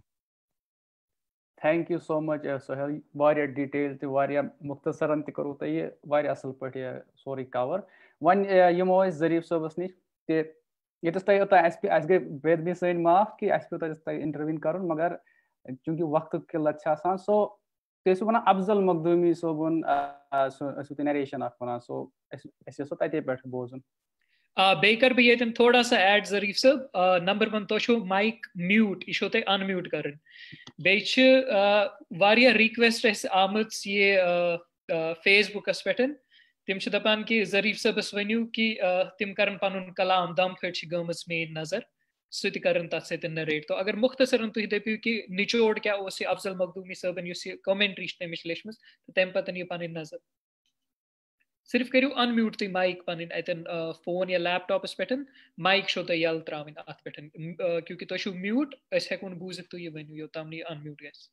تھینک یوٗ سو مچ سہیل واریاہ ڈِٹیل تہِ واریاہ مُختصرن تہِ کوٚروٕ تۄہہِ یہِ واریاہ اَصٕل پٲٹھۍ یہِ سورُے کور وۄنۍ یِمو أسۍ ظریٖف صٲبس نِش تہِ ییٚتٮ۪س تۄہہِ اوٚتانۍ اَسہِ گٔے بے ادبی سٲنۍ معاف کہِ اَسہِ پیوٚو تۄہہِ انٹرویو کَرُن مگر چوٗنٛکہِ وقتُک قِلت چھِ آسان سو تُہۍ ٲسِو وَنان افضل مخدوٗمی صٲبُن ٲسِو تُہۍ نریشن اکھ وَنان سو أسۍ یژھو تَتے پٮ۪ٹھ بوزُن. بیٚیہِ کَرٕ بہٕ ییٚتٮ۪ن تھوڑا سا ایڈ ظریٖف صٲب نمبر 1 تۄہہِ چھُو مایِک میوٗٹ یہِ چھو تۄہہِ ان میوٗٹ کَرٕنۍ بیٚیہِ چھِ واریاہ رِکویسٹ اَسہِ آمٕژ یہِ فیس بُکَس پٮ۪ٹھ تِم چھِ دَپان کہِ ظریٖف صٲبَس ؤنِو کہِ تِم کَرَن پَنُن کلام دم پھٔٹۍ چھِ گٔمٕژ میٛٲنۍ نظر سُہ تہِ کَرَن تَتھ سۭتۍ نَریٹ تو اگر مُختصرن تُہۍ دٔپِو کہِ نِچوڑ کیٛاہ اوس یہِ افضل مخدوٗمی صٲبن یُس یہِ کومٮ۪نٹرٛی چھِ تٔمِس لیٚچھمٕژ تہٕ تَمہِ پَتہٕ یہِ پَنٕنۍ نظر صرف کٔرِو ان میوٗٹ تُہۍ مایِک پَنٕنۍ اَتٮ۪ن فون یا لیپ ٹاپَس پٮ۪ٹھ مایِک چھو تۄہہِ یَلہٕ ترٛاوٕنۍ اَتھ پٮ۪ٹھ کیونکہِ تۄہہِ چھُو میوٗٹ أسۍ ہٮ۪کو نہٕ بوٗزِتھ تُہۍ یہِ ؤنِو یوٚتام نہٕ یہِ ان میوٗٹ گژھِ.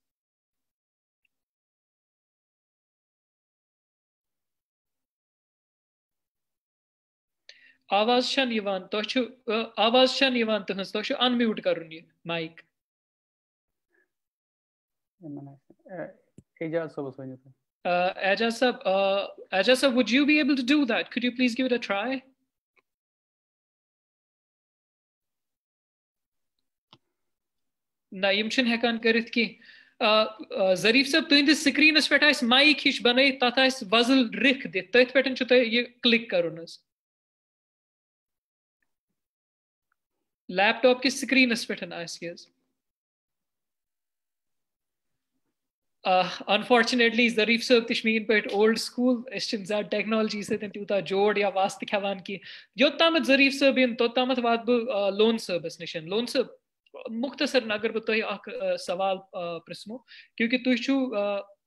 آواز چھن یوان تو چھو آواز چھن یوان تہنز تو چھو ان میوٹ کرن یہ مائک. اعجاز صاحب ونیو. Ajaz sir, would you be able to do that? Could you please give it a try? Na yim chhin hekan karit ki Zarif sab tuhindis screenas pet ais mic hish banai tat ais wazl rik dit tat petan chu ye click karunas laptop ki screenas petan ais yes. Unfortunately, Zarif sab tishmeen pet old school ishin zad technology se ten tuta jod ya wast khawan ki yottamat Zarif sab in tottamat wat bu loan service nishan loan sab مختصر اگر بہ تہ اخ سوال پرسمو کیونکہ تھی چھو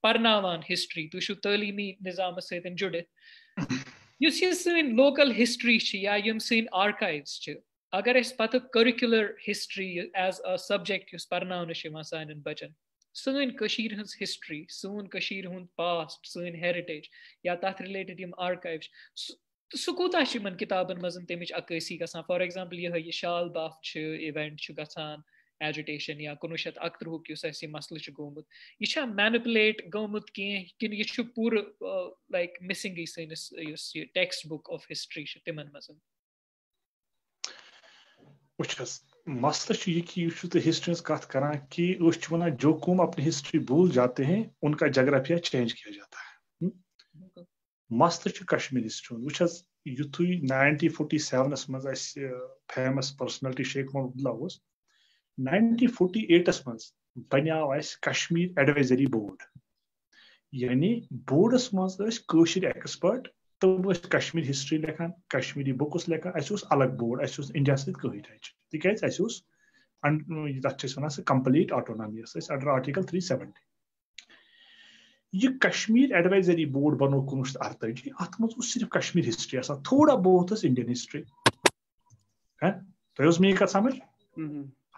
پرناوان ہسٹری تھی چھو تعلیمی نظام ستن جڑت یس یہ سن لوکل ہسٹری چھ یا یم سن آرکائیوز چھ اگر اس پتہ curricular history as a subject یس پرناون چھ سانن بچن سن کشیر ہنز ہسٹری سون کشیر ہند پاسٹ سن ہیریٹیج یا تاتھ ریلیٹڈ یم آرکائیوز سہ کوتاہ چھ یمن کتابن مزن تمچ عکاسی گژھان فار ایگزامپل یہ شال باف چھ ایونٹ چھ گژھان ایجوٹیشن یا 1971 یس اس یہ مسئلہ چھ گومت یہ چھا مینپولیٹ گومت کن یہ چھ پور لائک مسنگ سنس یس یہ ٹیکسٹ بک آف ہسٹری چھ تمن مزن وچھس مسئلہ چھ یہ کہ یہ تو ہسٹری ہز کت کران کہ اس چھ ونان جو قوم اپنی ہسٹری بھول جاتے ہیں ان کا جغرافیہ چینج کیا جاتا ہے. مسئلہ کشمیر ہسٹری وچھس یتھے 1947 مز فیمس پرسنلٹی شیخ محمد اللہ 1948 مز بنیاو اس کشمیر ایڈوائزری بورڈ یعنی بورڈس مز قشر ایکسپرٹ تم کشمیر ہسٹری لکھان کشمیری بکس لکھان اس الگ بورڈ اس انڈیا ست کہٹ تکیاز اس تک ونان کمپلیٹ آٹونامی انڈر آرٹیکل 370. یہ کشمیر ایڈوائزری بورڈ بنو 1948 ات مز صرف کشمیر ہسٹری آسان تھوڑا بہت انڈین ہسٹری تھی می کت سمجھ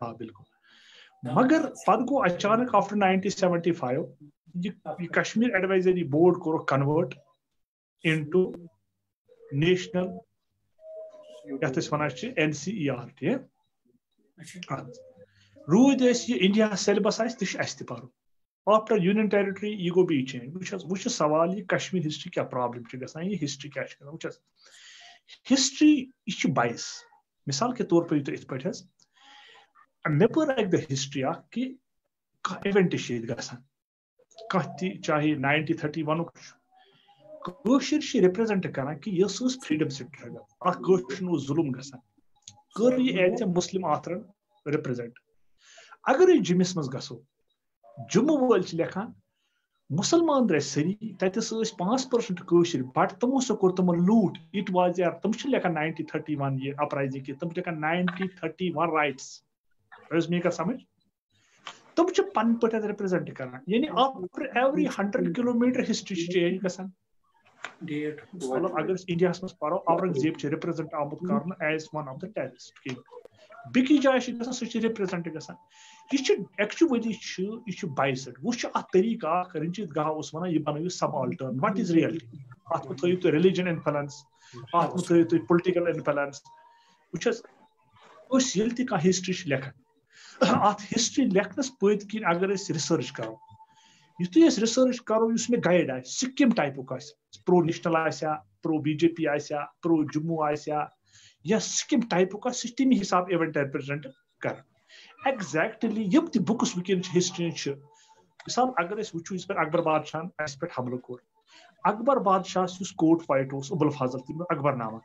ہاں بالکل مگر پتہ گو اچانک آفٹر 1975 یہ کشمیر ایڈوائزری بورڈ کور کنورٹ انٹو نیشنل یتھ ونان NCERT رود یہ انڈیا سیلبس تہ پرو آفٹر یونین ٹیریٹری یہ گو بی چینج وچ سوال یہ کشمیر ہسٹری کیا پرابلم گا یہ ہسٹری کیا وچ ہسٹری یہ بائس مثال کے طور پر ات پہ مے پور اک دہ ہسٹری کہ ایونٹ گا چاہے 1930 ونک ریپرزینٹ کران کہ یہ فریڈم سٹرگل اتنا ظلم گا کر یہ ایز اے مسلم آتھرن ریپرزینٹ. اگر جمس مز گھو جموں ول لکھان مسلمان درائے سری تتس 5% قشر بٹ تمو سا کور تم لوٹ اٹ واز یار تم لکھان 1931 یہ اپرائزنگ کی تم لکھان 1931 رائٹس می کا سمجھ تم پن پہ ریپرزینٹ کران یعنی after every 100 kilometre history change گژھان مطلب اگر انڈیا مز پڑھو اورنگزیب ریپرزینٹ آمت کر as one of the terrorist king بیس جائیں گا سہ ریپرزینٹ گژھان یہ ایکچولی یہ بائسڈ وہ ات طریقہ رنجیت گاہ اس ونان یہ بنو سب آلٹرن وٹ از ریئلٹی ات میں تھو تھی ریلیجن انفلنس ات میں تھو تھی پولٹیکل انفلنس وچ یل تہ ہسٹری لکھان ات ہسٹری لکھنس پت کن اگر ریسرچ کرو یتھے ریسرچ کرو اس میں گائیڈ آ سکم ٹائپک پرو نیشنل آسیا پرو BJP آسیا پرو جموں آسیا یا سکم ٹائپک تمہ حساب ایونٹ ریپرزینٹ کر ایگزیکٹلی یم تہ بکس ونکین ہسٹری مثال اگر وچو اس پر اکبر بادشاہ اس پہ حملہ کور اکبر بادشاہ اس کوٹ فائٹ ابو الفضل تم اکبر نامہ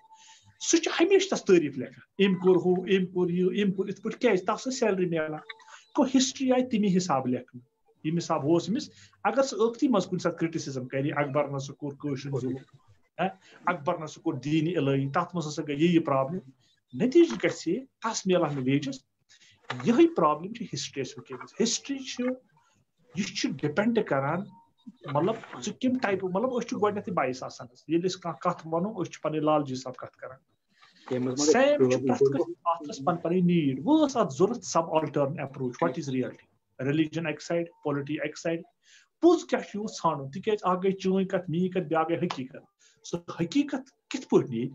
سہ ہمیشہ تس تعریف لکھان ام کور ہو ام کور یہ ام کور ات پہ کیا تس salary Milan go history I تمہ حساب لکھن یم حساب ہوس امس اگر سہ ٲکھتی مز کن سات کرٹیسزم کر اکبر نا سہ کور قشر ظلم اکبر نا سہ کور دینی الہی تر مز ہسا گئی یہ پرابلم نتیجہ گژھِ تس ملان ویجز یہ پرابلم ہسٹری ہسٹری یہ ڈپینڈ کران مطلب ثہ کم ٹائپ مطلب گۄڈنیتھٕے بایس آسان ییٚلہِ أسۍ کانٛہہ کتھ ونو پنٕنۍ لالچی حساب کتھ کران سیم پرٛٮ۪تھ کٲنٛسہِ پن پنٕنۍ نیٖڈ وۄنۍ ٲس اتھ ضروٗرت سب alternate approach what is reality religion اکہِ سایڈ پولٹی اکہِ سایڈ پوٚز کیاہ چھُ یوٗت ژھانڈُن تِکیازِ اکھ گٔے چٲنۍ کتھ میٲنۍ کتھ بیاکھ گٔے حقیٖقت سۄ حقیٖقت کِتھ پٲٹھۍ نیرِ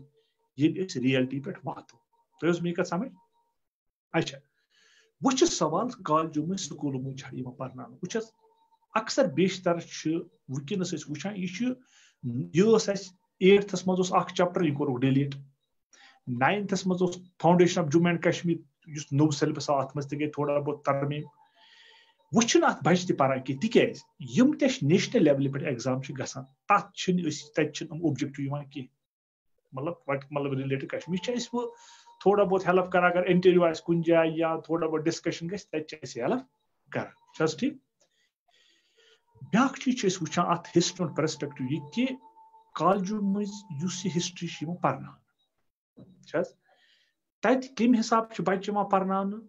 ییٚلہِ أسۍ ریلٹی پٮ۪ٹھ واتو. تۄہہِ اوس مےٚ کَتھ سمجھ؟ اچھا وۄنۍ چھُ سوال کالجو منٛز سکوٗلو منٛز چھا یِوان پرناونہٕ. وٕچھ حظ اکثر بیشتر چھِ وٕنکیٚنس أسۍ وٕچھان یہِ اوس اَسہِ 8تھس منٛز اوس اکھ چیپٹر یہِ کوٚرُکھ ڈِلیٖٹ. 9تھس منٛز اوس فاوُنڈیشن آف جموں اینڈ کشمیٖر یُس نوٚو سیلبس آو اتھ منٛز تہِ گٔے تھوڑا بہت ترمیٖم. وۄنۍ چھُنہٕ اتھ بچہِ تہِ پران کینٛہہ تِکیازِ یِم تہِ اَسہِ نیشنل لیولہِ پٮ۪ٹھ ایگزام چھِ گژھان تتھ چھِنہٕ أسۍ تتہِ چھِنہٕ یِم اوبجیکٹِو یِوان کینٛہہ. مطلب رِلیٹِڈ کشمیٖر چھِ أسۍ وۄنۍ تھوڑا بہت ہیلپ کران اگر انٹرویو آسہِ کُنہِ جایہِ یا تھوڑا بہت ڈسکشن گژھِ تتہِ چھِ أسۍ ہیلپ کران. چھِ حظ ٹھیٖک؟ بیاکھ چیٖز چھِ أسۍ وٕچھان اتھ ہسٹری ہُنٛد پرسپیکٹو یہِ کہِ کالجو منٛز یُس یہِ ہسٹری چھِ یِوان پرناونہٕ چھِ حظ تتہِ کمہِ حساب چھِ بچہِ یِوان پرناونہٕ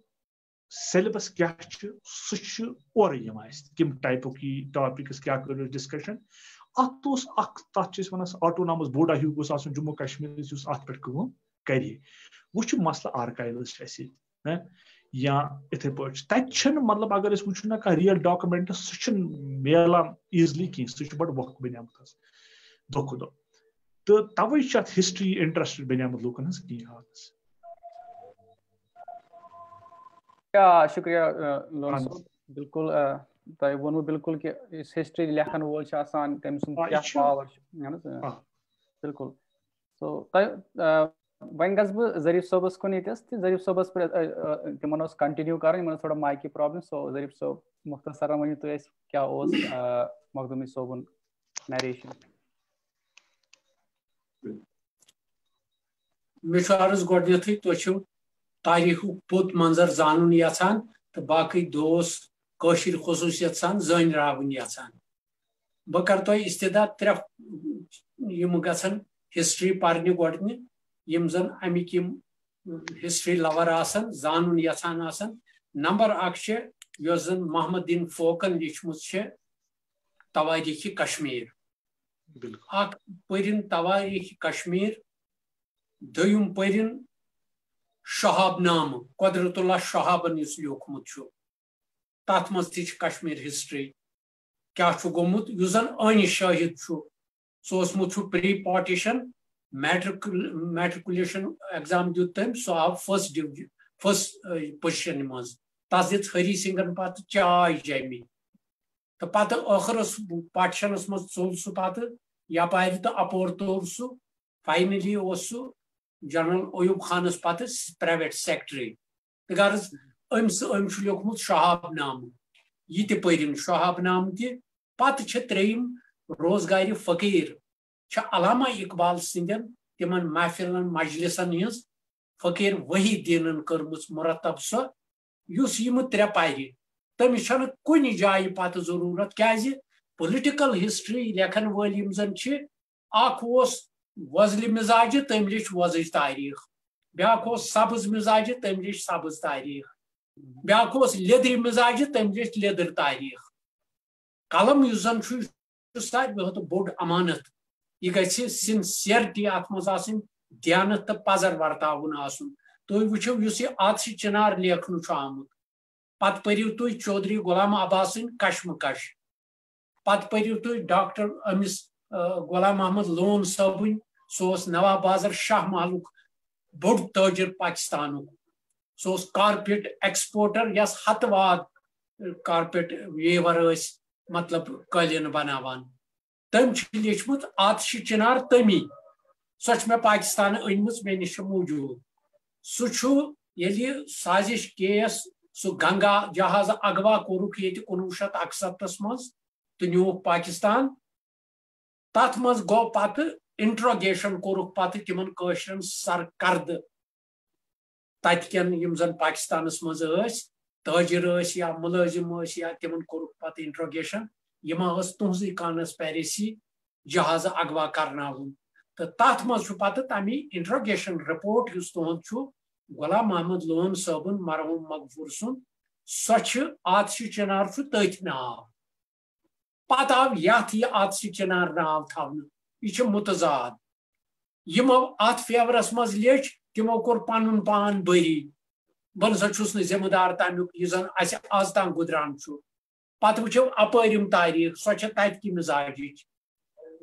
سیلبس کیاہ چھُ سُہ چھُ اورے یِوان اَسہِ کمہِ ٹایپُک یہِ ٹاپکس کیاہ کٔرو ڈسکشن. اتھ اوس اکھ تتھ چھِ أسۍ ونان آٹونامس بوڈا ہیوٗ گوٚژھ آسُن جموں کشمیٖرس یُس اتھ پٮ۪ٹھ کٲم کرِ. وۄنۍ چھُ مسلہٕ آرکایوز چھِ اَسہِ ییٚتہِ یا یِتھٕے پٲٹھۍ چھِ تتہِ چھِنہٕ مطلب اگر أسۍ وٕچھو نہ کانٛہہ ریل ڈاکومینٹ سُہ چھُنہٕ میلان ایٖزلی کینٛہہ سُہ چھُ بڑٕ وقت بنیومُت حظ دۄہ کھۄتہٕ دۄہ. تہٕ توے چھِ اتھ ہسٹری انٹرسٹ بنیومُت لوٗکن ہٕنٛز کینٛہہ حظ. شُکریہ لون صٲب. بالکل تۄہہِ ووٚنوٕ بالکل کہِ یُس ہسٹری لیکھن وول چھُ آسان تٔمۍ سُنٛد کیاہ پاور چھُ اہن حظ بالکل. سو تۄہہِ وۄنۍ گژھٕ بہٕ ظریٖف صٲبس کُن ییٚتٮ۪س تہٕ ظریٖف صٲبس پٮ۪ٹھ تِمن اوس کنٹِنیو کرٕنۍ یِمن ٲس تھوڑا مایکہِ پرابلم. سو ظریٖف صٲب مختصرن ؤنِو تُہۍ اَسہِ کیاہ اوس مخدوٗمی صٲبُن نیریشن. مےٚ چھُ عرض گۄڈٕنیتھٕے تُہۍ چھِو تاریٖخُک پوٚت منظر زانُن یژھان تہٕ باقٕے دوس کٲشِر خصوٗصیت سان زٲنراوٕنۍ یژھان. بہٕ کرٕ تۄہہِ استعداد 3 یِم گژھن ہسٹری پرنہِ گۄڈنہِ یِم زن امیِکۍ یِم ہسٹری لور آسن زانُن یژھان آسن. نمبر 1 چھِ یۄس زن محمد دین فوکن لیٖچھمٕژ چھِ تواریٖخِ کشمیٖر. اکھ پٔرِن تواریٖخِ کشمیٖر. دوٚیِم پٔرِن شہاب نامہٕ قۄدرت اللہ شہابن یُس لیوٗکھمُت چھُ تتھ منٛز تہِ چھِ کشمیٖر ہسٹری کیاہ چھُ گوٚمُت یُس زن عٲنہِ شٲہد چھُ سُہ اوسمُت چھُ پری پاٹیشن میٹرکولیشن ایگزام دیُت تٔمۍ سُہ آو فٔسٹ پُزِشن منٛز. تس دِژ ہری سنگن پتہٕ چاے جیمہِ تہٕ پتہٕ ٲخرس پاٹیشنس منٛز ژوٚل سُہ پتہٕ یپارِ تہٕ اپور توٚر سُہ. فاینلی اوس سُہ جنرل ایوب خانس پتہٕ پرایویٹ سیکٹری. تہٕ غرض أمۍ چھُ لیوٗکھمُت شہاب نامہٕ یہِ تہِ پٔرِن شہاب نامہٕ تہِ. پتہٕ چھِ 3 روزگارِ فقیٖر چھِ علامہ اقبال سٕنٛدٮ۪ن تِمن محفِلن مجلسن ہٕنٛز فقیٖر وحی دیٖنن کٔرمٕژ مرتب سۄ یُس یِمہٕ 3 پرِ. تٔمِس چھنہٕ کُنہِ جایہِ پتہٕ ضروٗرت کیازِ پُلٹِکل ہسٹری لیکھن وٲلۍ یِم زن چھِ اکھ اوس وۄزلہِ مِزاجہِ تٔمۍ لیٚچھ وۄزٕج تٲریٖخ. بیاکھ اوس سبٕز مِزاجہِ تٔمۍ لیٚچھ سبٕز تٲریٖخ. بیاکھ اوس لیٚدرِ مِزاجہِ تٔمۍ لیٚچھ لیٚدٕر تٲریٖخ. قلم یُس زن چھُ ساروی کھۄتہٕ بوٚڑ امانت. یہِ گژھِ سِنسیرٹی اتھ منٛز آسٕنۍ دیانت تہٕ پزر ورتاوُن آسُن. تُہۍ وٕچھِو یُس یہِ آتشہِ چِنار لیکھنہٕ چھُ آمُت پتہٕ پٔرِو تُہۍ چودھری غلام عباسٕنۍ کشمکش. پتہٕ پٔرِو تُہۍ ڈاکٹر أمِس غلام محمد لون صٲبٕنۍ سُہ اوس نواب بازر شاہ محلُک بوٚڑ تٲجر پاکستانُک. سُہ اوس کارپیٹ ایکسپورٹر یس ہتہٕ واد کارپیٹ ویور ٲسۍ مطلب قٲلیٖن بناوان. تٔمۍ چھُ لیٚچھمُت آتشہِ چِنار تٔمی. سۄ چھِ مےٚ پاکستانہٕ أنمٕژ مےٚ نِش چھِ موٗجوٗد. سُہ چھُ ییٚلہِ سازش کیس سُہ گنگا جہازٕ اغوا کوٚرُکھ ییٚتہِ 1961 منٛز تہٕ نیوٗکھ پاکستان. تتھ منٛز گوٚو پتہٕ انٹروگیشن کوٚرُکھ پتہٕ تِمن کٲشرٮ۪ن سرکردٕ تتہِ کٮ۪ن یِم زن پاکستانس منٛز ٲسۍ تٲجر ٲسۍ یا مُلٲزِم ٲسۍ یا تِمن کوٚرُکھ پتہٕ انٹروگیشن یِما ٲس تُہنٛزٕے کانسپیریسی جہازٕ اغوا کرناوُن. تہٕ تتھ منٛز چھُ پتہٕ تمہِ انٹروگیشن رِپورٹ یُس تُہنٛد چھُ غلام محمد لون صٲبُن مرحوٗم مغفور سُنٛد سۄ چھِ آتشہِ چِنار چھُ تٔتھۍ ناو. پتہٕ آو یتھ یہِ آتشہِ چِنار ناو تھاونہٕ. یہِ چھُ مُتضاد. یِمو اتھ فیورس منٛز لیٚچھ تِمو کوٚر پنُن پان بٔری. بہٕ نسا چھُس نہٕ ذِمہٕ دار تمیُک یُس زن اسہِ آز تام گُزران چھُ. پتہٕ وٕچھو اپٲرِم تٲریٖخ سۄ چھےٚ تتہِ کہِ مِزاجِچ.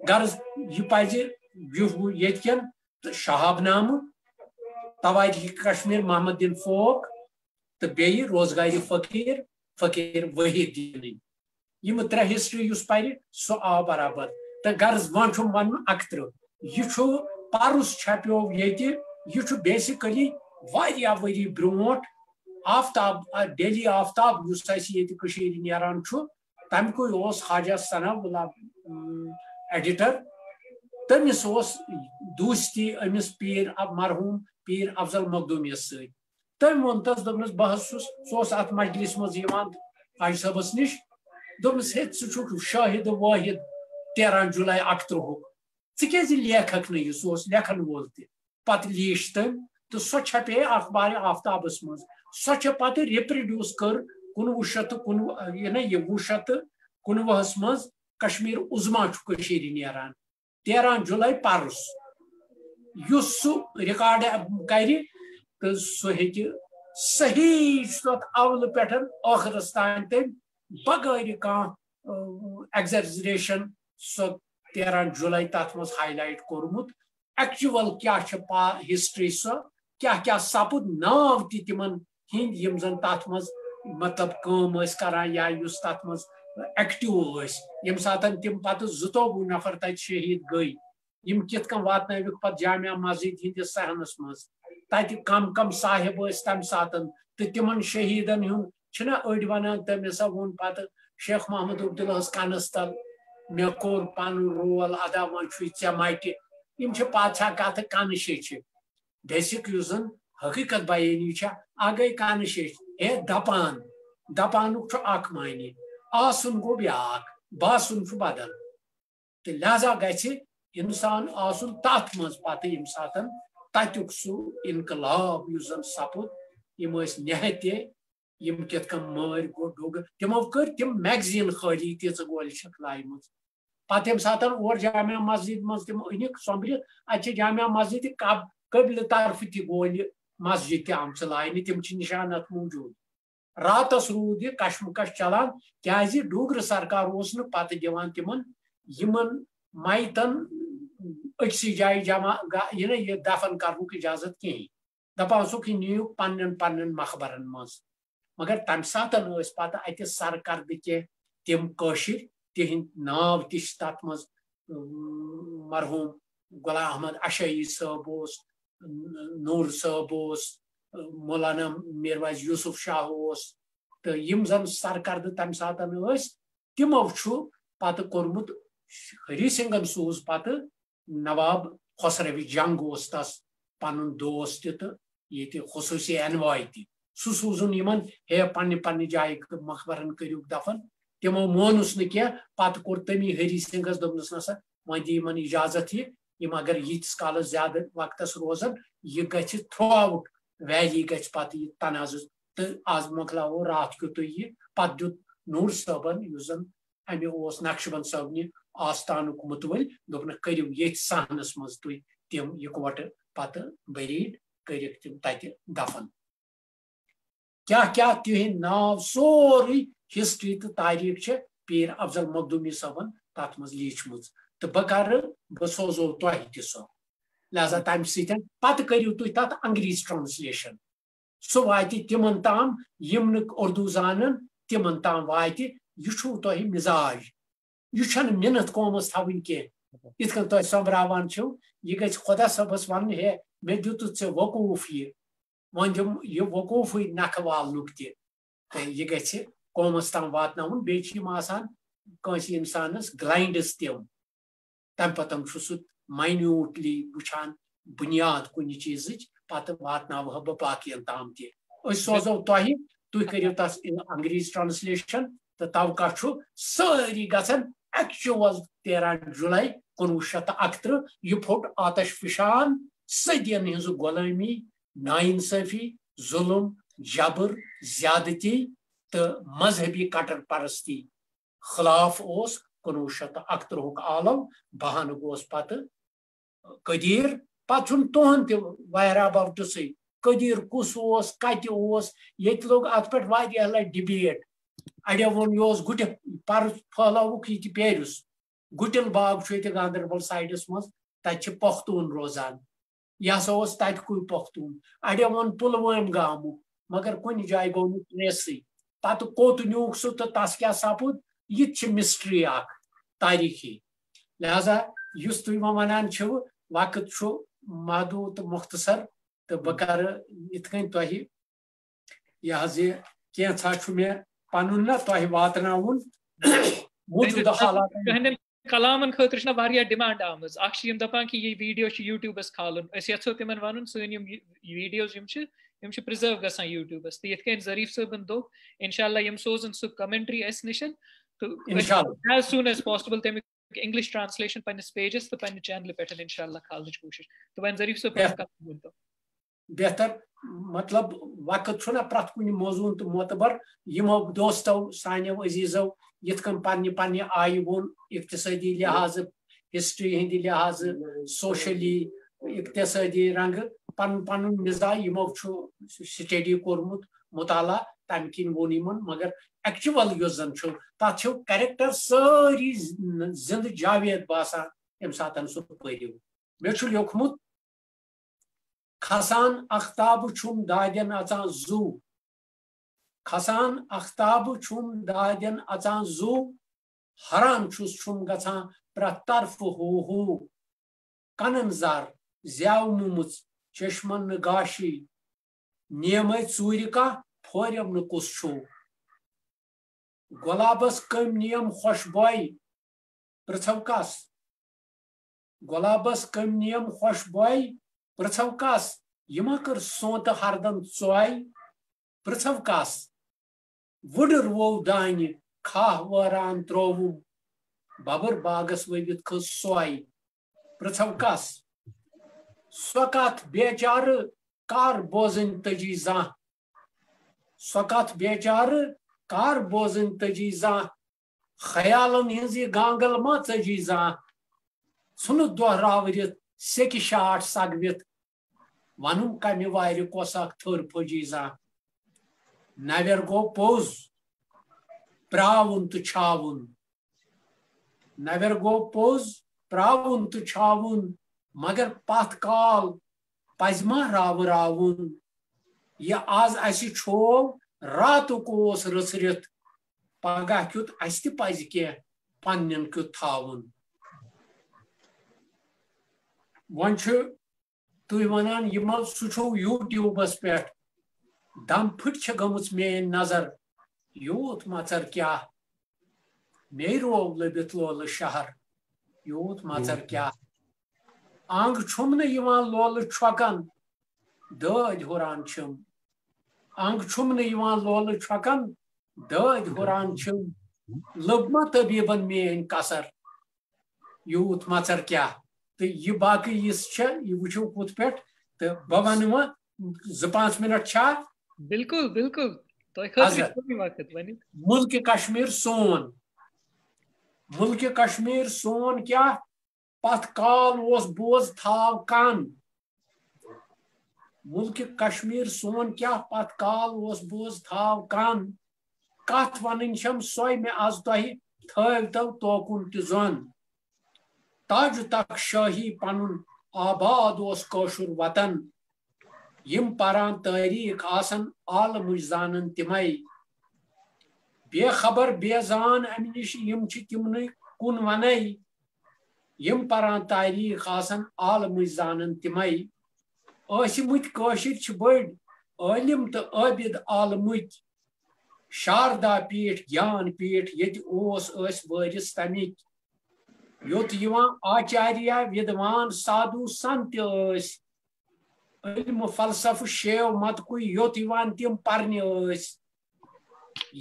غرض یہِ پزِ ییٚتہِ کٮ۪ن شہاب نامہ تواریخ کشمیر محمد دین فوق تو بیٚیہِ روزگاری فقیر وحید دینی یم 3 ہسٹری اس پرِ سُہ آو برابر تو غرض وۄنۍ چھُم وَنُن 31 یہ چھُ پرُس چھپیو ییٚتہِ یہ چھُ بیسِکلی واریاہ ؤری برونٛٹھ آفتاب ڈیلی آفتاب یُس اَسہِ ییٚتہِ کٔشیٖرِ نیران چھُ تَمکُے اوس خواجہ ثنا اللہ ایڈیٹر تٔمِس اوس دوستی أمِس پیٖر مرحوٗم پیٖر افضل مخدوٗمیَس سۭتۍ تٔمۍ ووٚن تس دوٚپنس بہٕ حظ چھُس سُہ اوس اتھ مجلس منٛز یِوان حاجی صٲبس نِش دوٚپنس ہے ژٕ چھُکھ شاہد واحد 13 جُلاے 31 ژٕ کیازِ لیکھکھ نہٕ یہِ سُہ اوس لیکھن وول تہِ پتہٕ لیٖچھ تٔمۍ تہٕ سۄ چھپے اخبارِ آفتابس منٛز سۄ چھِ پتہٕ رِپرڈیوٗس کٔر 1919 منٛز کشمیٖر عظما چھُ کٔشیٖرِ نیران 13 جُلاے پرُس یُس سُہ رِکاڈ کرِ تہٕ سُہ ہیٚکہِ صحیح تتھ اولہٕ پٮ۪ٹھ ٲخرس تام تٔمۍ بغٲرِ کانٛہہ ایگزیجریشن سۄ 13 جُلاے تتھ منٛز ہائی لایٹ کوٚرمُت ایکچُول کیاہ چھِ ہسٹری سۄ کیاہ سپُد ناو تہِ تِمن ہِنٛدۍ یِم زن تتھ منٛز مطلب کٲم ٲسۍ کران یا یُس تتھ منٛز ایکٹِو ٲسۍ ییٚمہِ ساتہٕ تِم پتہٕ 22 نفر تتہِ شہیٖد گٔے یِم کِتھ کٔنۍ واتنٲوِکھ پتہٕ جامع مسجد ہِنٛدِس صحنس منٛز تتہِ کم صاحب ٲسۍ تمہِ ساتہٕ تہٕ تِمن شہیٖدن ہُنٛد چھِنہ أڑۍ ونان تٔمۍ ہسا ووٚن پتہٕ شیخ محمد عبداللہس کنس تل مےٚ کوٚر پنُن رول ادا وۄنۍ چھُے ژےٚ مٹہِ یِم چھِ پادشاہ کتھٕ کنہٕ شیٚچھِ بیسک یُس زن حقیقت بیٲنی چھےٚ اکھ گٔے کنہٕ شیٚچھ ہے دپانُک چھُ اکھ معنی آسُن گوٚو بیٛاکھ باسُن چھُ بدل تہٕ لہذا گژھِ انسان آسُن تتھ منٛز پتہٕ ییٚمہِ ساتہٕ تتیُک سُہ انقلاب یُس زن سپُد یِم ٲسۍ نہتہِ یِم کِتھ کٔنۍ مٲرۍ ڈوٚگ تِمو کٔرۍ تِم میگزیٖن خٲلی تیٖژٕ گولہِ چھکھ لایمٕژ پتہٕ ییٚمہِ ساتہٕ اور جامع مسجد منٛز تِم أنِکھ سومبرِتھ اتہِ چھِ جامع مسجد قبلہٕ طرفہٕ تہِ گولہِ مسجد تہِ آمژٕ لاینہٕ تِم چھِ نِشانات موٗجوٗد راتس روٗد یہِ کشمکش چلان کیازِ ڈوگرٕ سرکار اوس نہٕ پتہٕ دِوان تِمن یِمن میتن أکسٕے جایہِ جمع یہِ دفن کرنُک اجازت کِہیٖنۍ دپان اوسُکھ یہِ نِیِو پننٮ۪ن مقبرن منٛز مگر تمہِ ساتہٕ ٲسۍ پتہٕ اتہِ سرکردٕ کینٛہہ تِم کٲشِر تِہنٛدۍ ناو تہِ چھِ تتھ منٛز مرحوٗم غلام احمد اشعری صٲب اوس نوٗر صٲب اوس مولانا میرویز یوسف شاہ اوس تہٕ یِم زن سرکردٕ تمہِ ساتہٕ ٲسۍ تِمو چھُ پتہٕ کوٚرمُت ہری سنگن سوٗز پتہٕ نواب خسرو جنگ اوس تس پنُن دوست تہِ تہٕ ییٚتہِ خصوٗصی انواے تہِ سُہ سوٗزُن یِمن ہے پننہِ جایہِ مقبرن کٔرِو دفن تِمو مونُس نہٕ کینٛہہ پتہٕ کوٚر تٔمی ہری سنگس دوٚپنس نسا وۄنۍ دِ یِمن اجازت یِم اگر ییٖتِس کالس زیادٕ وقتس روزن یہِ گژھِ تھرٛوٗ آوُٹ ویلی گژھِ پتہٕ یہِ تنازُ تہٕ آز مۄکلاوو راتھ کیُتُے یہِ پتہٕ دیُت نوٗر صٲبن یُس زن امہِ اوس نقشبند صٲبنہِ آستانُک مُتوٕلۍ دوٚپنکھ کٔرِو ییٚتھۍ صحنس منٛز تُہۍ تِم یِکوٹہٕ پتہٕ بٔریٖد کٔرِکھ تِم تتہِ دفن کیاہ تِہنٛدۍ ناو سورُے ہسٹری تہٕ تاریٖخ چھِ پیٖر افضل مخدوٗمی صٲبن تتھ منٛز لیٖچھمٕژ تہٕ بہٕ سوزو تۄہہِ تہِ سۄ لہذا تمہِ سۭتۍ پتہٕ کٔرِو تُہۍ تتھ انگریٖزی ٹرانسلیشن سُہ واتہِ تِمن تام یِم نہٕ اُردو زانن تِمن تام واتہِ یہِ چھُو تۄہہِ مِزاج یہِ چھنہٕ مِنت قومس تھاوٕنۍ کینٛہہ یِتھ کٔنۍ تۄہہِ سوٚمبراوان چھِو یہِ گژھِ خۄدا صٲبس وَنُن ہے مےٚ دِتُتھ ژےٚ وقوٗف یہِ وۄنۍ دِم یہِ وقوٗفٕے نکھٕ والنُک تہِ تہٕ یہِ گژھِ قومس تام واتناوُن بیٚیہِ چھِ یِم آسان کٲنٛسہِ اِنسانس گلاینڈٕس تِم تمہِ پتہٕ چھُ سُہ ماینیوٗٹلی وٕچھان بُنیاد کُنہِ چیٖزٕچ پتہٕ واتناوہا بہٕ باقین تام تہِ أسۍ سوزو تۄہہِ تُہۍ کٔرِو تتھ انگریٖزی ٹرانسلیشن تہٕ توقع چھُ سٲری گژھن ایکچُول 13 جُلاے 1931 یہِ پھوٚٹ آتش فِشان صدین ہٕنٛزٕ غۄلٲمی نااِنصٲفی ظُلم جبر زیادتی تہٕ مذہبی کٹر پرستی خلاف اوس 1931 عالم بہانہٕ گوس پتہٕ قدیٖر پتہٕ چھُنہٕ تُہُنٛد تہِ ویر اباوٹسٕے قدیٖر کُس اوس کتہِ اوس ییٚتہِ لوٚگ اتھ پٮ۪ٹھ واریاہ لٹہِ ڈِبیٹ اڑیو ووٚن یہِ اوس گُٹہِ پھٲلٲوُکھ یہِ تہِ پیرِس گُٹِل باغ چھُ ییٚتہِ گاندربل سایڈس منٛز تتہِ چھِ پختوٗن روزان یہ ہسا اوس تتکُے پختوٗن اڑیو ووٚن پُلوٲمۍ گامُک مگر کُنہِ جایہِ گوٚو نہٕ ٹریسٕے پتہٕ کوٚت نیوٗکھ سُہ تہٕ تس کیٛاہ سپُد یہِ تہِ چھِ مسٹری اکھ تٲریٖخی لہذا یُس تُہۍ وۄنۍ ونان چھِو وقت چھُ محدوٗد تہٕ مختصر تہٕ بہٕ کرٕ یِتھ کٔنۍ تۄہہِ یہِ حظ یہِ کینٛژھا چھُ مےٚ پنُن نہ تۄہہِ واتناوُن موٗجوٗدٕ حالاتن کلامن خٲطرٕ چھِ واریاہ ڈِمانڈ آمٕژ اکھ چھِ یِم دپان کہِ یہِ ویٖڈیو چھُ یوٗٹیوٗبس کھالُن أسۍ یژھو تِمن وَنُن سٲنۍ یِم ویٖڈیوز یِم چھِ پرٛزٲرو گژھان یوٗٹیوٗبس تہٕ یِتھ کٔنۍ ظریٖف صٲبن دوٚپ انشاء اللہ یِم سوزن سُہ کمنٹری اَسہِ نِش تہٕ ایز سوٗن ایز پاسبل تمیُک انگلش ٹرانسلیشن پننِس پیجس تہٕ پننہِ چینلہِ پٮ۪ٹھ انشاء اللہ کھالنٕچ کوٗشش تہٕ وۄنۍ ظریٖف صٲب ؤنۍتو بہتر مطلب وقت چھُنہ پرٛٮ۪تھ کُنہِ موضوٗن تہٕ معتبر یِمو دوستو سانیو عزیٖزو یِتھ کٔنۍ پننہِ پننہِ آیہِ ووٚن اقتصٲدی لحاظہٕ ہسٹری ہٕنٛدِ لحاظہٕ سوشلی اقتصٲدی رنگہٕ پنُن پنُن مزاج یِمو چھُ سٹڈی کوٚرمُت مطالعہ تمہِ کِنۍ ووٚن یِمن مگر ایکچُول یُس زن چھُ تتھ چھُ کریکٹر سٲری زندٕ جاوید باسان ییٚمہِ ساتہٕ سُہ پٔرِو مےٚ چھُ لیوکھمُت کھسان اختابہٕ چھُم دادٮ۪ن اژان زوٗ کھسان اختابہٕ چھُم دادٮ۪ن اژان زوٗ حران چھُم گژھان پرٛٮ۪تھ طرفہٕ ہوٗ کنن زر زیومٕژ چشمن نہٕ گاشی نیمے ژوٗرِ کانٛہہ پھورٮ۪م نہٕ کُس چھُ گۄلابس کٔمۍ نِیم خۄش بۄے پرٛژھو کس گۄلابس کٔمۍ نِیم خۄش بۄے پرٛژھو کس یہِ ما کٔر سونتہٕ ہردن ژوے پرٛژھو کس وُڈٕ رُوو دانہِ کھاہ وٲران ترووُم ببر باغس ؤوِتھ کھٔژ سوے پرٛژھو کس سۄ کتھ بیچارٕ کر بوزٕنۍ تٔجی زانٛہہ سۄ کتھ بیچارٕ کر بوزٕنۍ تٔجی زانٛہہ خیالن ہٕنٛز یہِ گانگل ما ژٔجی زانٛہہ ژھُنہٕ دۄہ راورِتھ سیٚکہِ شاٹ سگوِتھ ونُم کمہِ وارِ کۄس اکھ تھٔر پھٔجی زانٛہہ نویر گوٚو پوٚز پرٛاوُن تہٕ چھاوُن نویر گوٚو پوٚز پرٛاوُن تہٕ چھاوُن مگر پتھ کال پزِ ما راوٕ راوُن یہِ آز اسہِ چھوو راتُک اوس رٕژھرِتھ پگاہ کیُتھ اسہِ تہِ پزِ کینٛہہ پننٮ۪ن کیُتھ تھاوُن وۄنۍ چھُ تُہۍ ونان یِمو سُہ چھُ یوٗٹیوٗبس پٮ۪ٹھ دم پھٕٹۍ چھِ گٔمٕژ میٲنۍ نظر یوٗت مژر کیٛاہ مے روو لٔبِتھ لولہٕ شہر یوٗت مژر کیٛاہ انگ چھُم نہٕ یِوان لولہٕ چھۄکن دٲدۍ ہُران چھِم انگ چھُم نہٕ یِوان لولہٕ چھۄکن دٲدۍ ہُران چھِم لٔب ما طبیٖبن میٲنۍ کثر یوٗت مژر کیٛاہ تہٕ یہِ باقٕے یِژھ چھےٚ یہِ وٕچھو ہُتھ پٮ۪ٹھ تہٕ بہٕ ونہٕ وۄنۍ 2-5 مِنٹ چھا بالکل بالکل مُلکہِ کشمیٖر سون مُلکہِ کشمیٖر سون کیٛاہ پتھ کال اوس بوز تھاو کن مُلکہِ کشمیٖر سون کیٛاہ پتھ کال اوس بوز تھاو کن کتھ ونٕنۍ چھم سۄے مےٚ آز تۄہہِ تھٲوتو توکُن تہِ زۄن تاج تخ شٲہی پنُن آباد اوس کٲشُر وطن یِم پران تٲریٖخ آسن عالمٕچ زانن تِمے بے خبر بے زان امہِ نِش یِم چھِ تِمنٕے کُن ونے یِم پران تٲریٖخ آسن عالمٕچ زانن تِمے ٲسمٕتۍ کٲشِرۍ چھِ بٔڑۍ عٲلِم تہٕ عٲبِد عالمٕکۍ شاردا پیٖٹھ گیان پیٖٹھ ییٚتہِ اوس ٲسۍ وٲرِث تمِکۍ یوٚت یِوان آچاریا وِدوان سادوٗ سنت تہِ ٲسۍ علمہٕ فلسفہٕ شیو متکُے یوٚت یِوان تِم پرنہِ ٲسۍ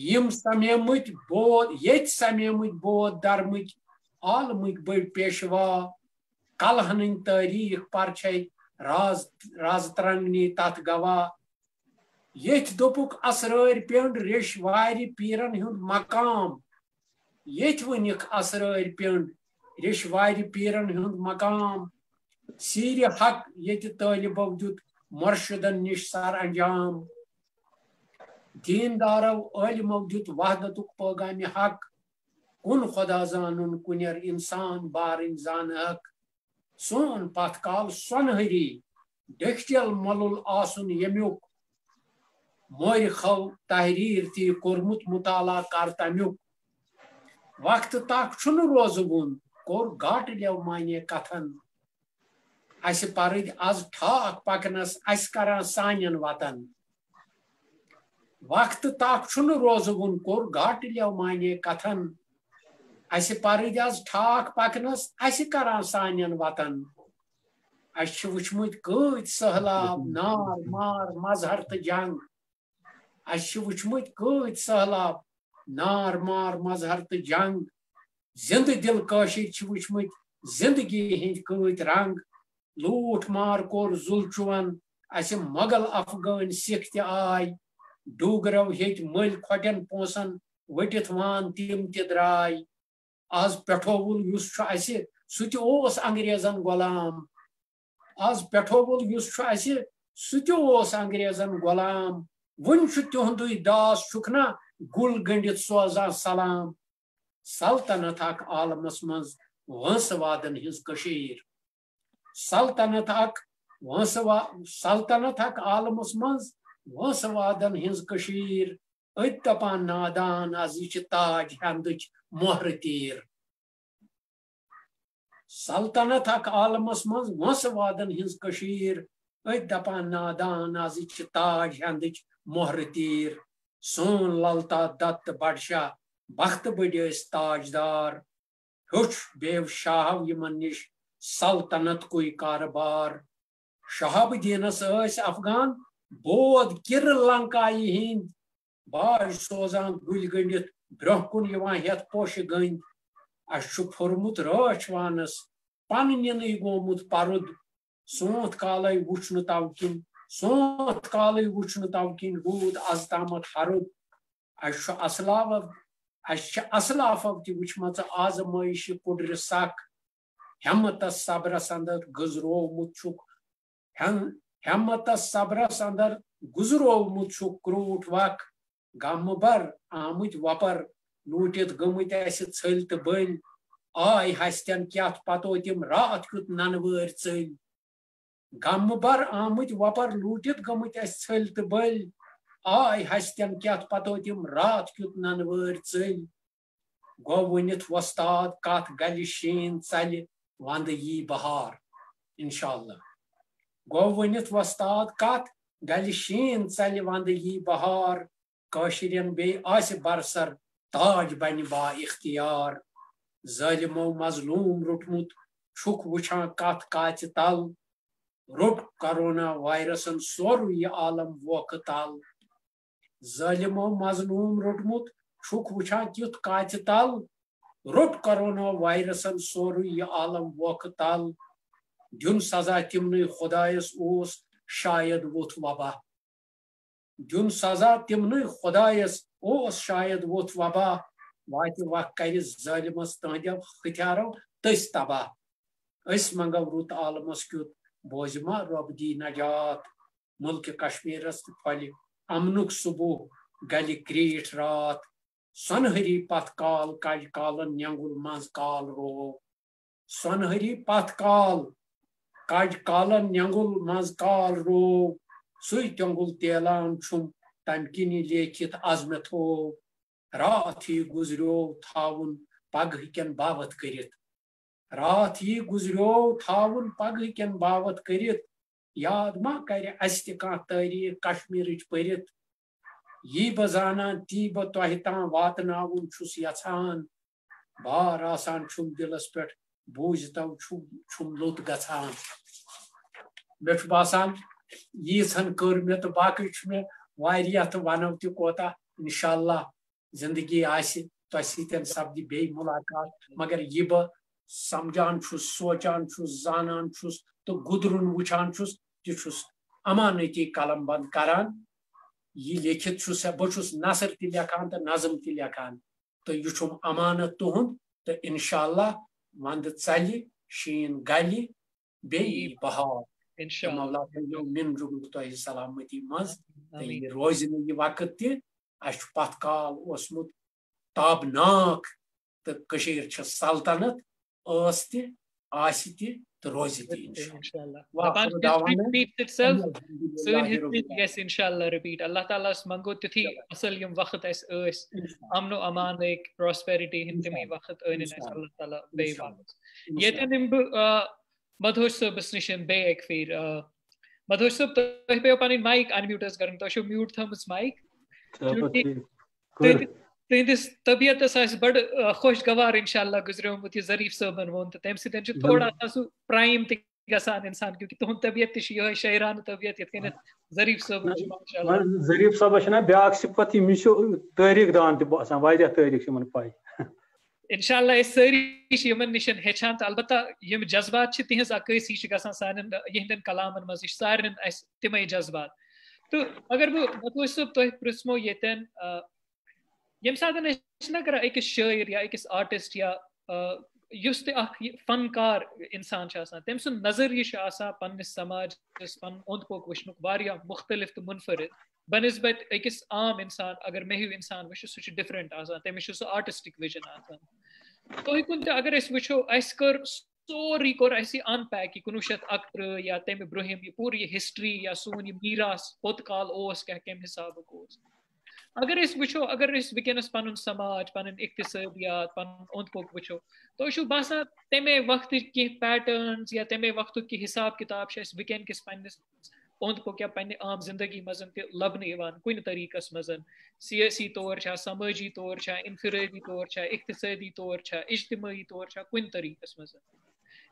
یِم سمیمٕتۍ بود ییٚتہِ سمیمٕتۍ بود درمٕکۍ عالمٕکۍ بٔڑۍ پیشوا کلہنٕنۍ تٲریٖخ پرچھے راز ترنگنی تتھ گواہ ییٚتھۍ دوٚپُکھ اسرٲرۍ پینٛڈ ریٚش وارِ پیٖرن ہُنٛد مقام ییٚتھۍ ؤنِکھ اسرٲرۍ پینٛڈ ریٚش وارِ پیٖرن ہُنٛد مقام سیٖرِ حق ییٚتہِ طٲلبو دیُت مُرشِدن نِش سر انجام دیٖندارو عٲلمو دیُت وحدتُک پٲغامِ حق کُن خۄدا زانُن کُنٮ۪ر انسان بارٕنۍ زانہٕ حق سون پتھ کال سۄنہٕری ڈیکھچل ملل آسن یمیک مور خو تحریر تی کورمت مطالعہ کر تمیک وقت تک چھن روزبون کور گاٹ لیو مانے کتھن اس پرد از ٹھاک پکنس اس کران سانین وطن وقت تک چھن روزبون کور گاٹ لیو مانے کتھن اس پرد از ٹھاک پکنس اس کران سانین وطن اس وچمت کت سہلاب نار مار مظہر تو جنگ اس وچمت کت سہلاب نار مار مظہر تو جنگ زند دل کاشر وچمت زندگی ہند کت رنگ لوٹ مار کور ظلچون اس مغل افغان سکھ تہ آئی ڈوگرو ہیت مل کھوٹین پونسن وٹت وان تم تہ درائی آز پٹھوول یس اس سہ اوس انگریزن غلام آز پٹھوول یس اس سہ انگریزن غلام ون تہندی داس چھکنا گل گنڈت سوزان سلام سلطنت اک عالمس مز وانس وادن ہز کشیر سلطنت اک عالمس مز وانس وادن ہز کشیر ات دپان نادان از یہ تاج ہندچ مہر تیر سلطنت اک عالمس مز وانس وادن ہز کشیر ات دپان نادان از یہ تاج ہندچ مہر تیر سون للتا دت بادشاہ بخت بڑیس تاجدار ہچ بیو شاہو یمن نش سلطنت کوئی کاربار شہاب دینس اس افغان بود کر لنکائی ہند باج سوزان گل گنڈت برہ کن یوان ہیت پوش گند اس پھرمت راچھ وانس پنن گومت پرد سونت کالے وچن تو کن سونت کالے وچن تو کن رود از تامت حرد اس اسلافو تہ وچمت آزمائش کڈر سک ہمتس صبرس اندر گزرومت ہمتس صبرس اندر گزرومت کروٹ وق غم بر آمت وپر لوٹت گمت اس ژھل تو بل آئی ہستین کیت پتو تم رات کیت ننوار ژل غم بر آمت وپر لوٹت گمت اس ژھل تو بل آئی ہستین کیت پتو تم رات کیت ننوار ژل گو ونت وستاد کت گل شین ژلہ وند یی بہار انشاءاللہ گو ونت وستاد کت گل شین ژلہ وند یی بہار کاشرین بی آس برسر تاج بن با اختیار ظالمو مظلوم روٹمت چھک وچھان کت کاچ تل روٹ کرونا وائرسن سوروی عالم ووک تل ظالمو مظلوم روٹمت چھک وچھان تیت کاچ تل روٹ کرونا وائرسن سوروی عالم ووک تل دن سزا تمن خدایس اوس شاید ووت وبا دن سزا تمن خدایس اوس شاید ووت وبا وات وق کر ظالمس تہندو ہتھیارو تس تباہ اس منگو رت عالمس کیت بوزما رب دی نجات ملک کشمیرس پھل امنک صبح گل کریٹ رات سونہری پتھ کال کج کالن نینگل مز کال رو سونہری پتھ کال کج کالن نینگل مز کال رو سی تینگل تیلان چھم تم کنی لیکھت عزم تھو رات ہی گزریو تھاون پگہ کن باوت کرت رات ہی گزریو تھاون پگہ کن باوت کرت یاد ما کر اس تہ کانٛہہ تاریخ کشمیرچ پرت یہ بہ زانان تی بہ تہ تام واتناون چھس یژھان بار آسان چھم دلس پہ بوزتو چھم لوت گژھان مے چھ باسان ییژن کر مے تو باقی چھ مے واریاہ تو ونو تہ کوتا انشاءاللہ زندگی آسہ تہ سۭتۍ سپدِ بیٚیہِ ملاقات مگر یہ بہ سمجھان چھس سوچان چھس زانان چھس تو گدرن وچھان چھس تہ چھس امانتی قلم بند کران یہ لیکھت چھس بہ چھس نثر تہ لیکھان تو نظم تہ لیکھان تو یہ چھم امانت تہند تو انشاءاللہ وند ژلہِ شین گلہِ بیٚیہِ بہار مولا تھٲیو من جگُن تۄہہِ سلامتی مز یہ روز نہٕ یہ وقت تہ اس پتھ کال اوسمت تابناک تو کشیر چھ سلطنت ٲس تہ آسہِ تہِ تہٕ روزِ تہِ انشاءاللہ. History repeats itself. Soon history گژھِ انشاءاللہ repeat. اللہ تعالیٰ اس منگو تِتھی اصل یم وقت اسہِ ٲسۍ امن و امانٕکۍ prosperity ہٕنٛدۍ تِمے وقت أنِن اسہِ اللہ تعالیٰ بیٚیہِ واپس. ییٚتٮ۪ن یِمہٕ بہٕ مدہوش صٲبس نِش بیٚیہِ اکہِ پھِرِ. مدہوش صٲب تۄہہِ پیٚو پنٕنۍ مایک انمیوٗٹ حظ کرٕنۍ. تۄہہِ چھو میوٗٹ تھٲومٕژ مایک. تہنٛدِس طبیعتس آسہِ بڑٕ خۄش گوار انشاءاللہ گُزریومُت یہِ ظریٖف صٲبن ووٚن تہٕ تمہِ سۭتۍ چھُ تھوڑا سا سُہ پرٛایِم تہِ گژھان اِنسان کیونکہِ تُہُنٛد طبیعت تہِ چھُ یِہوے شٲعرانہٕ طبیعت یِتھ کٔنٮ۪تھ ظریٖف صٲبن چھُ ماشاءاللہ. ظریٖف صٲبس چھُنہ بیٛاکھ صفت یٔمِس چھُ تٲریٖخ دان تہِ باسان واریاہ تٲریٖخ چھِ یِمن پاے. انشاءاللہ أسۍ سٲری چھِ یِمن نِش ہیٚچھان تہٕ البتہ یِم جذبات چھِ تِہنٛز عکٲسی چھِ گژھان سانٮ۪ن یِہنٛدٮ۪ن کلامن منٛز. یہِ چھِ سارنٕے اَسہِ تِمے جذبات. تہٕ اگر بہٕ مدہوش صٲب تۄہہِ پرٛژھمو ییٚتٮ۪ن ییٚمہِ ساتہٕ أسۍ چھِنہ کران أکِس شٲعر یا أکِس آرٹِسٹ یا یُس تہِ اکھ فنکار انسان چھُ آسان تٔمۍ سُنٛد نظریہِ چھُ آسان پننِس سماجس پنُن اوٚنٛد پوٚک وٕچھنُک واریاہ مختلف تہٕ منفرد بنسبت أکِس عام انسان اگر مےٚ ہیوٗ انسان وٕچھِ سُہ چھُ ڈفرنٹ آسان. تٔمِس چھُ سُہ آرٹسٹِک وِجن آسان. تُہۍ کُن تہِ اگر أسۍ وٕچھو اَسہِ سورُے کوٚر اَسہِ یہِ ان پیک یہِ 1931 یا تمہِ برٛونٛہِم یہِ پوٗرٕ یہِ ہسٹری یا سون یہِ میٖراث پوٚت کال اوس کیٛاہ کمہِ حسابُک اوس. اگر أسۍ وٕچھو اگر أسۍ وٕنکیٚنس پنُن سماج پنٕنۍ اقتصٲدِیات پنُن اوٚنٛد پوٚک وٕچھو تۄہہِ چھُو باسان تمے وقتٕکۍ کینٛہہ پیٹرنز یا تمے وقتُک کینٛہہ حساب کِتاب چھِ اَسہِ وٕنکیٚن کِس پننِس اوٚنٛد پوٚک یا پننہِ عام زندگی منٛز تہِ لبنہٕ یِوان کُنہِ طریٖقس منٛز. سیٲسی طور چھا سمٲجی طور چھا انفرٲدی طور چھا اقتصٲدی طور چھا اجتمٲعی طور چھا کُنہِ طریٖقس منٛز.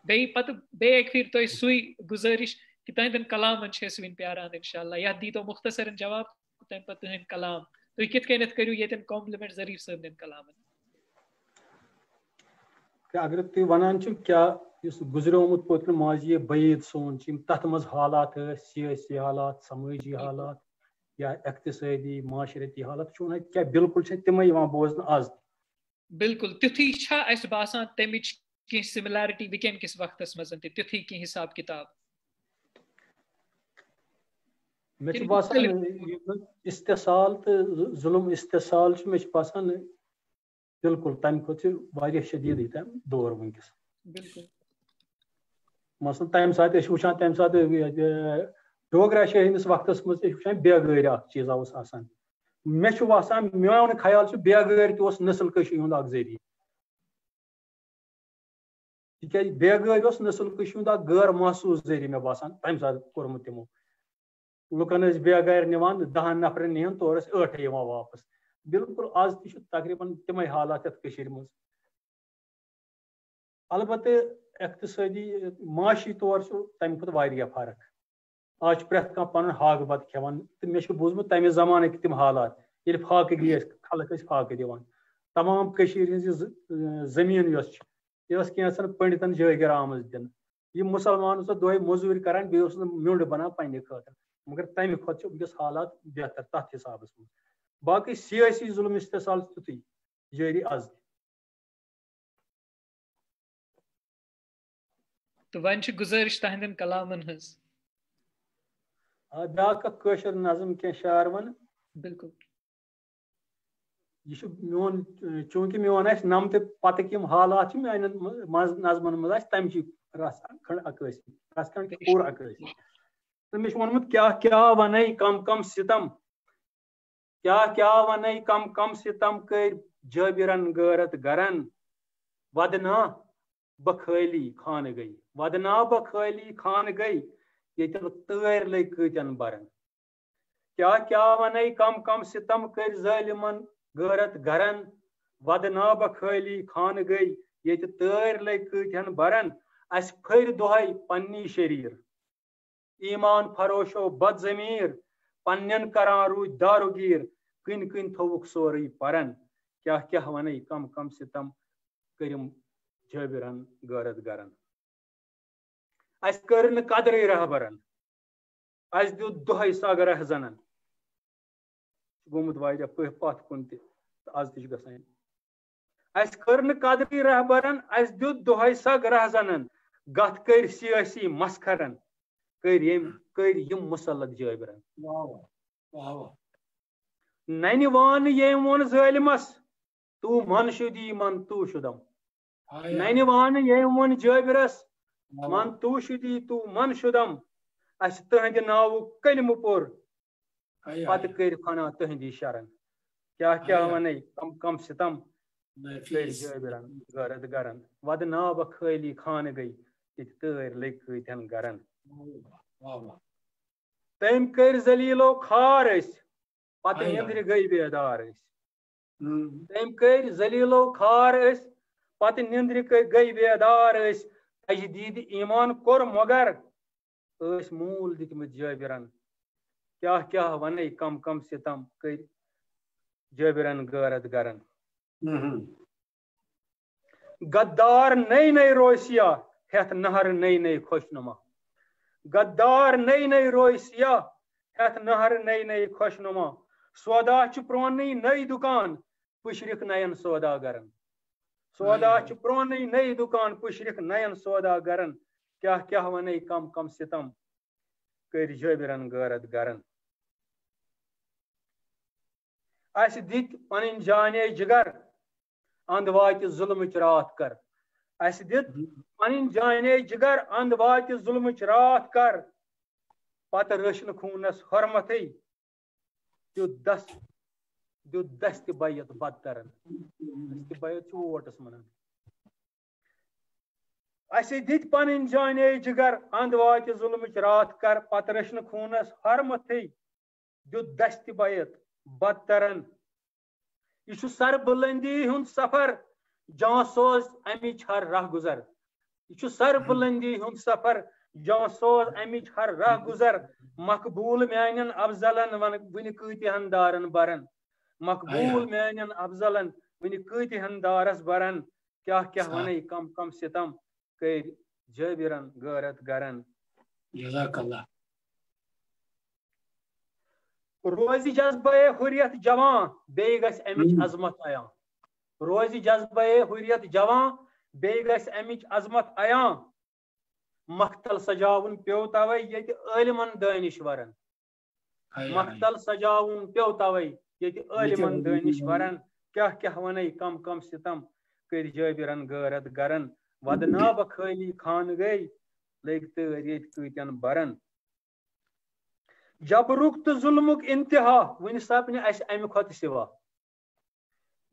بیٚیہِ پتہٕ بیٚیہِ اکہِ پھِرِ تۄہہِ سُے گُزٲرِش کہِ تُہنٛدٮ۪ن کلامن چھِ أسۍ وُنہِ پیاران انشاءاللہ. یتھ دیٖتو مختصرن جواب تمہِ پتہٕ تُہنٛدۍ کلام. تُہۍ کِتھ کٔنٮ۪تھ کٔرِو ییٚتٮ۪ن کمپلمنٹ ظریٖف صٲبنٮ۪ن کلامن. اگر تُہۍ ونان چھِو کیٛاہ یُس گُزریومُت پٔتمہِ ماضی بعیٖد سون چھِ یِم تتھ منٛز حالات ٲسۍ سیٲسی حالات سمٲجی حالات یا اقتصٲدی معاشرتی حالات چھُو ونان کیٛاہ بالکل چھِ تِمے یِوان بوزنہٕ آز تہِ. بالکل تیُتھُے چھا اَسہِ باسان تمِچ کینٛہہ سِملیرٹی وٕنکیٚن کِس وقتس منٛز تہِ تیُتھُے کینٛہہ حساب کِتاب. مےٚ چھُ باسان استحصال تہٕ ظُلم استحصال چھُ مےٚ چھُ باسان بالکل تمہِ کھۄتہٕ چھُ واریاہ شدیٖدٕے تَمہِ دور وٕنکیٚس. مثلاً تمہِ ساتہٕ ٲسۍ وٕچھان تمہِ ساتہٕ ڈوگرا شاہی ہٕنٛدِس وقتس منٛز ٲسۍ وٕچھان بےٚ گٲرۍ اکھ چیٖزا اوس آسان. مےٚ چھُ باسان میون خیال چھُ بےٚ گٲرۍ تہِ اوس نسل کٔشی ہُنٛد اکھ ذٔریعہٕ. تِکیازِ بےٚ گٲرۍ اوس نسل کٔشی ہُنٛد اکھ غٲر محسوٗس ذٔریعہٕ مےٚ باسان تمہِ ساتہٕ کوٚرمُت تِمو. لُکن ٲسۍ بےٚ گارِ نِوان 10 نفرن نِہن تورٕ ٲسۍ 8 یِوان واپس. بالکل آز تہِ چھُ تقریٖباً تِمے حالات یتھ کٔشیٖرِ منٛز. البتہٕ اقتصٲدی معاشی طور چھُ تمہِ کھۄتہٕ واریاہ فرق. آز چھُ پرٛٮ۪تھ کانٛہہ پنُن ہاکہٕ بتہٕ کھٮ۪وان تہٕ مےٚ چھُ بوٗزمُت تمہِ زمانٕکۍ تِم حالات ییٚلہِ فاقہٕ گٔے ٲسۍ خلق ٲسۍ فاقہٕ دِوان. تمام کٔشیٖرِ ہٕنٛز یہِ زٔمیٖن یۄس چھِ یہِ ٲس کینٛژن پنڈتن جٲگِر آمٕژ دِنہٕ. یِم مُسلمان اوس دۄہے موٚزوٗرۍ کران بیٚیہِ اوس نہٕ میوٚنٛڈ بنان پننہِ خٲطرٕ. مگر تمہِ کھۄتہٕ چھِ وٕنکیٚس حالات بہتر تتھ حسابس منٛز. باقٕے سیٲسی ظُلم استحصال چھُ تیُتھُے جٲری آز تہِ. تہٕ وۄنۍ چھِ گُزٲرِش تہنٛدٮ۪ن کلامن ہٕنٛز. بیٛاکھ اکھ کٲشُر نظم کینٛہہ شعر ونہٕ. بالکل. یہ میون چوٗنٛکہِ میون آسہِ نمتہٕ پتٕکۍ یِم حالات چھِ میانٮ۪ن نظمن منٛز آسہِ تمچی رس کھنڈ عکٲسی رس کھنڈ پوٗرٕ عکٲسی. تہٕ مےٚ چھُ ووٚنمُت کیٛاہ ونے کم کم ستم کیٛاہ ونے کم کم ستم کٔرۍ جٲبِرن غٲرت گرن ودنا بخٲلی خانہٕ گٔے ودنا بخٲلی خانہٕ گٔے ییٚتہِ تٲرۍ لٔگۍ کۭتٮ۪ن برن. کیٛاہ ونے کم کم ستم کٔرۍ ظٲلِمن غٲرت گرن ودنا بخٲلی خانہٕ گٔے ییٚتہِ تٲرۍ لٔگۍ کۭتٮ۪ن برن. اَسہِ پھٔرۍ دۄہے پننی شریٖر ایٖمان فروشو بد ضمیٖر پننٮ۪ن کران روٗدۍ داروگیٖر کٕنۍ کٕنۍ تھووُکھ سورُے پرن. کیٛاہ ونے کم کم ستم کٔرِم جٲبِرن غٲرت گرن. اَسہِ کٔر نہٕ قدرٕے رہبرن اَسہِ دیُت دۄہے سگ رہزنن. گوٚمُت واریاہ پتھ کُن تہِ تہٕ آز تہِ چھُ گژھان. اَسہِ کٔر نہٕ قدرٕے رہبرن اَسہِ دیُت دۄہے سگ رہزنن گتھ کٔرۍ سیٲسی مسخرن کٔرۍ یِم مُسلط جٲبِرن. ننہِ وانہٕ ییٚمۍ ووٚن ظٲلمس تو من شُدی من تو شُدم. ننہِ وانہٕ ییٚمۍ ووٚن جٲبِرس من تو شدی تو من شدم اس تہند ناو کلمہ پور پتہ کر فنا تہندی شرن کیا ونے کم کم ستم کر جابرن گرد گرن ود ناب خالی خان گئی تت تیر لگ کتن گرن تم کر ذلیلو کھار اس پتہ نندر گئی بیدار اس تم کر ذلیلو کھار اس پتہ نندر گئی بیدار اس تجدید ایمان کور مگر اس مول دتمت جابرن کیا ونے کم کم ستم کر جابرن گرد گرن غدار نئی نئی روسیا ہتھ نہر نئی نئی خوشنما غدار نئی نئی روسیا ہتھ نہر نئی نئی خوشنما سودا چھ پرونی نئی دکان پشرک نین سودا گرن سودا چھ پرونی نئی دکان پشرک نین سودا گرن کیا ونے کم کم ستم کر جابرن گرد گرن اس دت پن جانے جگر اند وات ظلم رات کر اس دت پن جانے جگر اند وات ظلم رات کر پتہ رشن خونس حرمت دست بیت بدترن دست بیت ووٹس منان اس دت پن جانے جگر اند وات ظلم رات کر پتہ رشن خونس حرمت دست بیت بدترن یہ سر بلندی ہند سفر جان سوز امچ ہر راہ گزر یہ سر بلندی ہند سفر جان سوز امچ ہر راہ گزر مقبول میانن افضلن ون کتہن دارن برن مقبول میانن افضلن ون کتہن دارس برن کیا ونے کم کم ستم کر جابرن غیرت گرن جزاک اللہ روزی جذبہ حریت جوان بیٚیہِ گژھِ امِچ عظمت عیاں روزی جذبہ حریت جوان بیٚیہِ گژھِ امِچ عظمت عیاں مختل سجاوُن پیو توے ییٚتہِ عٲلمن دٲنِشورن مختل سجاوُن پیو توے ییٚتہِ عٲلمن دٲنِشورن کیا ونے کم کم ستم کر جابرن غیرت گرن ود ناب خالی خان گئی لگ تر ییٚتہِ کۭتٮ۪ن برن جبرک تو ظلمک انتہا ون سپنہ اس امہ کھت سوا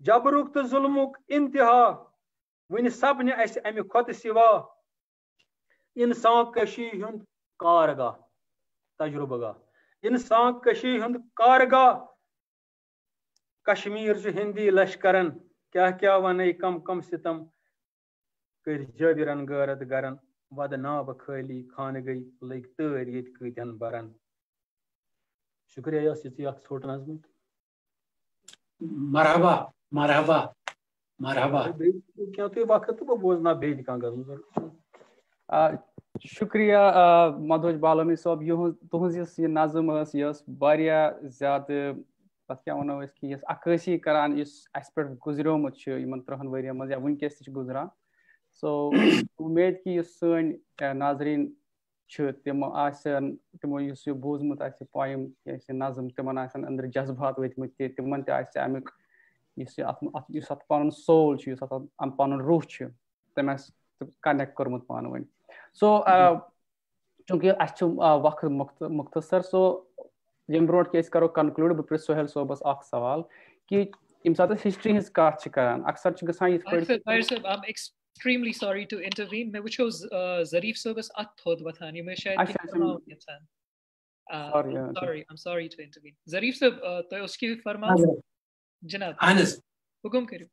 جبرک تو ظلمک انتہا ون سپنہ اس امہ کھت سوا انسان کشی ہند کارگاہ تجربہ گاہ انسان کشی ہند کارگاہ کشمیر چھ ہندی لشکرن کیا ونے کم کم ستم کر جابرن غیرت گرن ود ناب خالی خان گئی لگ تر یت کتن برن شکریہ یس یہ ژھوٹ نظم مرحبا مرحبا مرحبا کیا تو وقت تو بوزنا بیٚیہِ کانٛہہ غزل شکریہ مدھوج بالونی صٲب تہنٛز یۄس یہِ نظم ٲس یہِ ٲس واریاہ زیادٕ تتھ کیٛاہ وَنو أسۍ کہِ یۄس عکٲسی کران یُس اَسہِ پٮ۪ٹھ گُزریومُت چھُ یِمن 3 ؤرین منٛز یا وٕنکیٚس تہِ چھُ گُزران سو اُمید کہِ یُس سٲنۍ ناظریٖن چھِ تِم آسن تِمو یُس یہِ بوٗزمُت آسہِ پویم یۄس یہِ نظم تِمن آسن أنٛدرٕ جذبات وٲتمٕتۍ تہِ تِمن تہِ آسہِ امیُک یُس اتھ پنُن سول چھُ یُس اتھ پنُن روح چھُ تٔمۍ آسہِ کنیکٹ کوٚرمُت پانہٕ ؤنۍ سو چوٗنٛکہِ اَسہِ چھُ وقت مختصر سو ییٚمہِ برونٛٹھ کہِ أسۍ کرو کنکلوٗڈ بہٕ پرژھٕ سہیل صٲبس اکھ سوال کہِ ییٚمہِ ساتہٕ أسۍ ہسٹری ہٕنٛز کتھ چھِ کران اکثر چھِ گژھان یِتھ پٲٹھۍ extremely sorry to intervene. میں وچھو ظریف صٲبس اتھ تھوٚد وۄتھان یِم ٲسۍ شاید sorry I'm sorry to intervene. Zarif صٲب تۄہہِ اوس کینٛہہ فرماوُن جناب اہن حظ حُکُم کٔرِو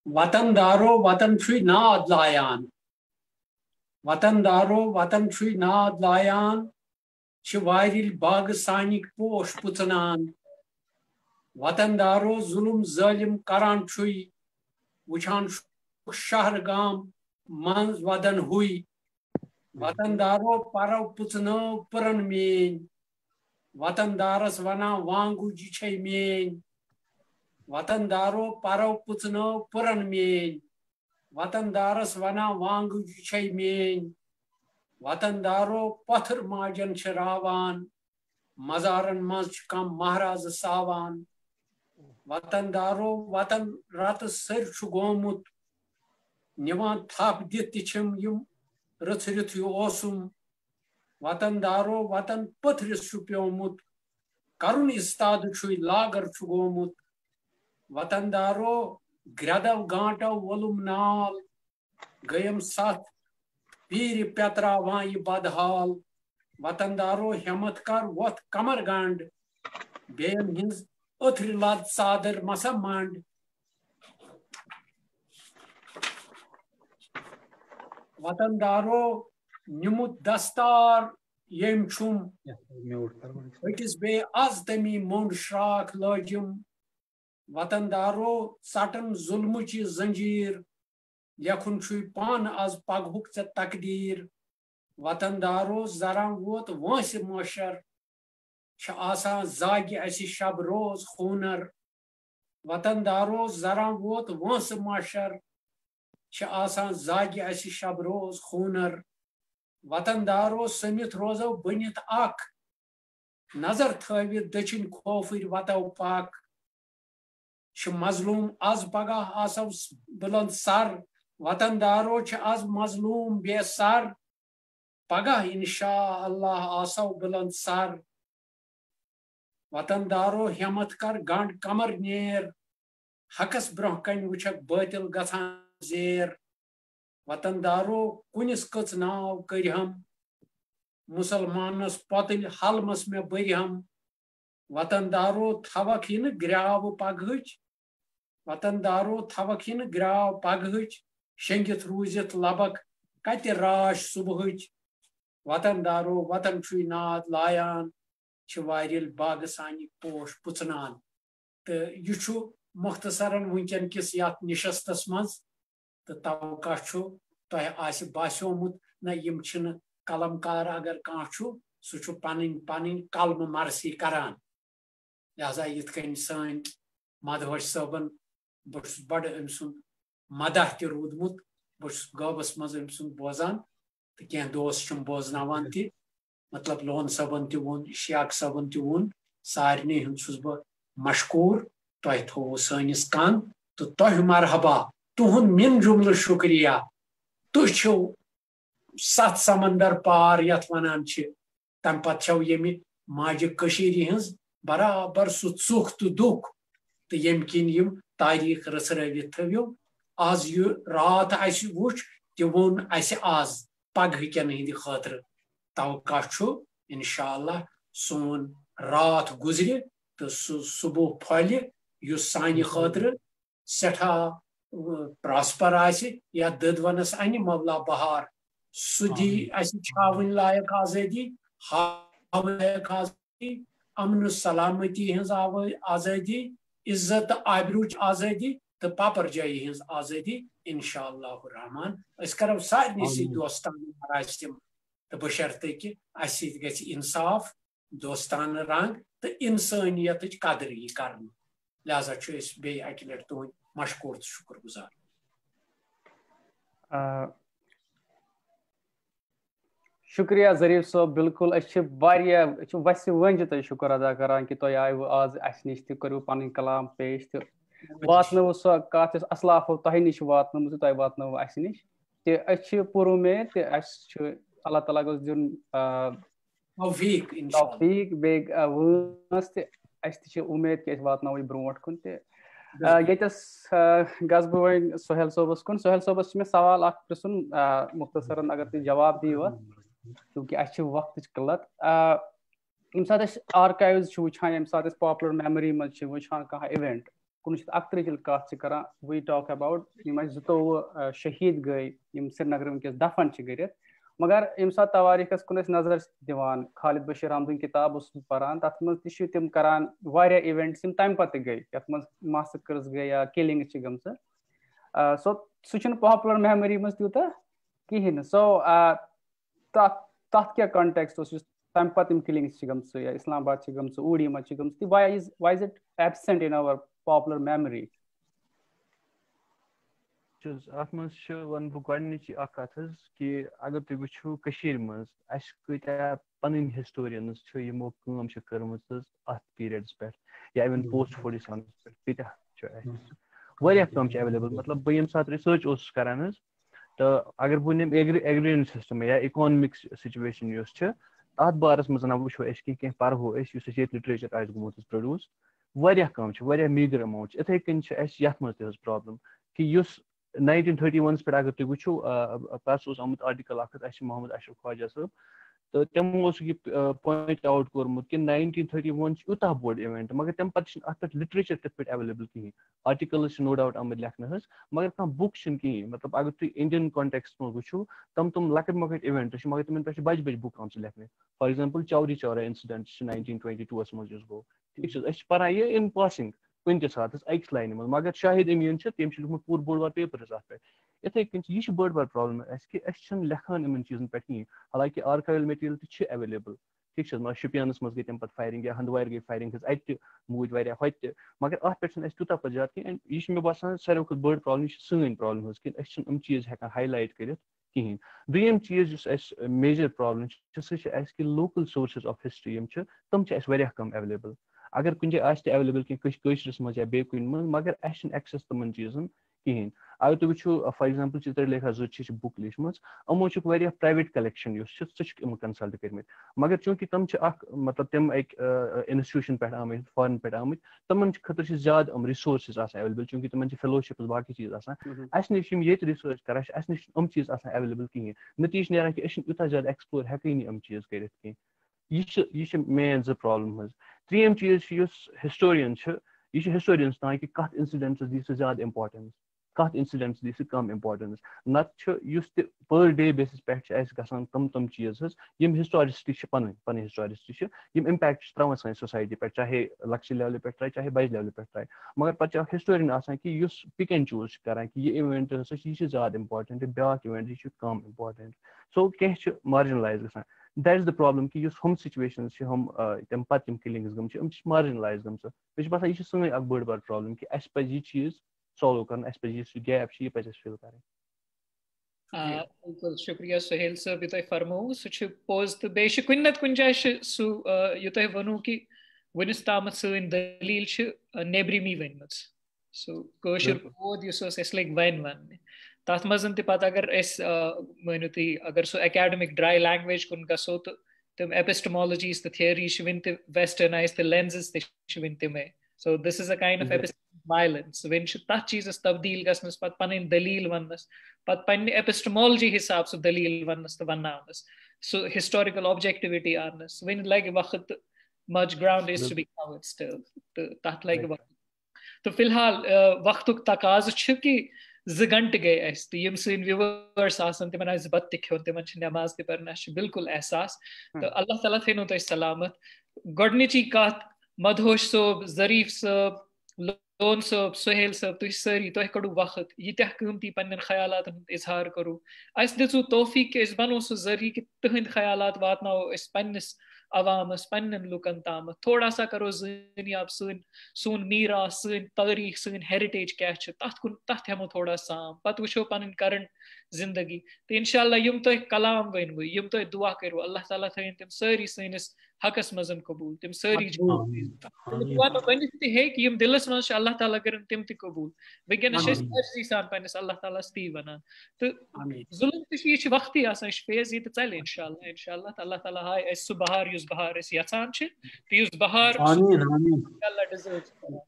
وطن دارو وطن چھُے ناد لایان وطن دارو وطن چھُے ناد لایان چھِ وارِل باغہٕ سانِکۍ پوش پُژنان وطن دارو ظُلم ظٲلِم کران چھُے وٕچھان شہر گام منٛز ودن ہوے وطن دارو پرو پُژنٲو پٕرن میٲنۍ وطن دارس ونان وانگو یہِ چھے میٲنۍ وطن دارو پرو پُژنٲو پٕرن میٲنۍ وطن دارس ونان وانگو یہِ چھے میٲنۍ وطن دارو پتھر ماجن چھِ راوان مزارن منٛز چھِ کم مہرازٕ ساوان وطن دارو وطن رتہٕ سٔرۍ چھُ گومُت نِوان تھپھ دِتھ تہِ چھِم یِم رژھرتھ اوسم وطن دارو وطن پتھرس پیومت کرن استاد لاگر گومت وطن دارو گردو گانٹو وولم نال گیم ست پیر پیتراوان یہ بدحال وطن دارو ہمت کر وت کمر گنڈ بین ہنز اتھر لد صادر مسا منڈ وطن دارو نمت دستار یم چھم ہٹس بے از تمی مونڈ شراک لاجم وطن دارو سٹن ظلم چی زنجیر یخن چھوئی پان از پگہک ژے تقدیر وطن دارو زران ووت وانس معاشر چھ آسان زاگہ اسی شب روز خونر وطن دارو زران ووت وانس معاشر چھ آسان زاگہ اسی شب روز خونر وطن دارو سمت روزو بنت اک نظر تھوت دچن کھوفر وتو پاک چھ مظلوم از پگہ آسو بلند سر وطن دارو چھ از مظلوم بے سر پگہ انشاء اللہ آسو بلند سر وطن دارو ہمت کر گنڈ کمر نیر حقس برہ کن وچھک باطل گژھان زیر وطن دارو کنس کچ ناو کرہم مسلمانس پتل حلمس میں برہم وطن دارو تھوک ہن گراو پگہچ وطن دارو تھوک ہن گراو پگہچ شنگت روزت لبک کت راش صبحچ وطن دارو وطن چھوئی ناد لایان چھ وارل باغ سانی پوش پچنان تو یہ مختصراً ونکن کس یت نشستس مز تو توقع تہ آس باسیومت نہ یم چھن قلم کار اگر کان سہ پن قلم مرثی کران لہذا یت کن سن مدہوش صٲبن بہس بڑ ام سند مدح تہ رودمت بہس غٲبس مز ام سند بوزان تو کی دوست چھم بوزناوان تہ مطلب لون صٲبن تہ وون شیاق صٲبن تہ وون سارنی ہند چھس بہ مشکور تہ تھو سٲنس کن تو تہ مرحبا تہند من جملہ شکریہ تہ چھو 7 سمندر پار یت ونان چھ تم پتہ چھو یمہ ماجہ کشیری ہنز برابر سہ ژوک تو دکھ تو یم کن یم تاریخ رژھرٲوِتھ تھوِو آز یہ رات اس وچھ تہ وون اس آز پگہ کن ہند خاطر توقع چھ انشاءاللہ سون رات گزرِ تو سہ صبح پھلِ یس سانہ خاطر سٹھا پراسپر آسہِ یا ددونس انہ مولا بہار سہ دی اس چھاون لائق آزادی ہاون لائق آزادی امن سلامتی ہنز آزادی عزت آبروچ آزادی تو پاپر جائی ہنز آزادی انشاءاللہ الرحمن اس کرو سارنی سی دوستان مراسم تو بشرطے کہ اس گژھِ انصاف دوستان رنگ تو انسانیت قدر یہ کرن لہذا چھ اس بیٚیہِ اکہ لٹہِ تہنٛدۍ مشکور تو شکر گزار شکریہ ظریف صٲب بالکل وسہِ ونجہِ تۄہہِ شکر ادا کران کہ تۄہہِ آیوٕ آز اسہِ نِش تہِ کٔرِو پنٕنۍ کلام پیش تہٕ واتنٲوٕ سۄ کتھ یۄس اسلافو تۄہہِ نِش واتنٲومٕژ تۄہہِ واتنٲوٕ اسہِ نِش تہِ أسۍ چھِ پُر اُمید تہِ اسہِ چھُ اللہ تعالیٰ گوٚژھ دیُن توفیٖق بیٚیہِ وٲنٛس تہِ اسہِ تہِ چھِ اُمید کہِ أسۍ واتناوو یہِ برونٛٹھ کُن تہِ ییٚتٮ۪س گژھٕ بہٕ وۄنۍ سہیل صٲبس کُن سہیل صٲبس چھُ مےٚ سوال اکھ پرژھُن مختصرن اگر تُہۍ جواب دِیِو اتھ کیونکہ اسہِ چھِ وقتٕچ قلت ییٚمہِ ساتہٕ أسۍ آرکایوز چھِ وٕچھان ییٚمہِ ساتہٕ أسۍ پاپولر میموری منٛز چھِ وٕچھان کانٛہہ اِوینٹ 1931 ییٚلہِ کتھ چھِ کران وی ٹاک اباؤٹ یِم اسہِ 22 شہیٖد گٔے یِم سرینگرٕ وٕنکیٚس دفن چھِ کٔرِتھ مگر ییٚمہِ ساتہٕ توٲریٖخس کُن أسۍ نظر دِوان خالد بشیٖر احمدٕنۍ کِتاب اوسُس بہٕ پران تتھ منٛز تہِ چھِ تِم کران واریاہ اِوینٹس یِم تمہِ پتہٕ گٔے یتھ منٛز ماسٕکرز گٔے یا کِلِنٛگٕز چھِ گٔمژٕ سو سُہ چھُنہٕ پاپولر میموری منٛز تیوٗتاہ کِہینۍ نہٕ سو تتھ کیٛاہ کنٹیکسٹ اوس یُس تمہِ پتہٕ یِم کِلِنٛگٕز چھِ گٔمژٕ یا اسلام آباد چھِ گٔمژٕ اوٗڑی منٛز چھِ گٔمژٕ واے از اٹ ایبسینٹ ان اور پاپولر میموری اتھ منٛز چھِ ونہٕ بہٕ گۄڈنِچی اکھ کتھ حظ کہِ اگر تُہۍ وٕچھِو کٔشیٖرِ منٛز اسہِ کۭتیاہ پنٕنۍ ہسٹورینٕز چھِ یِمو کٲم چھِ کٔرمٕژ حظ اتھ پیٖریڈس پٮ۪ٹھ یا اِوٕن پوسٹ 47 پٮ۪ٹھ کۭتیاہ چھِ اسہِ واریاہ کٲم چھِ ایویلیبل مطلب بہٕ ییٚمہِ ساتہٕ رِسٲرٕچ اوسُس کران حظ تو اگر بہٕ نِمہٕ ایگریریَن سِسٹَم یا اِکانمِک سِچویشَن یۄس چھِ تَتھ بارَس منٛز وٕچھو أسۍ کہِ کینٛہہ پَرہو أسۍ یُس اَسہِ ییٚتہِ لِٹریچَر آسہِ گوٚمُت حظ پرٛوڈیوٗس واریاہ کَم چھِ واریاہ میٖگر اٮ۪ماوُنٛٹ چھِ اِتھَے کٔنۍ چھِ اَسہِ یَتھ منٛز تہِ حظ پرٛابلِم کہِ یُس 1931 پٮ۪ٹھ اگر تُہۍ وٕچھو پَرسُہ اوس آمُت آرٹِکَل اَکھ حظ اَسہِ چھِ محمد اشرف خواجہ صٲب تہٕ تِمو اوس یہِ پویِنٛٹ آوُٹ کوٚرمُت کہِ 1931 چھُ یوٗتاہ بوٚڑ اِوٮ۪نٛٹ مگر تَمہِ پَتہٕ چھِنہٕ اَتھ پٮ۪ٹھ لِٹریچَر تِتھ پٲٹھۍ ایویلیبٕل کِہیٖنۍ آرٹِکَلٕز چھِ نو ڈاوُٹ آمٕتۍ لیکھنہٕ حظ مگر کانٛہہ بُک چھِنہٕ کِہیٖنۍ مطلب اگر تُہۍ اِنڈین کانٹیکسَس منٛز وٕچھو تِم لۄکٕٹۍ مۄکٕٹۍ اِوٮ۪نٛٹ چھِ مگر تِمن پٮ۪ٹھ چھِ بَجہِ بَجہِ بُک آمژٕ لیکھنہٕ فار ایگزامپٕل چوری چورا اِنسِڈنٛٹ چھِ 1922 منٛز یُس گوٚو ٹھیٖک چھِ حظ أسۍ چھِ پَران یہِ اِن پاسِنٛگ کُنہِ تہِ ساتہٕ حظ أکِس لاینہِ منٛز مگر شاہد امیٖن چھِ تٔمۍ چھِ لیوٗکھمُت پوٗرٕ بوٚڑ بار پیپر حظ اَتھ پٮ۪ٹھ یِتھَے کٔنۍ چھِ یہِ چھِ بٔڑ بار پرٛابلِم اَسہِ کہِ أسۍ چھِنہٕ لیکھان یِمن چیٖزَن پٮ۪ٹھ کِہیٖنۍ حالانکہِ آرکایوَل میٹیٖریَل تہِ چھِ ایویلیبٕل ٹھیٖک چھِ حظ مگر شُپیَنَس منٛز گٔے تَمہِ پَتہٕ فایرِنٛگ یا ہنٛدوارِ گٔے فایرِنٛگ حظ اَتہِ تہِ موٗدۍ واریاہ ہوٚتہِ تہِ مگر اَتھ پٮ۪ٹھ چھِنہٕ اَسہِ تیوٗتاہ پَتہٕ زیادٕ کینٛہہ یہِ چھِ مےٚ باسان ساروی کھۄتہٕ بٔڑ پرٛابلِم یہِ چھِ سٲنۍ پرٛابلِم حظ کہِ أسۍ چھِنہٕ یِم چیٖز ہٮ۪کان ہاے لایٹ کٔرِتھ کِہیٖنۍ دوٚیِم چیٖز یُس اَسہِ میجَر پرٛابلِم چھِ سُہ چھِ اَسہِ کہِ لوکَل سورسِز آف ہِسٹرٛی یِم چھِ تِم چھِ اَسہِ واریاہ کَم ایویلیبٕل اگر کُنہِ جایہِ آسہِ تہِ ایویلیبٕل کینٛہہ کٲشرِس منٛز یا بیٚیہِ کُنہِ منٛز مگر اَسہِ چھِنہٕ ایکسیس تِمَن چیٖزَن کِہیٖنۍ اگر تُہۍ وٕچھو فار ایگزامپٕل چِترلیکھا زُچہِ چھِ بُک لیٖچھمٕژ یِمو چھُکھ واریاہ پرٛایویٹ کَلٮ۪کشَن یُس چھُ سُہ چھُکھ یِمو کَنسَلٹ کٔرمٕتۍ مگر چوٗنٛکہِ تِم چھِ اَکھ مطلب تِم اَکہِ اِنسٹِٹیوٗشَن پٮ۪ٹھ آمٕتۍ فارِن پٮ۪ٹھ آمٕتۍ تِمَن خٲطرٕ چھِ زیادٕ یِم رِسورسِز آسان ایویلیبٕل چوٗنٛکہِ تِمَن چھِ فیلوشِپٕز باقٕے چیٖز آسان اَسہِ نِش یِم ییٚتہِ رِسٲرٕچ کَران چھِ اَسہِ نِش چھِنہٕ یِم چیٖز آسان ایویلیبٕل کِہیٖنۍ نٔتیٖجہِ چھِ نیران کہِ أسۍ چھِنہٕ یوٗتاہ زیادٕ ایٚکسپلور ہٮ۪کٲنی یِم چیٖز کٔرِتھ کینٛہہ یہِ چھِ مین زٕ پرٛابلِم حظ ترٛیٚیِم چیٖز چھِ یُس ہِسٹورِیَن چھِ یہِ چھِ ہِسٹورِیَنَس تام کہِ کَتھ اِنسِڈٮ۪نٛٹَس دی سُہ زیادٕ اِمپاٹَنٕس کَتھ اِنسِڈٮ۪نٛٹَس دی سُہ کَم اِمپاٹَنٕس نَتہٕ چھُ یُس تہِ پٔر ڈے بیسِس پٮ۪ٹھ چھِ اَسہِ گژھان تِم چیٖز حظ یِم ہِسٹورِسٹی چھِ پَنٕنۍ ہِسٹورِسٹی چھِ یِم اِمپیکٹ چھِ ترٛاوان سانہِ سوسایٹی پٮ۪ٹھ چاہے لۄکچہِ لیولہِ پٮ۪ٹھ ترٛایہِ چاہے بَجہِ لیولہِ پٮ۪ٹھ ترٛایہِ مگر پَتہٕ چھِ اَکھ ہِسٹورِیَن آسان کہِ یُس پِک اینڈ چوٗز چھِ کَران کہِ یہِ اِوٮ۪نٛٹ ہسا چھِ یہِ چھِ زیادٕ اِمپاٹَنٛٹ بیٛاکھ اِوٮ۪نٛٹ یہِ چھُ کَم اِمپاٹَنٛٹ سو کینٛہہ چھِ مارجنلایز گژھان دیٹ اِز دَ پرٛابلِم کہِ یُس ہُم سُچویشنٕز چھِ ہُم تَمہِ پَتہٕ یِم کِلِنٛگٕز گٔمژٕ چھِ یِم چھِ مارجنلایز گٔمژٕ مےٚ چھِ باسان یہِ چھِ سٲنۍ اَکھ بٔڑ بار پرٛابلِم کہِ اَسہِ پَزِ یہِ چیٖز سالو کَرُن اَسہِ پَزِ یُس یہِ گیپ چھِ یہِ پَزِ اَسہِ فِل کَرٕنۍ بالکل شُکریہ سہیل صٲب یہِ تۄہہِ فرمووُ سُہ چھُ پوٚز تہٕ بیٚیہِ چھُ کُنہِ نَتہٕ کُنہِ جایہِ چھُ سُہ یہِ تۄہہِ ووٚنوُ کہِ وُنیُس تامَتھ سٲنۍ دٔلیٖل چھِ نیبرِمٕے ؤنمٕژ سُہ کٲشُر پود یُس اوس اَسہِ لٔگۍ وۄنۍ وَننہِ تَتھ منٛز تہِ پَتہٕ اگر أسۍ مٲنِو تُہۍ اگر سُہ اکیڈمِک ڈرٛاے لینٛگویج کُن گژھو تہٕ تِم ایپِسٹمالجیٖز تہٕ تھیوریٖز چھِ وٕنہِ تہِ ویسٹرنایز تہٕ لینزٕز تہِ چھِ وٕنہِ تِمے so this is a kind of violence وۄنۍ چھُ تَتھ چیٖزَس تبدیٖل گژھنَس پَتہٕ پَنٕنۍ دٔلیٖل وَننَس پَتہٕ پنٕنہِ ایپِسٹمالجی حِساب سُہ دٔلیٖل وَننَس تہٕ وَنناونَس سُہ ہِسٹورِکَل آبجیکٹِوِٹی اَننَس وۄنۍ لَگہِ وقت تہٕ مچ ground is to be کَوٲرڈ still تہٕ تَتھ لَگہِ وقت تہٕ فِلحال وقتُک تقاضہٕ چھُ کہِ 2 گھنٹہٕ گٔے اَسہِ تہٕ یِم سٲنۍ وِوٲرٕس آسَن تِمن آسہِ بَتہٕ تہِ کھیوٚن تِمن چھِ نٮ۪ماز تہِ پَرٕنۍ اَسہِ چھُ بِلکُل احساس تہٕ اللہ تعالیٰ تھٲینو تۄہہِ سلامت گۄڈنِچی کَتھ مدہوش صٲب ظریٖف صٲب لون صٲب سہیل صٲب تُہۍ سٲری تۄہہِ کَڑو وقت ییٖتیاہ قۭمتی پنٕنٮ۪ن خیالاتن ہُنٛد اِظہار کوٚروٗ اَسہِ دِژوٕ توفیٖق کہِ أسۍ بَنو سُہ ذٔریعہٕ کہِ تُہٕنٛدۍ خیالات واتناوو أسۍ پنٕنِس عوامَس پنٕنٮ۪ن لُکن تامَتھ تھوڑا سا کَرو زٲنیاب سون میٖراث سٲنۍ تٲریٖخ سٲنۍ ہیرِٹیج کیاہ چھِ تَتھ ہٮ۪مو تھوڑا سام پَتہٕ وٕچھو پَنٕنۍ کَرنٹ زندگی تہٕ اِنشاء اللہ یِم تۄہہِ کلام ؤنوٕ یِم تۄہہِ دُعا کٔرِو اللہ تعالیٰ تھٲیِن تِم سٲری سٲنِس حقس منٛز قبوٗل تِم سٲری ؤنِتھ تہِ ہیٚکہِ یِم دِلس منٛز چھِ اللہ تعالیٰ کٔرِنۍ تِم تہِ قبوٗل وٕنکیٚنس چھِ أسۍ مرضی سان پنٕنِس اللہ تعالیٰ ہس تی وَنان تہٕ ظُلم تہِ چھُ یہِ چھِ وقتٕے آسان یہِ چھُ فیز یہِ تہِ ژَلہِ اِنشاء اللہ اللہ تعالیٰ ہاے اَسہِ سُہ بہار یُس بہار أسۍ یَژھان چھِ تہٕ یُس بہار ڈِزٲرو چھِ کران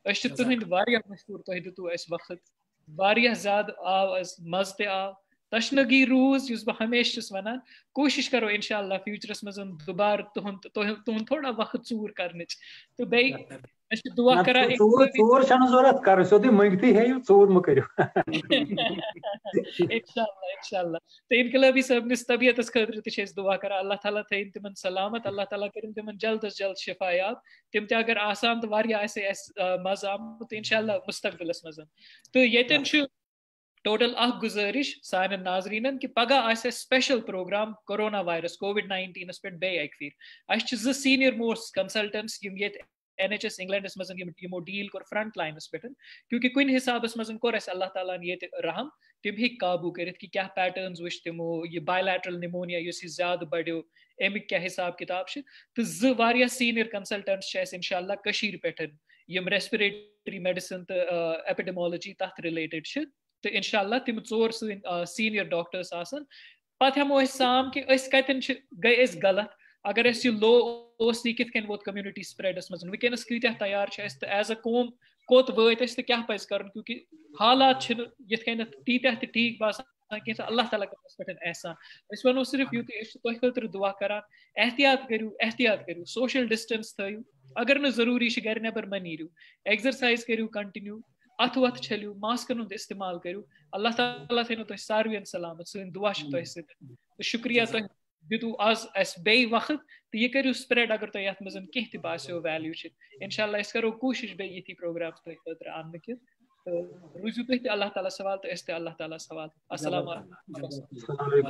أسۍ چھِ تُہٕنٛدۍ واریاہ مشہوٗر تۄہہِ دِتوٗ اَسہِ وقت واریاہ زیادٕ آو اَسہِ مَزٕ تہِ آو تشنگی روٗز یُس بہٕ ہمیشہٕ چھُس وَنان کوٗشِش کرو اِنشاء اللہ فیوٗچرَس منٛز دُبارٕ تُہُنٛد تھوڑا وقت ژوٗر کرنٕچ تہٕ بیٚیہِ أسۍ چھِ دُعا کران اِنشاء اللہ تہٕ اِنقلٲبی صٲبنِس طبیعتس خٲطرٕ تہِ چھِ أسۍ دُعا کران اللہ تعالیٰ تھٲیِن تِمن سلامت اللہ تعالیٰ کٔرِنۍ تِمن جلد از جلد شِفا یاب تِم تہِ اگر آسان تہٕ واریاہ آسہِ اَسہِ مزٕ آمُت اِنشاء اللہ مُستقبِلس منٛز تہٕ ییٚتٮ۪ن چھُ ٹوٹل اکھ گُزٲرِش سانٮ۪ن ناظریٖنن کہِ پگاہ آسہِ اَسہِ سپیشل پروگرام کورونا وایرس کووِڈ-19 پٮ۪ٹھ بیٚیہِ اَکہِ پھِرِ اَسہِ چھِ 2 سیٖنیر موسٹ کنسلٹنٹس یِم ییٚتہِ NHS اِنگلینڈس منٛز یِمو ڈیٖل کوٚر فرنٹ لاینس پٮ۪ٹھ کیونکہِ کُنہِ حِسابس منٛز کوٚر اَسہِ اللہ تعالیٰ ہن ییٚتہِ رحم تِم ہیٚکۍ قابوٗ کٔرِتھ کہِ کیاہ پیٹرنز وٕچھ تِمو یہِ بایلیٹرل نِمونیا یُس یہِ زیادٕ بڑیو اَمیُک کیاہ حِساب کِتاب چھِ تہٕ 2 واریاہ سیٖنیر کنسلٹنٹس چھِ اَسہِ اِنشاء اللہ کٔشیٖرِ پٮ۪ٹھ یِم ریسپریٹری میڈِسن تہٕ ایپِڈمالجی تَتھ رِلیٹِڈ چھِ تو انشاءاللہ تم 4 سینئر ڈاکٹرس آسن پتہ ہمو اس سام کہ اس کتن گئی اس غلط اگر اس یہ لو اس یہ کت کن ووت کمیونٹی سپریڈس مز ونکس کتیا تیار تو ایز اے قوم کوت وت تو کیا پز کرن کیونکہ حالات یت کن تیتہ تہ ٹھیک باسان کہ اللہ تعالیٰ کرس پہ احسان اس ونو صرف یوت تہ خاطر دعا کران احتیاط کرو سوشل ڈسٹینس تھیو اگر نہ ضروری گھر نبر مہ نیرو ایگزرسائز کرو کنٹینیو ات وت چھلو ماسکن ہند استعمال کرو اللہ تعالیٰ تھو تہ ساروین سلامت سن دعا تہ ست شکریہ تہ دتو آز اس بی وقت تو یہ کرو سپریڈ اگر تہ یت مزن کینہ تہ باسیو ویلیو انشاءاللہ اس کرو کوشش بی یتھی پروگرام تہ خاطر آنہ کہ روزو تہ اللہ تعالیٰ سوال تو اس تہ اللہ تعالیٰ سوال السلام علیکم.